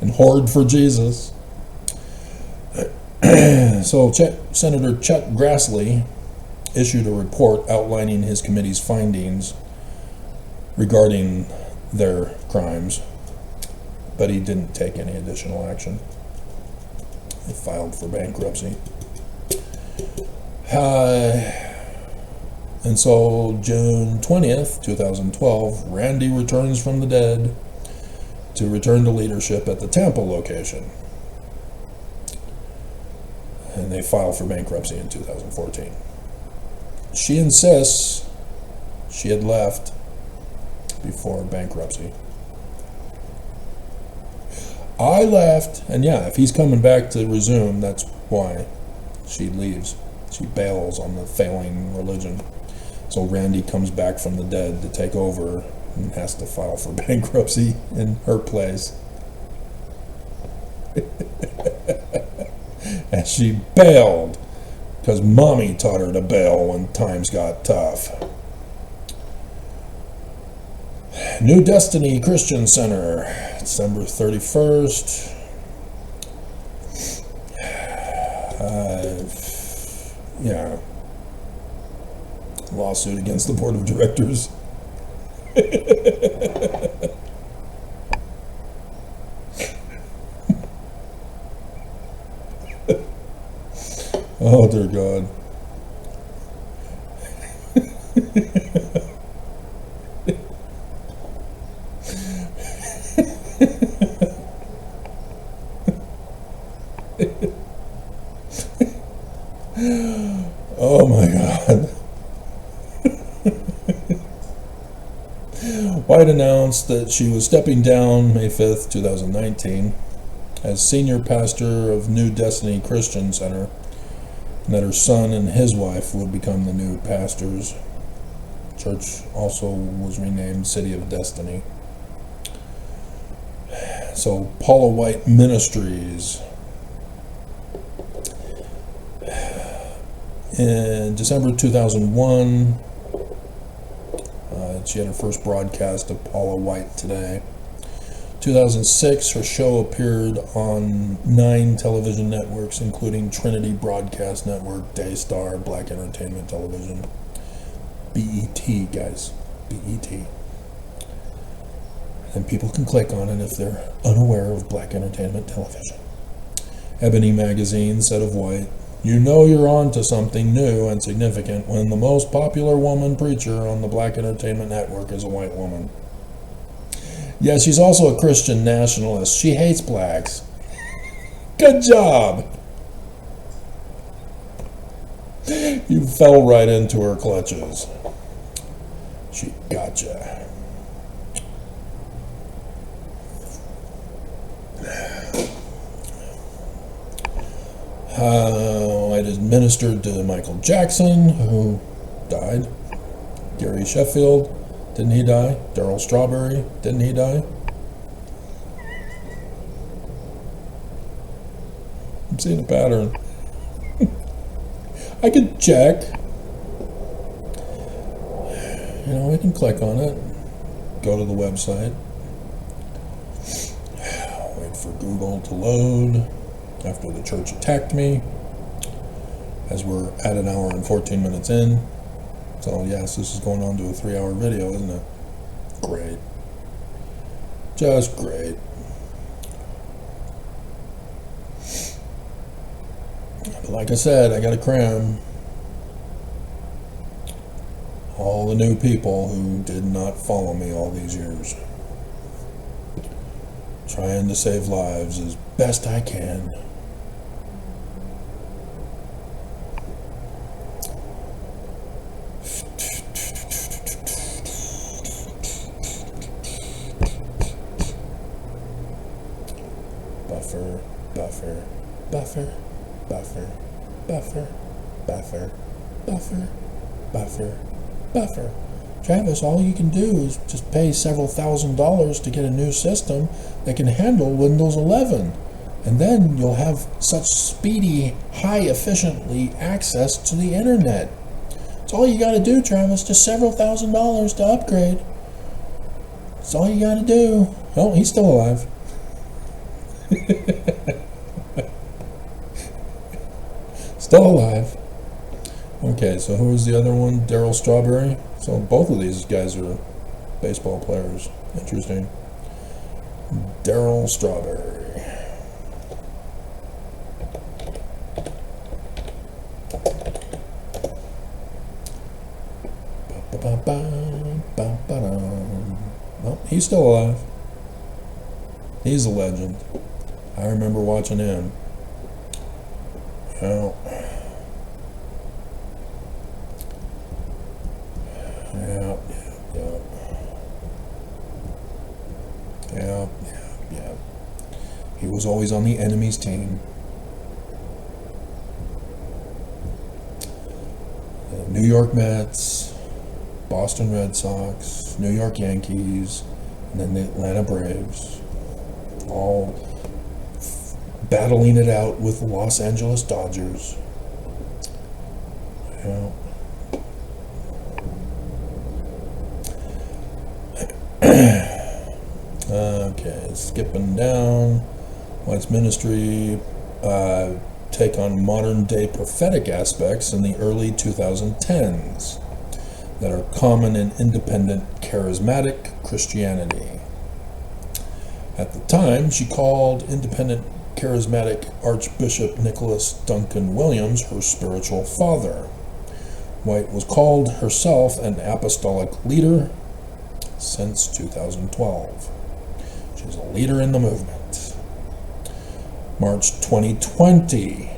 and hoard for Jesus. So Senator Chuck Grassley issued a report outlining his committee's findings regarding their crimes, but he didn't take any additional action. He filed for bankruptcy. And so June 20th, 2012, Randy returns from the dead to return to leadership at the Tampa location. And they file for bankruptcy in 2014. She insists she had left before bankruptcy. I left, and yeah, if he's coming back to resume, that's why she leaves. She bails on the failing religion. So Randy comes back from the dead to take over and has to file for bankruptcy in her place. And she bailed because mommy taught her to bail when times got tough. New Destiny Christian Center, December 31st. Yeah. Lawsuit against the board of directors. Oh, dear God. Oh my God. White announced that she was stepping down May 5th, 2019 as senior pastor of New Destiny Christian Center, and that her son and his wife would become the new pastors. Church also was renamed City of Destiny. So Paula White Ministries. In December 2001, she had her first broadcast of Paula White Today. 2006, her show appeared on 9 television networks, including Trinity Broadcast Network, Daystar, Black Entertainment Television, BET, guys, BET. And people can click on it if they're unaware of Black Entertainment Television. Ebony Magazine said of White, "You know you're on to something new and significant when the most popular woman preacher on the Black Entertainment Network is a white woman. Yeah, she's also a Christian nationalist. She hates blacks. Good job." You fell right into her clutches. She gotcha. I just ministered to Michael Jackson, who died. Gary Sheffield, didn't he die? Darryl Strawberry, didn't he die? I'm seeing a pattern. I can check. You know, I can click on it. Go to the website. Wait for Google to load. After the church attacked me, as we're at 1 hour and 14 minutes in. So yes, this is going on to a 3-hour video, isn't it? Great. Just great. But like I said, I gotta cram all the new people who did not follow me all these years. Trying to save lives as best I can. buffer, buffer, buffer, buffer, buffer, buffer, buffer, buffer. Travis, all you can do is just pay several $1,000s to get a new system that can handle Windows 11. And then you'll have such speedy, high-efficiently access to the internet. That's all you gotta do, Travis. Just several $1,000s to upgrade. That's all you gotta do. Oh, he's still alive. Still alive. Okay, so who was the other one? Daryl Strawberry? So both of these guys are baseball players. Interesting. Daryl Strawberry. Well, he's still alive. He's a legend. I remember watching him. Well, yeah. He was always on the enemy's team. The New York Mets, Boston Red Sox, New York Yankees, and then the Atlanta Braves, all battling it out with the Los Angeles Dodgers. Yeah. Okay, skipping down. White's ministry take on modern day prophetic aspects in the early 2010s that are common in independent charismatic Christianity. At the time, she called independent charismatic Archbishop Nicholas Duncan Williams her spiritual father. White was called herself an apostolic leader since 2012. She's a leader in the movement. March 2020.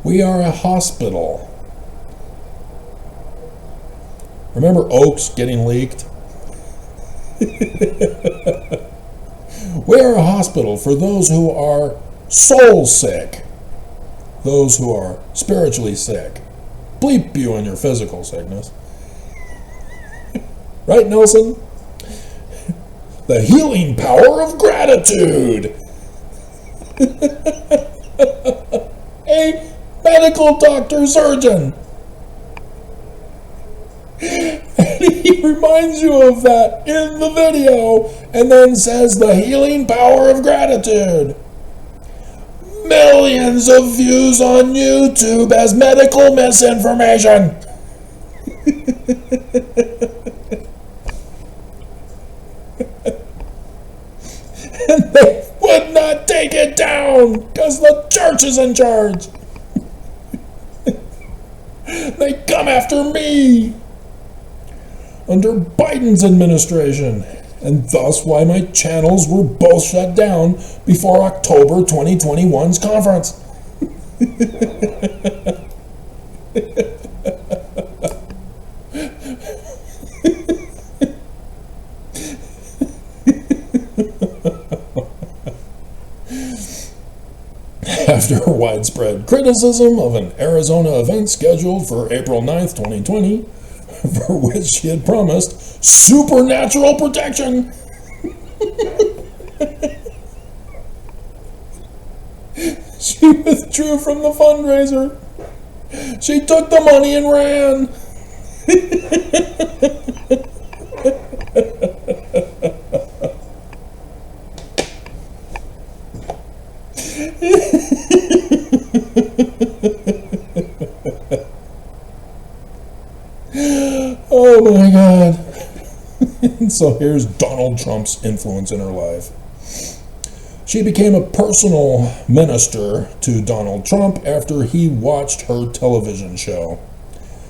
We are a hospital. Remember Oaks getting leaked? We are a hospital for those who are soul sick, those who are spiritually sick. Bleep you and your physical sickness. Right, Nelson? The healing power of gratitude. A medical doctor surgeon. And he reminds you of that in the video and then says the healing power of gratitude. Millions of views on YouTube as medical misinformation. And they would not take it down because the church is in charge. They come after me under Biden's administration, and thus why my channels were both shut down before October 2021's conference. After widespread criticism of an Arizona event scheduled for April 9th, 2020, for which she had promised supernatural protection, she withdrew from the fundraiser. She took the money and ran. Oh my God. So here's Donald Trump's influence in her life. She became a personal minister to Donald Trump after he watched her television show.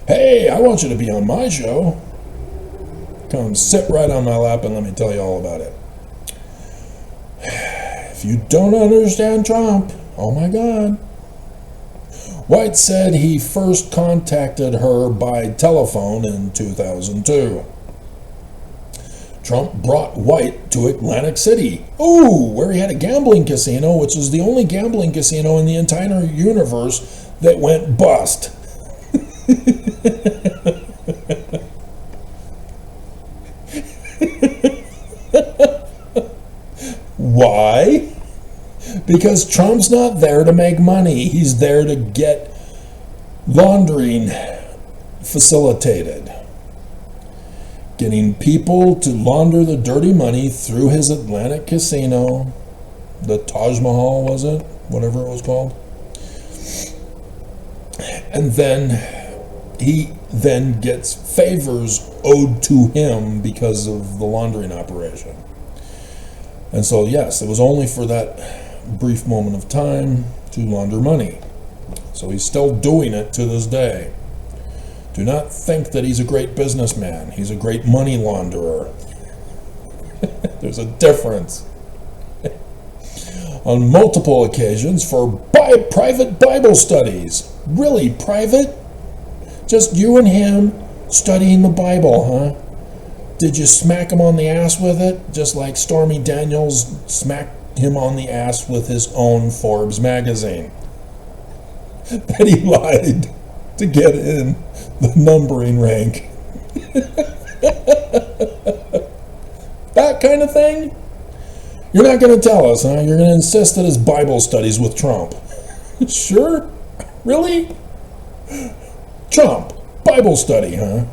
Hey, I want you to be on my show. Come sit right on my lap and let me tell you all about it. If you don't understand Trump, oh my God. White said he first contacted her by telephone in 2002. Trump brought White to Atlantic City, where he had a gambling casino, which is the only gambling casino in the entire universe that went bust. Why? Because Trump's not there to make money. He's there to get laundering facilitated. Getting people to launder the dirty money through his Atlantic casino. The Taj Mahal, was it? Whatever it was called. And then he then gets favors owed to him because of the laundering operation. And so, yes, it was only for that brief moment of time to launder money. So he's still doing it to this day. Do not think that he's a great businessman. He's a great money launderer. There's a difference. On multiple occasions for private Bible studies. Really private? Just you and him studying the Bible, huh? Did you smack him on the ass with it? Just like Stormy Daniels smacked him on the ass with his own Forbes magazine. That he lied to get in the numbering rank. That kind of thing? You're not going to tell us, huh? You're going to insist that his Bible studies with Trump. Sure? Really? Trump, Bible study, huh?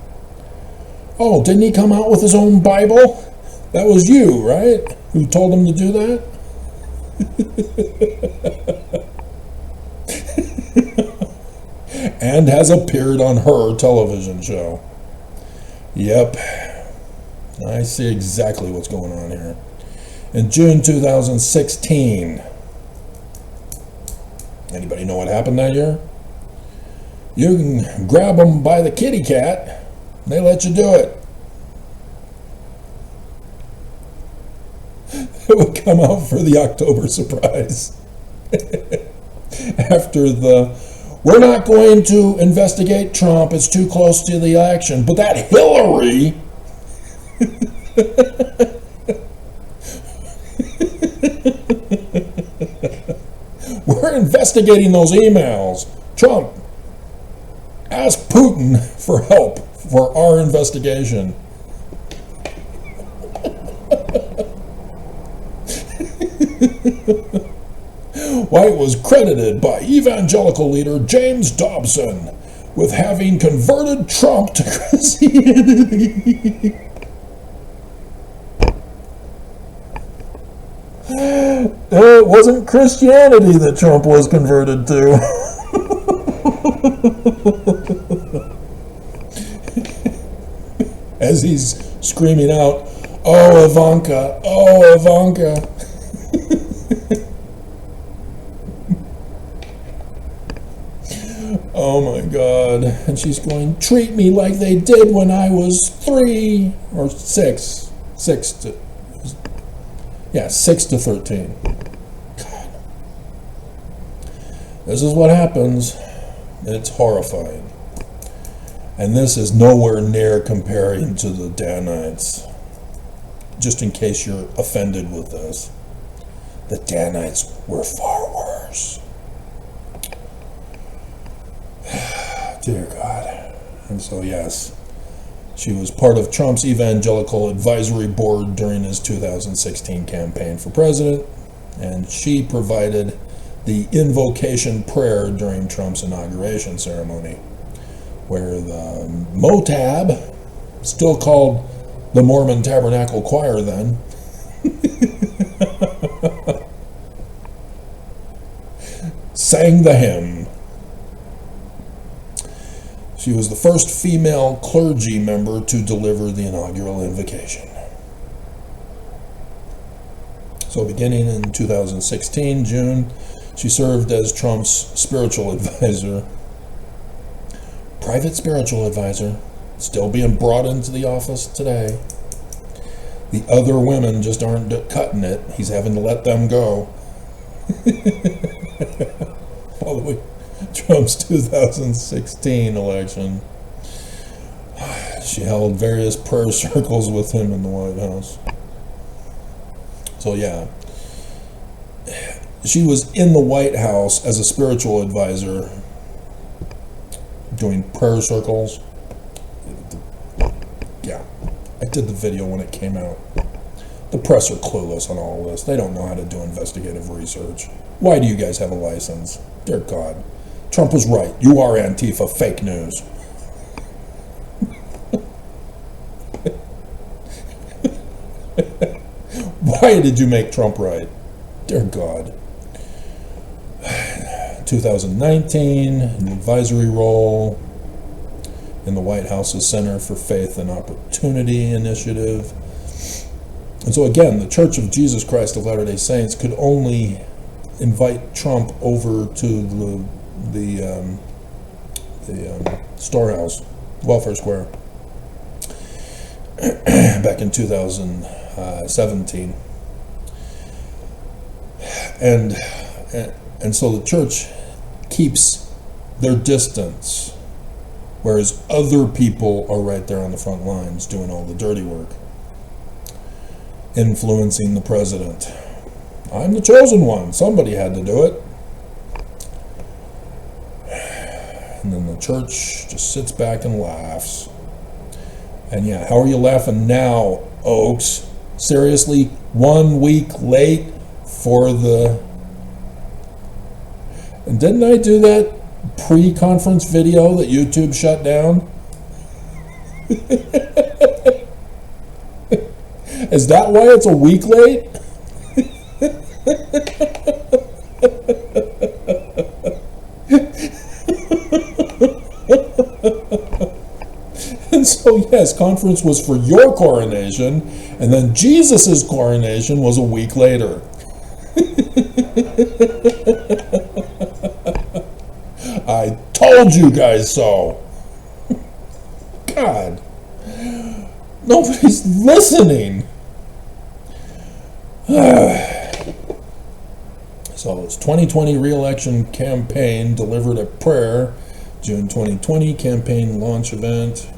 Oh, didn't he come out with his own Bible? That was you, right? Who told him to do that? And has appeared on her television show. Yep. I see exactly what's going on here. In June 2016, anybody know what happened that year? You can grab them by the kitty cat, and they let you do it. It would come out for the October surprise. After we're not going to investigate Trump, it's too close to the election, but that Hillary... We're investigating those emails. Trump, ask Putin for help for our investigation. White was credited by evangelical leader James Dobson with having converted Trump to Christianity. It wasn't Christianity that Trump was converted to. As he's screaming out, "Oh, Ivanka, oh, Ivanka." Oh my God. And she's going, "Treat me like they did when I was 3 or 6. 6 to 13. God. This is what happens. It's horrifying. And this is nowhere near comparing to the Danites. Just in case you're offended with this. The Danites were far worse. Dear God. And so, yes, she was part of Trump's evangelical advisory board during his 2016 campaign for president, and she provided the invocation prayer during Trump's inauguration ceremony, where the MOTAB, still called the Mormon Tabernacle Choir then, sang the hymn. She was the first female clergy member to deliver the inaugural invocation. So beginning in 2016, June, she served as Trump's spiritual advisor. Private spiritual advisor, still being brought into the office today. The other women just aren't cutting it. He's having to let them go. Following Trump's 2016 election. She held various prayer circles with him in the White House. So yeah, she was in the White House as a spiritual advisor doing prayer circles. Yeah, I did the video when it came out. The press are clueless on all this. They don't know how to do investigative research. Why do you guys have a license? Dear God. Trump was right. You are Antifa. Fake news. Why did you make Trump right? Dear God. 2019, an advisory role in the White House's Center for Faith and Opportunity Initiative. And so again, the Church of Jesus Christ of Latter-day Saints could only invite Trump over to the storehouse, welfare square, back in 2017. And so the church keeps their distance, whereas other people are right there on the front lines doing all the dirty work, influencing the president. I'm the chosen one. Somebody had to do it. And then the church just sits back and laughs. And yeah, how are you laughing now, Oaks? Seriously, 1 week late for the... And didn't I do that pre-conference video that YouTube shut down? Is that why it's a week late? And so yes, conference was for your coronation, and then Jesus's coronation was a week later. I told you guys so. God, nobody's listening. So it's 2020 re-election campaign delivered a prayer. June 2020 campaign launch event.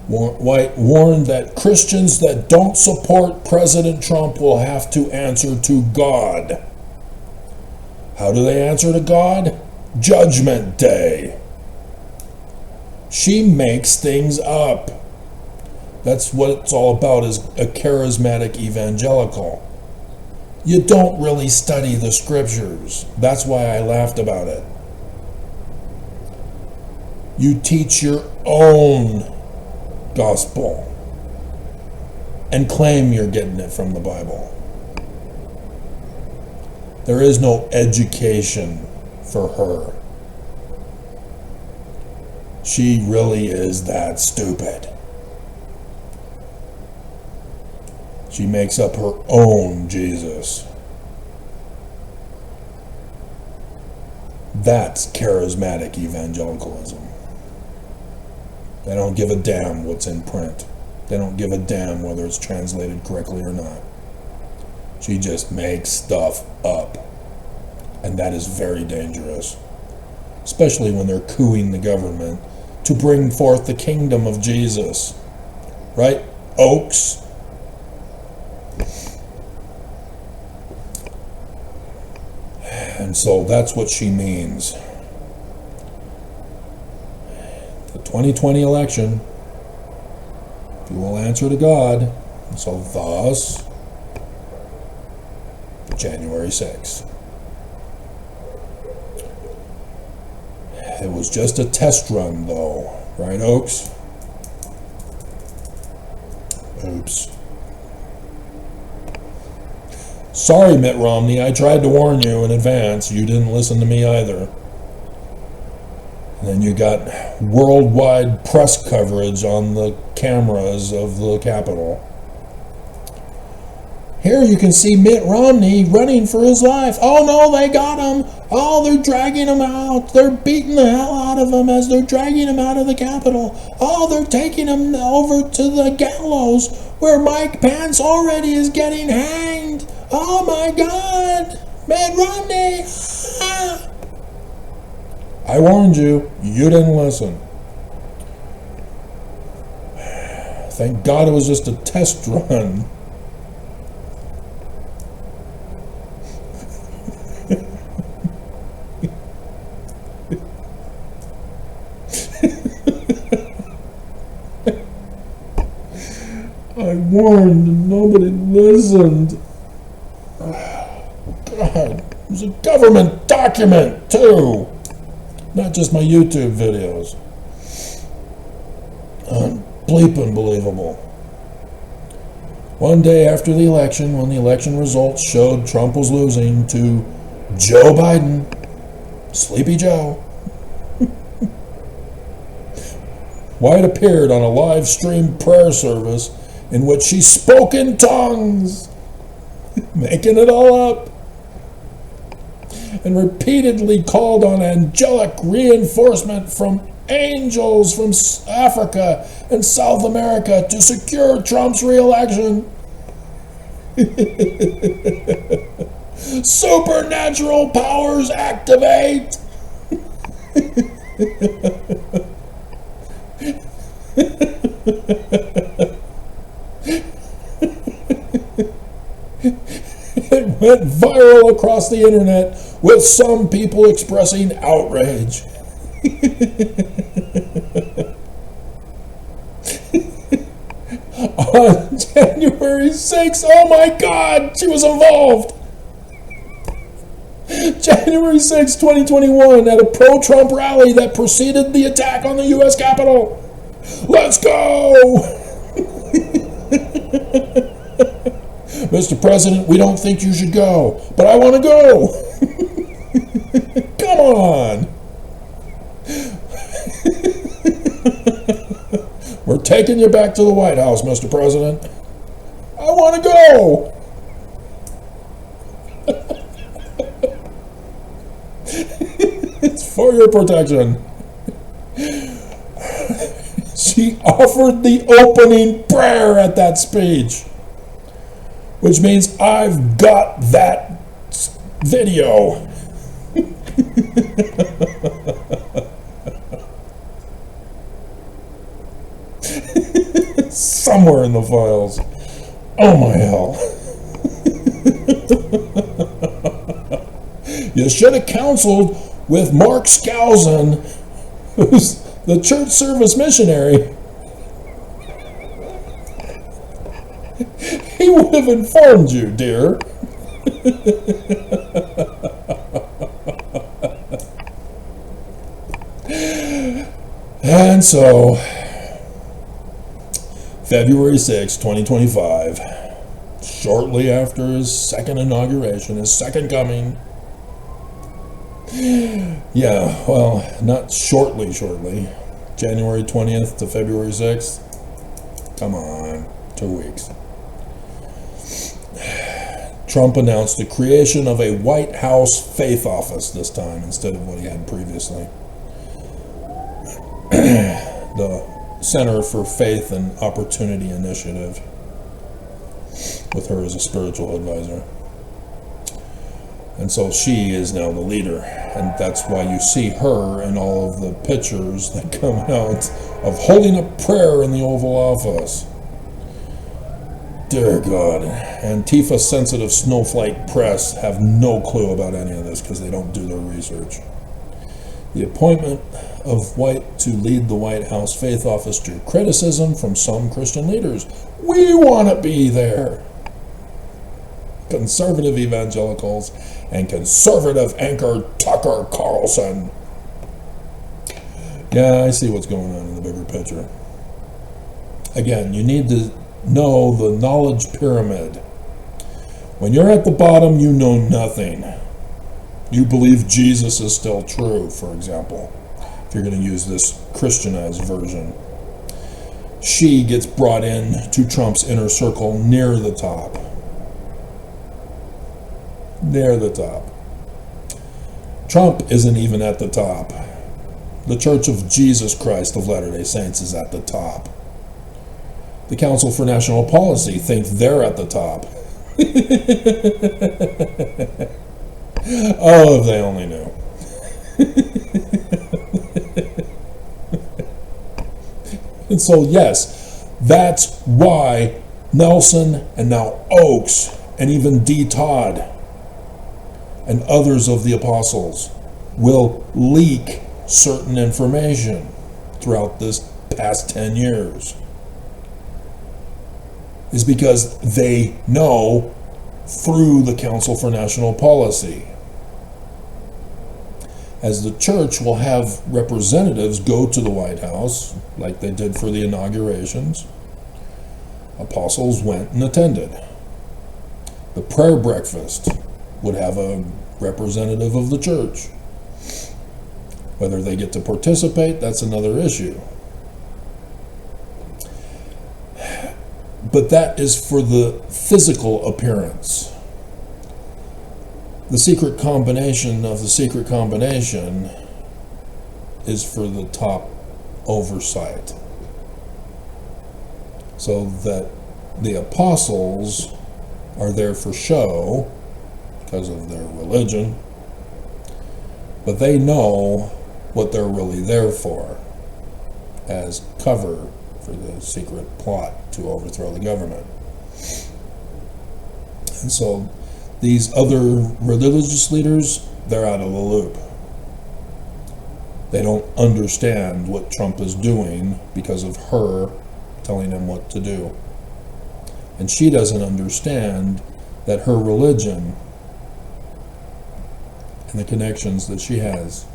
White warned that Christians that don't support President Trump will have to answer to God. How do they answer to God? Judgment Day. She makes things up. That's what it's all about, is a charismatic evangelical. You don't really study the scriptures. That's why I laughed about it. You teach your own gospel and claim you're getting it from the Bible. There is no education for her. She really is that stupid. She makes up her own Jesus. That's charismatic evangelicalism. They don't give a damn what's in print. They don't give a damn whether it's translated correctly or not. She just makes stuff up. And that is very dangerous. Especially when they're cooing the government to bring forth the kingdom of Jesus. Right, Oaks? And so that's what she means. The 2020 election, if you will answer to God, and so thus, January 6th. It was just a test run, though. Right, Oaks? Oops. Sorry, Mitt Romney, I tried to warn you in advance. You didn't listen to me either. And then you got worldwide press coverage on the cameras of the Capitol. Here you can see Mitt Romney running for his life. Oh no, they got him. Oh, they're dragging him out. They're beating the hell out of him as they're dragging him out of the Capitol. Oh, they're taking him over to the gallows where Mike Pence already is getting hanged. Oh my God, Mitt Romney. Ah. I warned you. You didn't listen. Thank God it was just a test run. I warned and nobody listened. God, it was a government document too, not just my YouTube videos. Bleeping believable. One day after the election, when the election results showed Trump was losing to Joe Biden, Sleepy Joe, White appeared on a live stream prayer service in which she spoke in tongues, making it all up, and repeatedly called on angelic reinforcement from angels from Africa and South America to secure Trump's re-election. Supernatural powers activate. It went viral across the internet, with some people expressing outrage. On January 6th, oh my God, she was involved. January 6th, 2021, at a pro-Trump rally that preceded the attack on the U.S. Capitol. Let's go! Mr. President, we don't think you should go, but I want to go. Come on. We're taking you back to the White House, Mr. President. I want to go. It's for your protection. She offered the opening prayer at that speech, which means I've got that video. Somewhere in the files. Oh my hell. You should have counseled with Mark Skousen, who's the church service missionary. He would have informed you, dear. And so, February 6, 2025, shortly after his second inauguration, his second coming. Yeah, well, not shortly. January 20th to February 6th. Come on, 2 weeks. Trump announced the creation of a White House faith office this time instead of what he had previously. The Center for Faith and Opportunity Initiative, with her as a spiritual advisor. And so she is now the leader, and that's why you see her in all of the pictures that come out of holding a prayer in the Oval Office. Dear God, Antifa-sensitive snowflake press have no clue about any of this because they don't do their research. The appointment of White to lead the White House faith office drew criticism from some Christian leaders. We want to be there. Conservative evangelicals and conservative anchor Tucker Carlson. Yeah, I see what's going on in the bigger picture. Again, you need to know the knowledge pyramid. When you're at the bottom, you know nothing. You believe Jesus is still true, for example, if you're going to use this Christianized version. She gets brought in to Trump's inner circle near the top. Near the top. Trump isn't even at the top. The Church of Jesus Christ of Latter-day Saints is at the top. The Council for National Policy think they're at the top. Oh, if they only knew. And so, yes, That's why Nelson and now Oakes and even D. Todd and others of the apostles will leak certain information throughout this past 10 years. Is because they know through the Council for National Policy. As the church will have representatives go to the White House, like they did for the inaugurations, apostles went and attended. The prayer breakfast would have a representative of the church. Whether they get to participate, that's another issue. But that is for the physical appearance. The secret combination of the secret combination is for the top oversight. So that the apostles are there for show because of their religion, but they know what they're really there for as cover for the secret plot to overthrow the government. And so these other religious leaders, they're out of the loop. They don't understand what Trump is doing because of her telling him what to do. And she doesn't understand that her religion and the connections that she has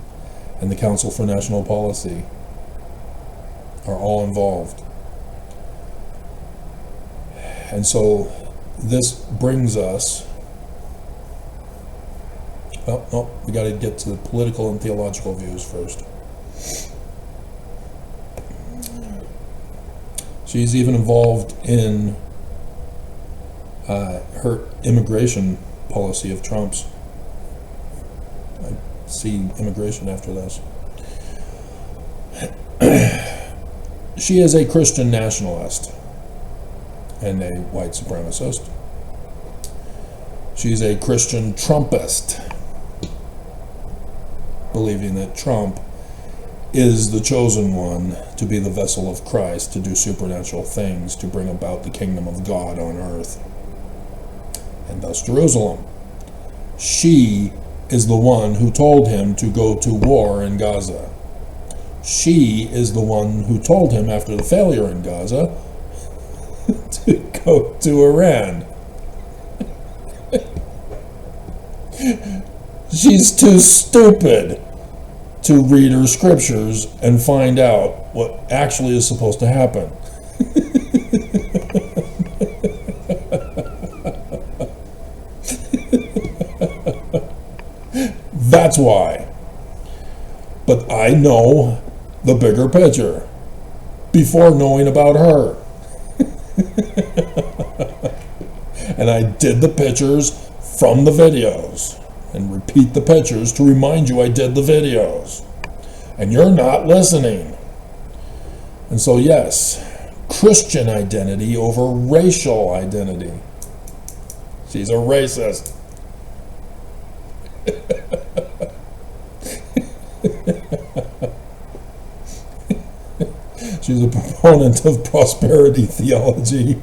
and the Council for National Policy are all involved. And so this brings us, well, no, we got to get to the political and theological views first. She's even involved in her immigration policy of Trump's. I see immigration after this. She is a Christian nationalist and a white supremacist. She's a Christian Trumpist, believing that Trump is the chosen one to be the vessel of Christ to do supernatural things to bring about the kingdom of God on earth, and thus Jerusalem. She is the one who told him to go to war in Gaza. She is the one who told him after the failure in Gaza to go to Iran. She's too stupid to read her scriptures and find out what actually is supposed to happen. That's why. But I know the bigger picture before knowing about her. And I did the pictures from the videos and repeat the pictures to remind you I did the videos. And you're not listening. And so yes, Christian identity over racial identity. She's a racist. She's a proponent of prosperity theology.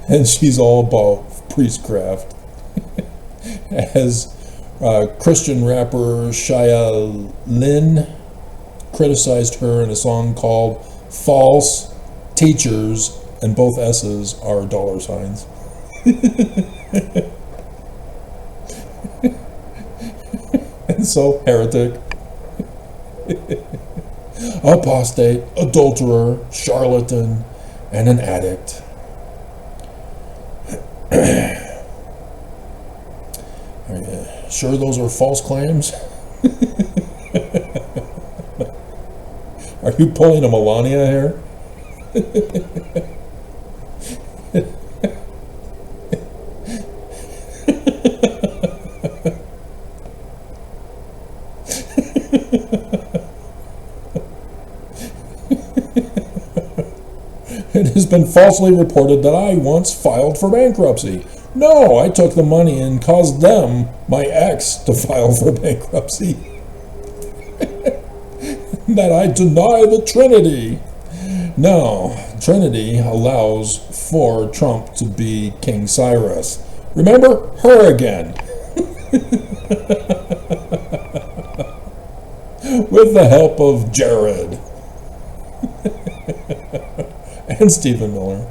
And she's all about priestcraft. As Christian rapper Shia Lynn criticized her in a song called False Teachers, and both S's are dollar signs. And so, heretic, apostate, adulterer, charlatan, and an addict. Are you sure those are false claims? Are you pulling a Melania here? It has been falsely reported that I once filed for bankruptcy. No, I took the money and caused them, my ex, to file for bankruptcy. That I deny the Trinity. No, Trinity allows for Trump to be King Cyrus. Remember her again. With the help of Jared. And Stephen Miller.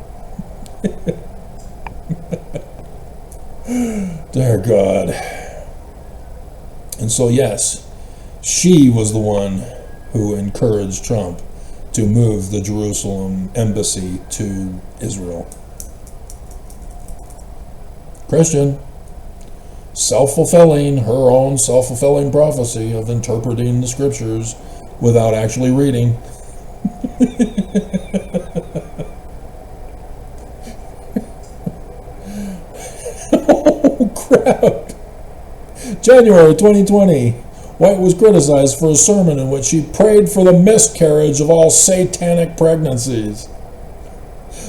Dear God. And so, yes, she was the one who encouraged Trump to move the Jerusalem embassy to Israel. Christian. Self-fulfilling, her own self-fulfilling prophecy of interpreting the scriptures without actually reading. Oh, crap. January 2020. White was criticized for a sermon in which she prayed for the miscarriage of all satanic pregnancies.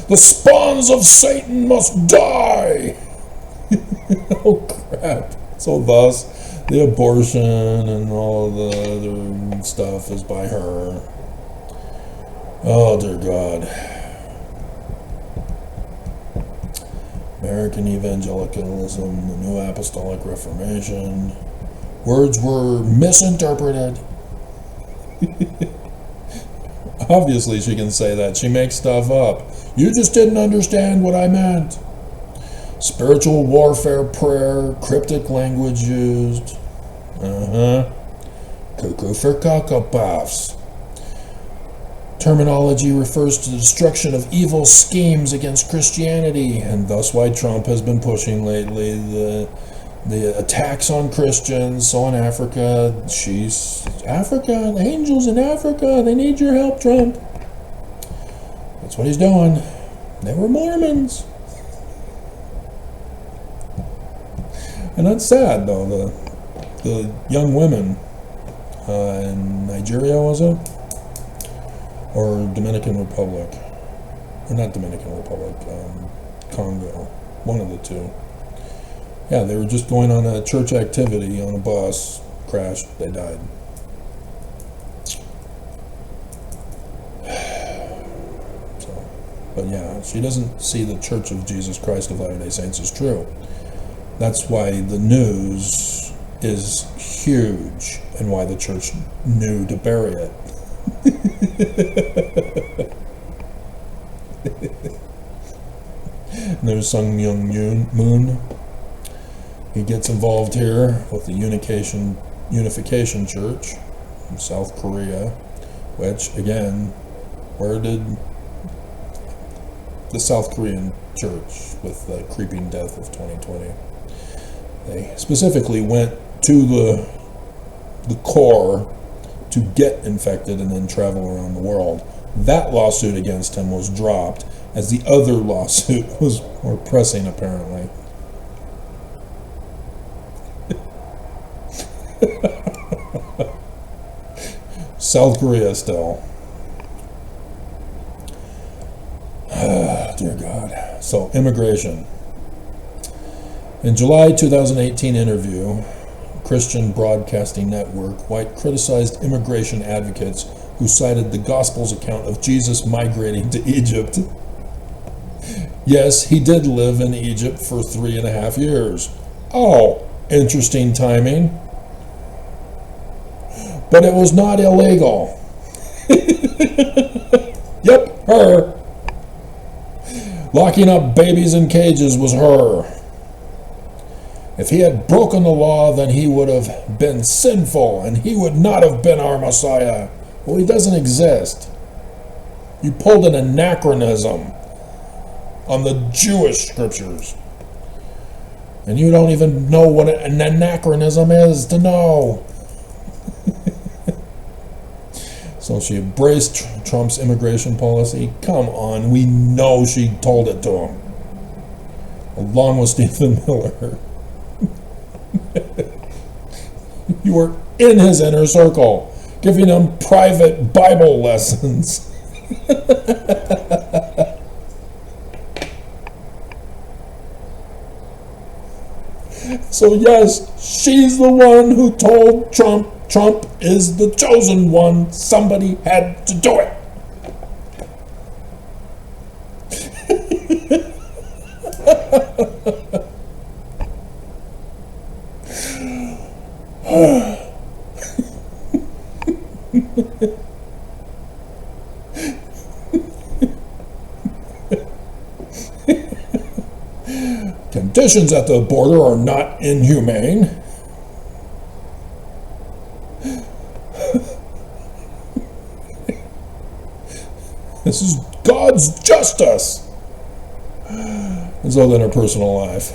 The spawns of Satan must die. Oh, crap. So thus, the abortion and all the other stuff is by her. Oh, dear God. American evangelicalism, the New Apostolic Reformation. Words were misinterpreted. Obviously, she can say that. She makes stuff up. You just didn't understand what I meant. Spiritual warfare prayer, cryptic language used. Cuckoo for Cocoa Puffs. Terminology refers to the destruction of evil schemes against Christianity, and thus why Trump has been pushing lately the attacks on Christians. So in Africa, Africa, the angels in Africa, they need your help, Trump. That's what he's doing. They were Mormons. And that's sad, though. The young women in Nigeria, was it? Or Dominican Republic? Or not Dominican Republic, Congo. One of the two. Yeah, they were just going on a church activity on a bus, crashed, they died. So, but yeah, she doesn't see the Church of Jesus Christ of Latter-day Saints as true. That's why the news is huge and why the church knew to bury it. And there's Sung Myung Moon. He gets involved here with the Unification Church in South Korea, which, again, where did the South Korean church with the creeping death of 2020? They specifically went to the core to get infected and then travel around the world. That lawsuit against him was dropped, as the other lawsuit was more pressing, apparently. South Korea still. Dear God. So, immigration. In July 2018 interview, Christian Broadcasting Network, White criticized immigration advocates who cited the Gospel's account of Jesus migrating to Egypt. Yes, he did live in Egypt for 3.5 years. Oh, interesting timing. But it was not illegal. Yep, her. Locking up babies in cages was her. If he had broken the law, then he would have been sinful, and he would not have been our Messiah. Well, he doesn't exist. You pulled an anachronism on the Jewish scriptures. And you don't even know what an anachronism is to know. So she embraced Trump's immigration policy. Come on, we know she told it to him. Along with Stephen Miller. You were in his inner circle, giving him private Bible lessons. So yes, she's the one who told Trump Trump is the chosen one. Somebody had to do it. Conditions at the border are not inhumane. This is God's justice. And so then her personal life.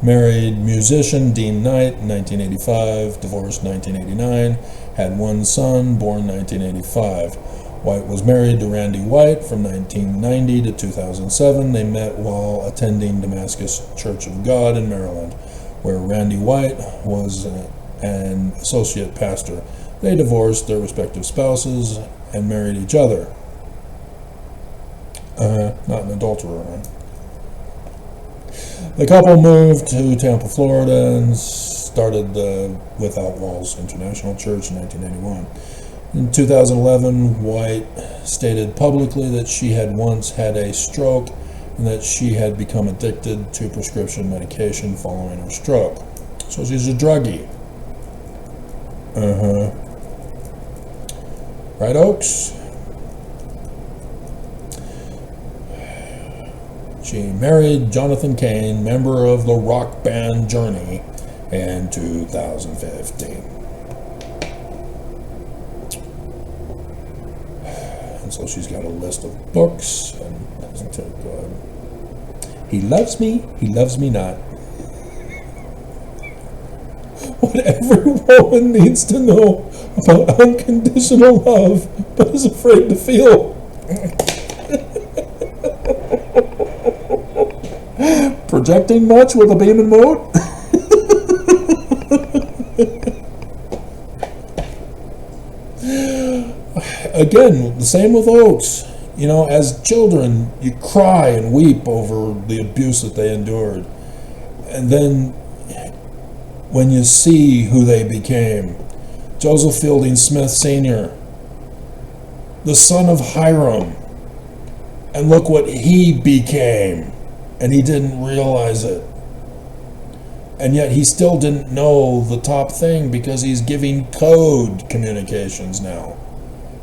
Married musician Dean Knight in 1985, divorced 1989, had one son, born 1985. White was married to Randy White from 1990 to 2007. They met while attending Damascus Church of God in Maryland, where Randy White was an associate pastor. They divorced their respective spouses and married each other. Not an adulterer, huh? The couple moved to Tampa, Florida, and started the Without Walls International Church in 1981. In 2011, White stated publicly that she had once had a stroke and that she had become addicted to prescription medication following her stroke. So she's a druggie. Right, Oaks? She married Jonathan Cain, member of the rock band Journey, in 2015. And so she's got a list of books. And he loves me not. What every woman needs to know about unconditional love, but is afraid to feel. Projecting much with a beam and mode? Again, the same with Oaks. You know, as children, you cry and weep over the abuse that they endured. And then, when you see who they became, Joseph Fielding Smith Sr., the son of Hiram, and look what he became. And he didn't realize it. And yet he still didn't know the top thing because he's giving code communications now.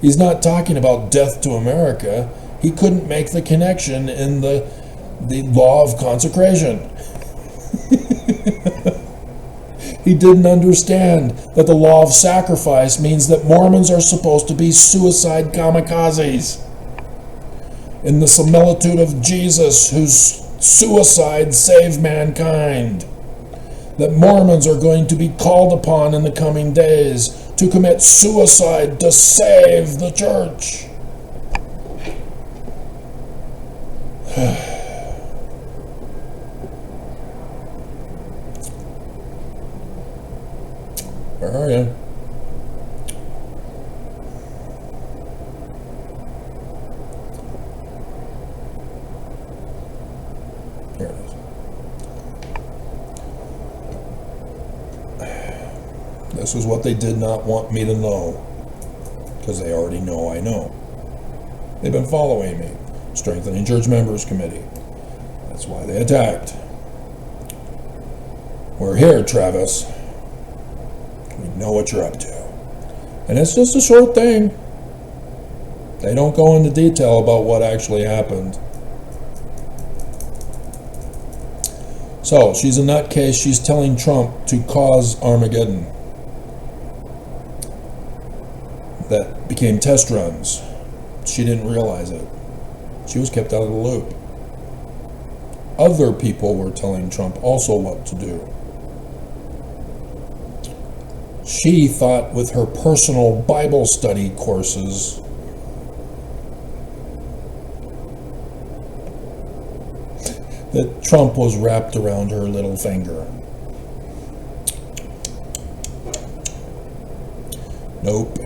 He's not talking about death to America. He couldn't make the connection in the law of consecration. He didn't understand that the law of sacrifice means that Mormons are supposed to be suicide kamikazes. In the similitude of Jesus, whose suicide saved mankind. That Mormons are going to be called upon in the coming days to commit suicide to save the church. Where are you? Here it is. This is what they did not want me to know, because they already know I know. They've been following me. Strengthening Church Members Committee. That's why they attacked. We're here, Travis. We know what you're up to. And it's just a short thing. They don't go into detail about what actually happened. So, she's a nutcase. She's telling Trump to cause Armageddon. That became test runs. She didn't realize it. She was kept out of the loop. Other people were telling Trump also what to do. She thought with her personal Bible study courses that Trump was wrapped around her little finger. Nope.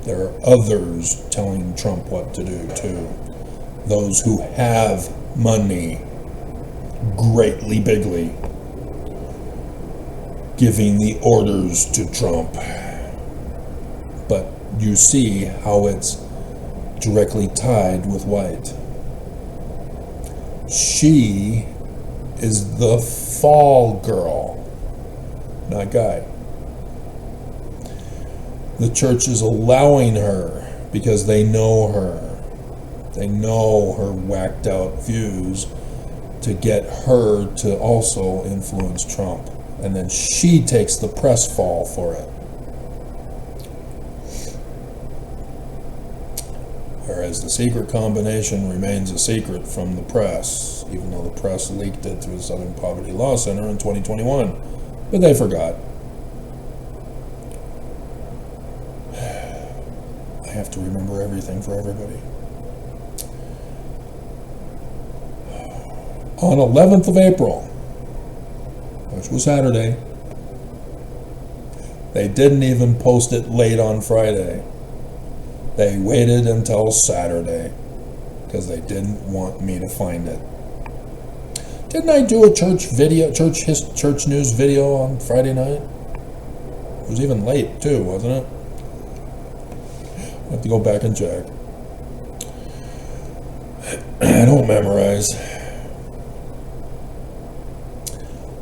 There are others telling Trump what to do too. Those who have money, greatly, bigly. giving the orders to Trump. But you see how it's directly tied with White. She is the fall girl, not Guy. The church is allowing her because they know her. They know her whacked out views to get her to also influence Trump. And then she takes the press fall for it. Whereas the secret combination remains a secret from the press, even though the press leaked it to the Southern Poverty Law Center in 2021. But they forgot. I have to remember everything for everybody. On 11th of April, which was Saturday, they didn't even post it late on Friday. They waited until Saturday because they didn't want me to find it. Didn't I do a church news video on Friday night? It was even late too, wasn't it? I have to go back and check. I don't memorize.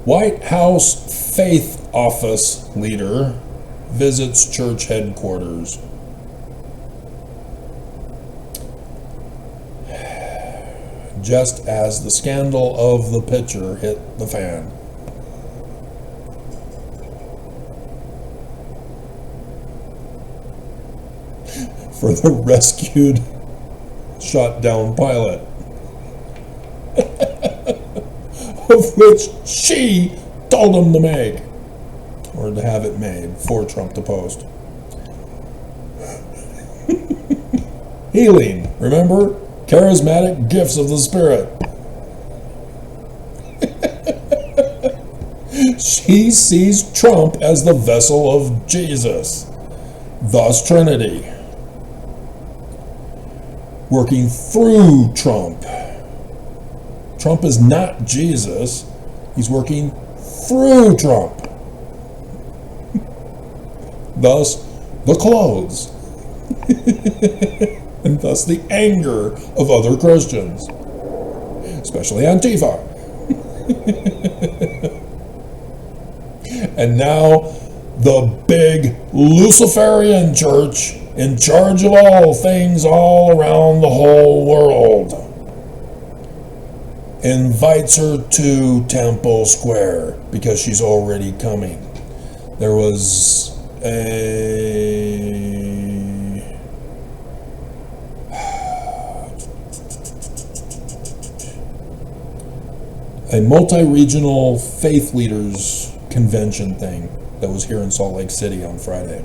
White House Faith Office leader visits church headquarters. Just as the scandal of the pitcher hit the fan. For the rescued, shot down pilot. Of which she told him to make, or to have it made for Trump to post. Healing, remember? Charismatic gifts of the Spirit. She sees Trump as the vessel of Jesus, thus Trinity, working through Trump. Trump is not Jesus. He's working through Trump. Thus, the clothes. And thus the anger of other Christians. Especially Antifa. And now, the big Luciferian church in charge of all things all around the whole world invites her to Temple Square because she's already coming. There was a multi-regional faith leaders convention thing that was here in Salt Lake City on Friday.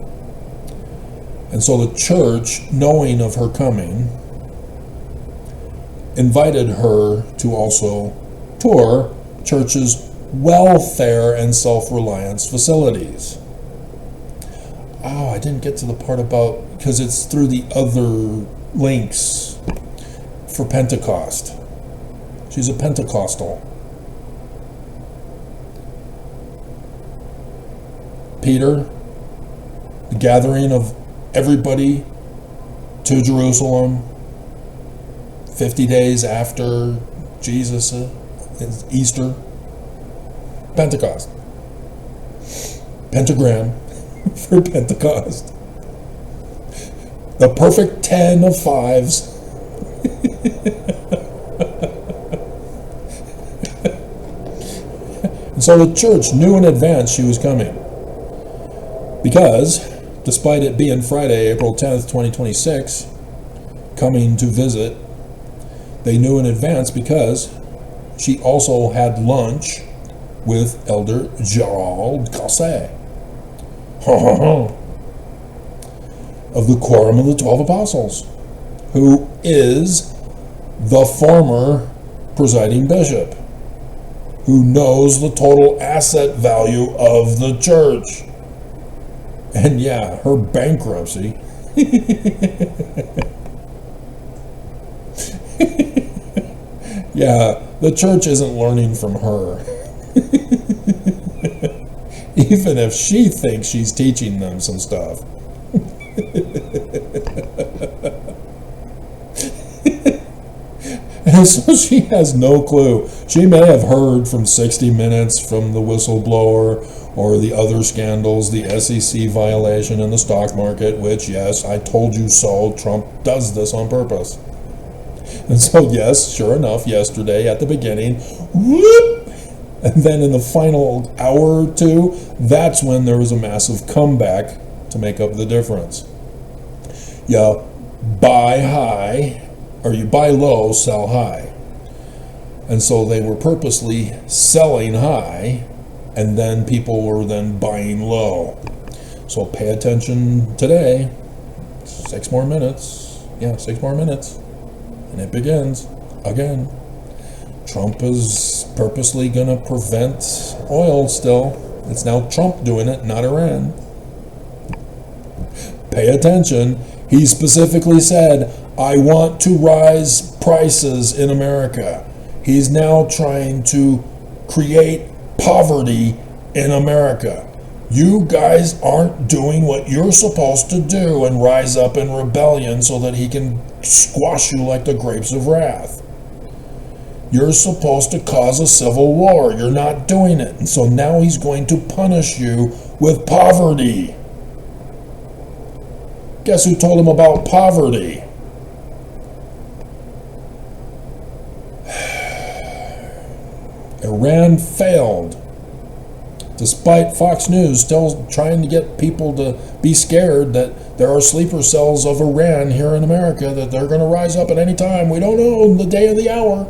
And so the church, knowing of her coming, invited her to also tour church's welfare and self-reliance facilities. Oh, I didn't get to the part about, because it's through the other links for Pentecost. She's a Pentecostal. Peter, the gathering of everybody to Jerusalem 50 days after Jesus' Easter. Pentecost. Pentagram for Pentecost. The perfect 10 of 5s. And so the church knew in advance she was coming. Because, despite it being Friday, April 10th, 2026, coming to visit, they knew in advance because she also had lunch with Elder Gerald Cassé of the Quorum of the 12 Apostles, who is the former presiding bishop, who knows the total asset value of the church. And yeah, her bankruptcy. Yeah, the church isn't learning from her. even if she thinks she's teaching them some stuff. And so she has no clue. She may have heard from 60 Minutes, from the whistleblower, or the other scandals, the SEC violation in the stock market, which, yes, I told you so, Trump does this on purpose. And so, yes, sure enough, yesterday at the beginning, whoop, and then in the final hour or two, that's when there was a massive comeback to make up the difference. You buy high, or you buy low, sell high. And so they were purposely selling high, and then people were then buying low. So pay attention today. 6 more minutes. Yeah, 6 more minutes. And it begins again. Trump is purposely going to prevent oil still. It's now Trump doing it, not Iran. Pay attention. He specifically said, I want to rise prices in America. He's now trying to create poverty in America. You guys aren't doing what you're supposed to do and rise up in rebellion so that he can squash you like the grapes of wrath. You're supposed to cause a civil war. You're not doing it. And so now he's going to punish you with poverty. Guess who told him about poverty? Iran failed. Despite Fox News still trying to get people to be scared that there are sleeper cells of Iran here in America, that they're going to rise up at any time. We don't know the day or the hour.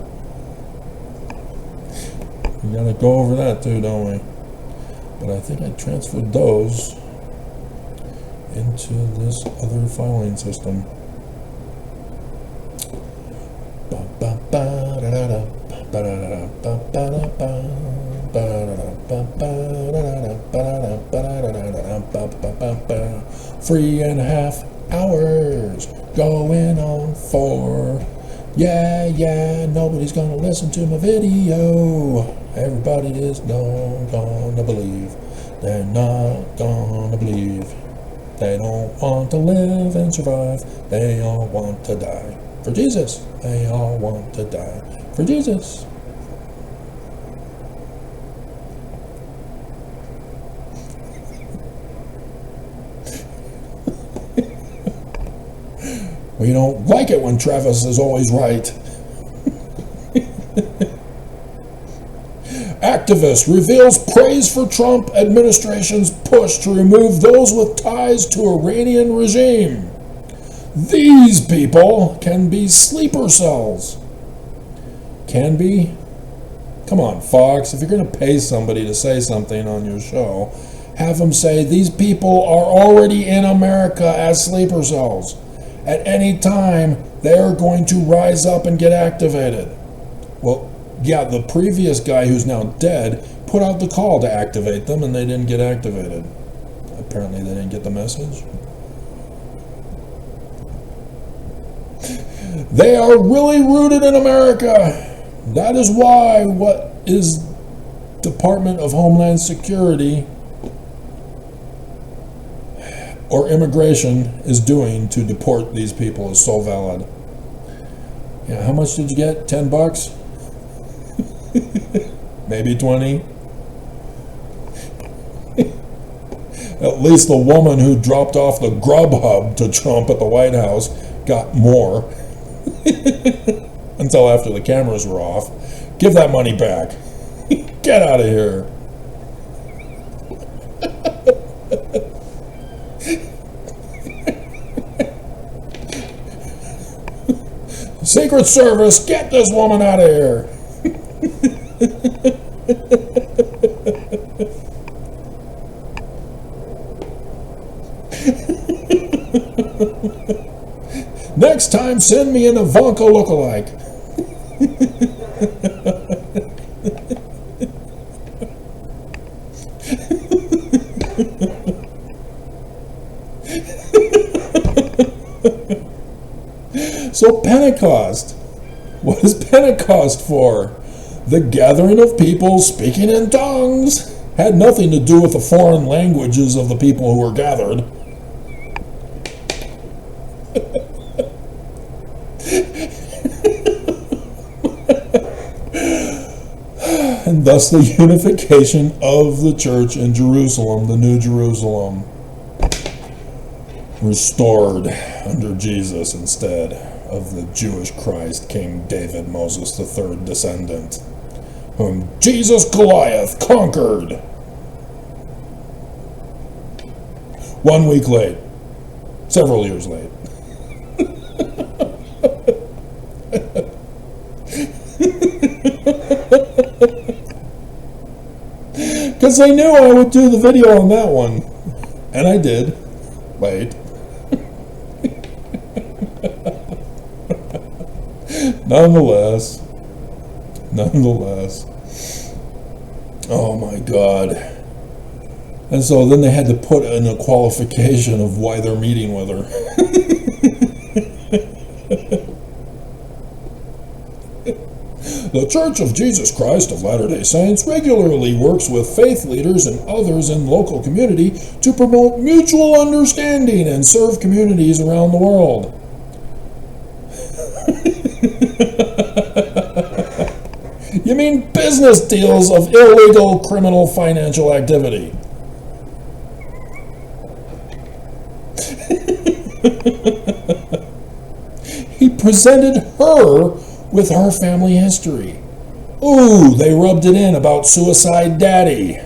We got to go over that too, don't we? But I think I transferred those into this other filing system. Three and a half hours going on 4. Yeah, nobody's gonna listen to my video. Everybody is not gonna believe. They're not gonna believe. They don't want to live and survive. They all want to die for Jesus. They all want to die for Jesus. We don't like it when Travis is always right. Activist reveals praise for Trump administration's push to remove those with ties to Iranian regime. These people can be sleeper cells. Can be? Come on, Fox, if you're going to pay somebody to say something on your show, have them say these people are already in America as sleeper cells. At any time, they're going to rise up and get activated. Well, yeah, the previous guy who's now dead put out the call to activate them, and they didn't get activated. Apparently they didn't get the message. They are really rooted in America. That is why what is Department of Homeland Security or immigration is doing to deport these people is so valid. Yeah, how much did you get? $10? Maybe 20? At least the woman who dropped off the Grubhub to Trump at the White House got more. Until after the cameras were off. Give that money back. Get out of here. Secret Service, get this woman out of here. Next time, send me an Ivanka lookalike. So Pentecost, what is Pentecost for? The gathering of people speaking in tongues. Had nothing to do with the foreign languages of the people who were gathered. And thus the unification of the church in Jerusalem, the New Jerusalem, restored under Jesus instead of the Jewish Christ, King David, Moses the third descendant, whom Jesus Goliath conquered 1 week late, several years late. Because they knew I would do the video on that one, and I did. Late. Nonetheless, oh my God. And so then they had to put in a qualification of why they're meeting with her. The Church of Jesus Christ of Latter-day Saints regularly works with faith leaders and others in local community to promote mutual understanding and serve communities around the world. You mean business deals of illegal criminal financial activity? He presented her with her family history. Ooh, they rubbed it in about suicide daddy.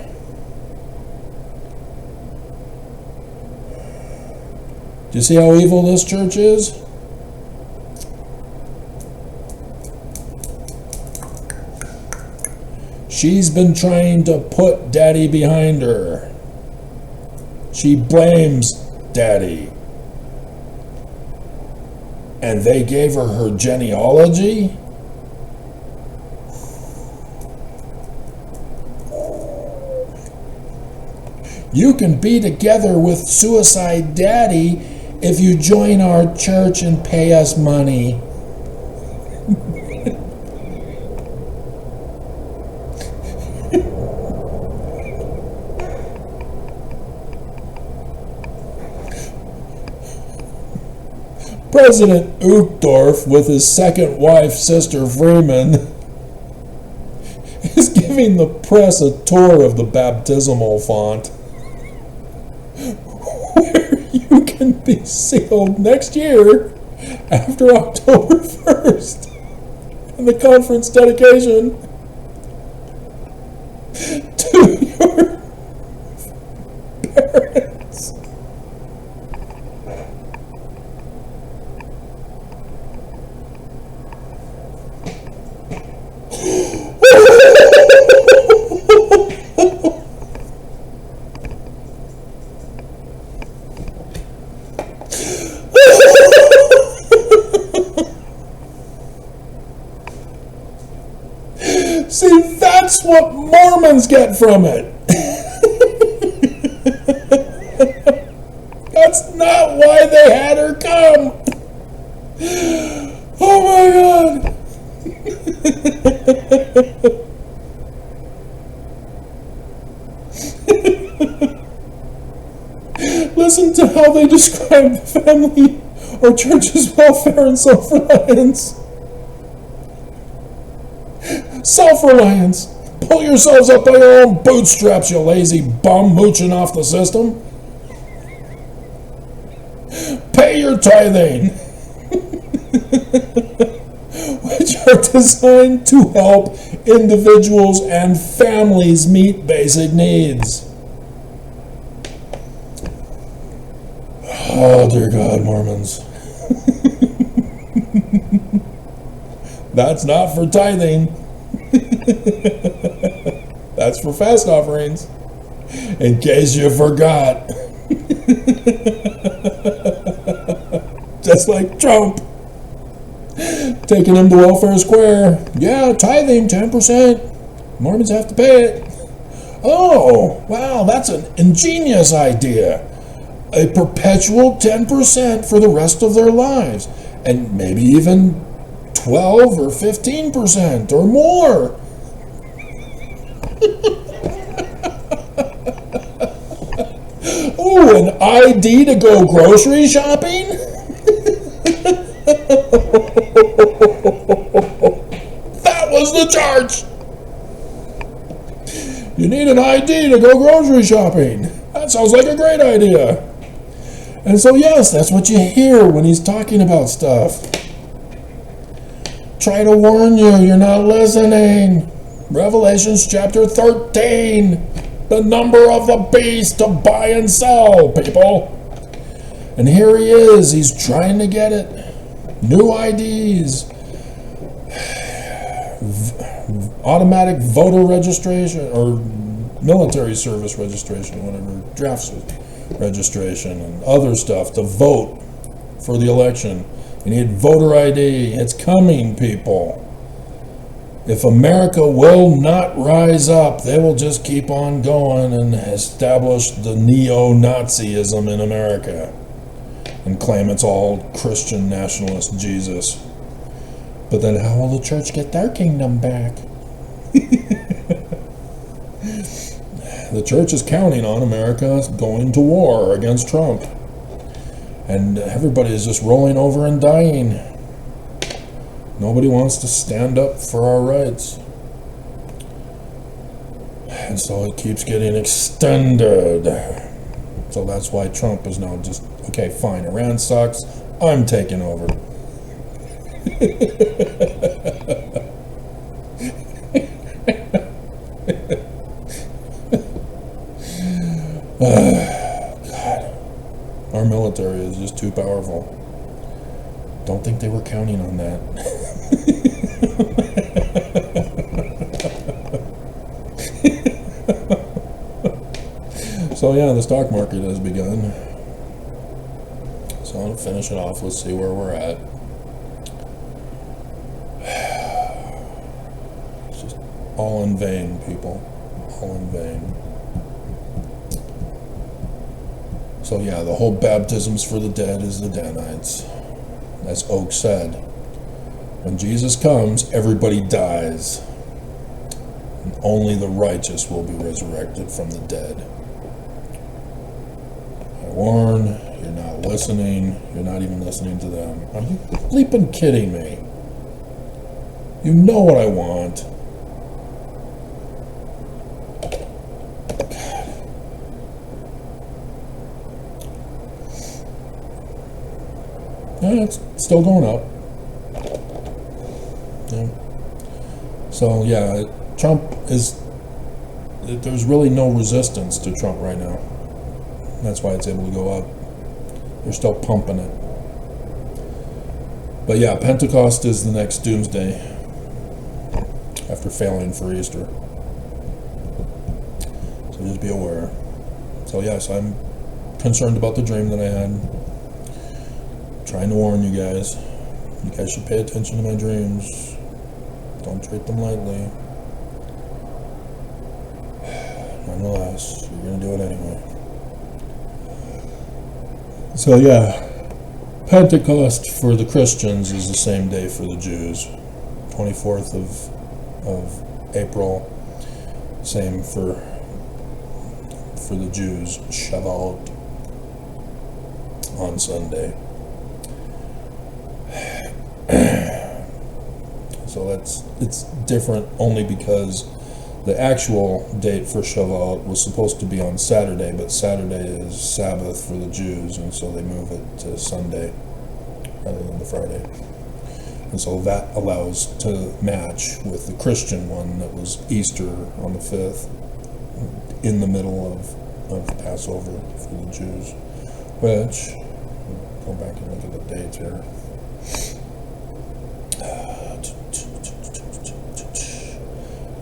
Do you see how evil this church is? She's been trying to put daddy behind her. She blames daddy. And they gave her her genealogy? You can be together with suicide daddy if you join our church and pay us money. President Uchtdorf, with his second wife, Sister Freeman, is giving the press a tour of the baptismal font, where you can be sealed next year after October 1st, and the conference dedication to your parents. See, that's what Mormons get from it. That's not why they had her come. Oh my God. Listen to how they describe the family or church's welfare and self-reliance. Self-reliance. Pull yourselves up by your own bootstraps, you lazy bum mooching off the system. Pay your tithing, which are designed to help individuals and families meet basic needs. Oh, dear God, Mormons. That's not for tithing. That's for fast offerings, in case you forgot. Just like Trump taking him to welfare square. Yeah, tithing 10%. Mormons have to pay it. Oh, wow, that's an ingenious idea. A perpetual 10% for the rest of their lives, and maybe even 12 or 15% or more. Ooh, an ID to go grocery shopping? That was the charge. You need an ID to go grocery shopping. That sounds like a great idea. And so, yes, that's what you hear when he's talking about stuff. Try to warn you, you're not listening. Revelations chapter 13. The number of the beast to buy and sell, people. And here he is. He's trying to get it. New IDs. Automatic voter registration, or military service registration, whatever, draft registration, and other stuff to vote for the election. You need voter ID. It's coming, people. If America will not rise up, they will just keep on going and establish the neo-Nazism in America and claim it's all Christian nationalist Jesus. But then how will the church get their kingdom back? The church is counting on America going to war against Trump. And everybody is just rolling over and dying. Nobody wants to stand up for our rights. And so it keeps getting extended. So that's why Trump is now just, okay, fine, Iran sucks, I'm taking over. God, our military is just too powerful. Don't think they were counting on that. So yeah, the stock market has begun. So I'm gonna finish it off. Let's see where we're at. It's just all in vain, people. All in vain. So yeah, the whole baptisms for the dead is the Danites. As Oak said, when Jesus comes, everybody dies. And only the righteous will be resurrected from the dead. I warn, you're not listening. You're not even listening to them. Are you bleeping kidding me? You know what I want. Yeah, it's still going up. Yeah. So yeah, Trump is, there's really no resistance to Trump right now. That's why it's able to go up. They're still pumping it. But yeah, Pentecost is the next doomsday after failing for Easter. So just be aware. So yes, I'm concerned about the dream that I had. Trying to warn you guys. You guys should pay attention to my dreams. Don't treat them lightly. Nonetheless, you're going to do it anyway. So yeah, Pentecost for the Christians is the same day for the Jews. 24th of April. Same for the Jews. Shavuot on Sunday. So it's different only because the actual date for Shavuot was supposed to be on Saturday, but Saturday is Sabbath for the Jews, and so they move it to Sunday rather than the Friday. And so that allows to match with the Christian one that was Easter on the 5th, in the middle of Passover for the Jews, which, go back and look at the dates here.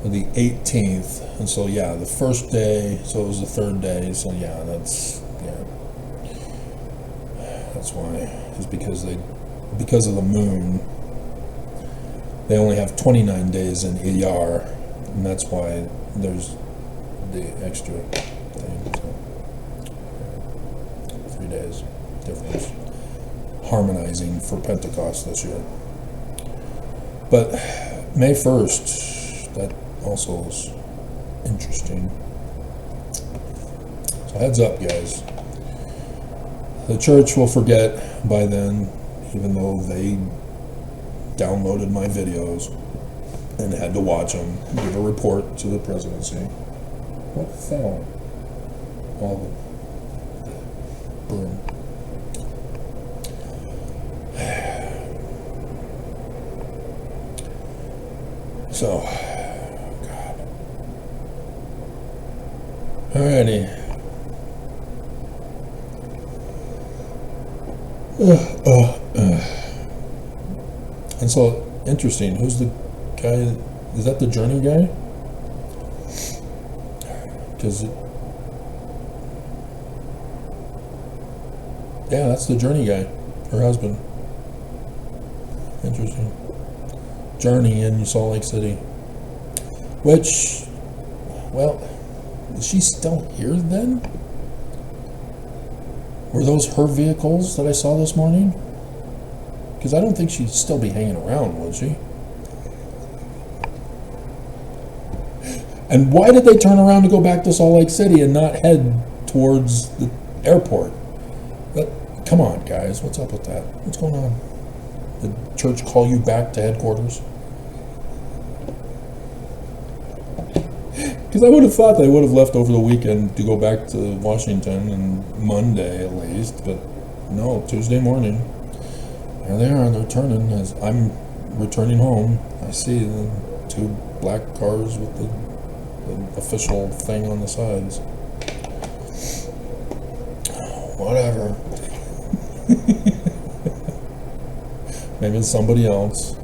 The 18th, and so yeah, the first day, so it was the third day, so yeah, that's why, is because of the moon, they only have 29 days in Iyar, and that's why there's the extra thing, so 3 days difference, harmonizing for Pentecost this year. But May 1st, that also is interesting. So heads up, guys. The church will forget by then, even though they downloaded my videos and had to watch them, give a report to the presidency. What fell? All the broom. So, God. Alrighty. And so, interesting. Who's the guy? Is that the Journey guy? Because yeah, that's the Journey guy, her husband. Interesting. Journey in Salt Lake City. Which, well, is she still here then? Were those her vehicles that I saw this morning? Because I don't think she'd still be hanging around, would she? And why did they turn around to go back to Salt Lake City and not head towards the airport? Come on, guys, what's up with that? What's going on? Did church call you back to headquarters? Because I would have thought they would have left over the weekend to go back to Washington and Monday at least, but no, Tuesday morning. There they are, they're turning. As I'm returning home, I see the two black cars with the official thing on the sides. Whatever. Maybe it's somebody else.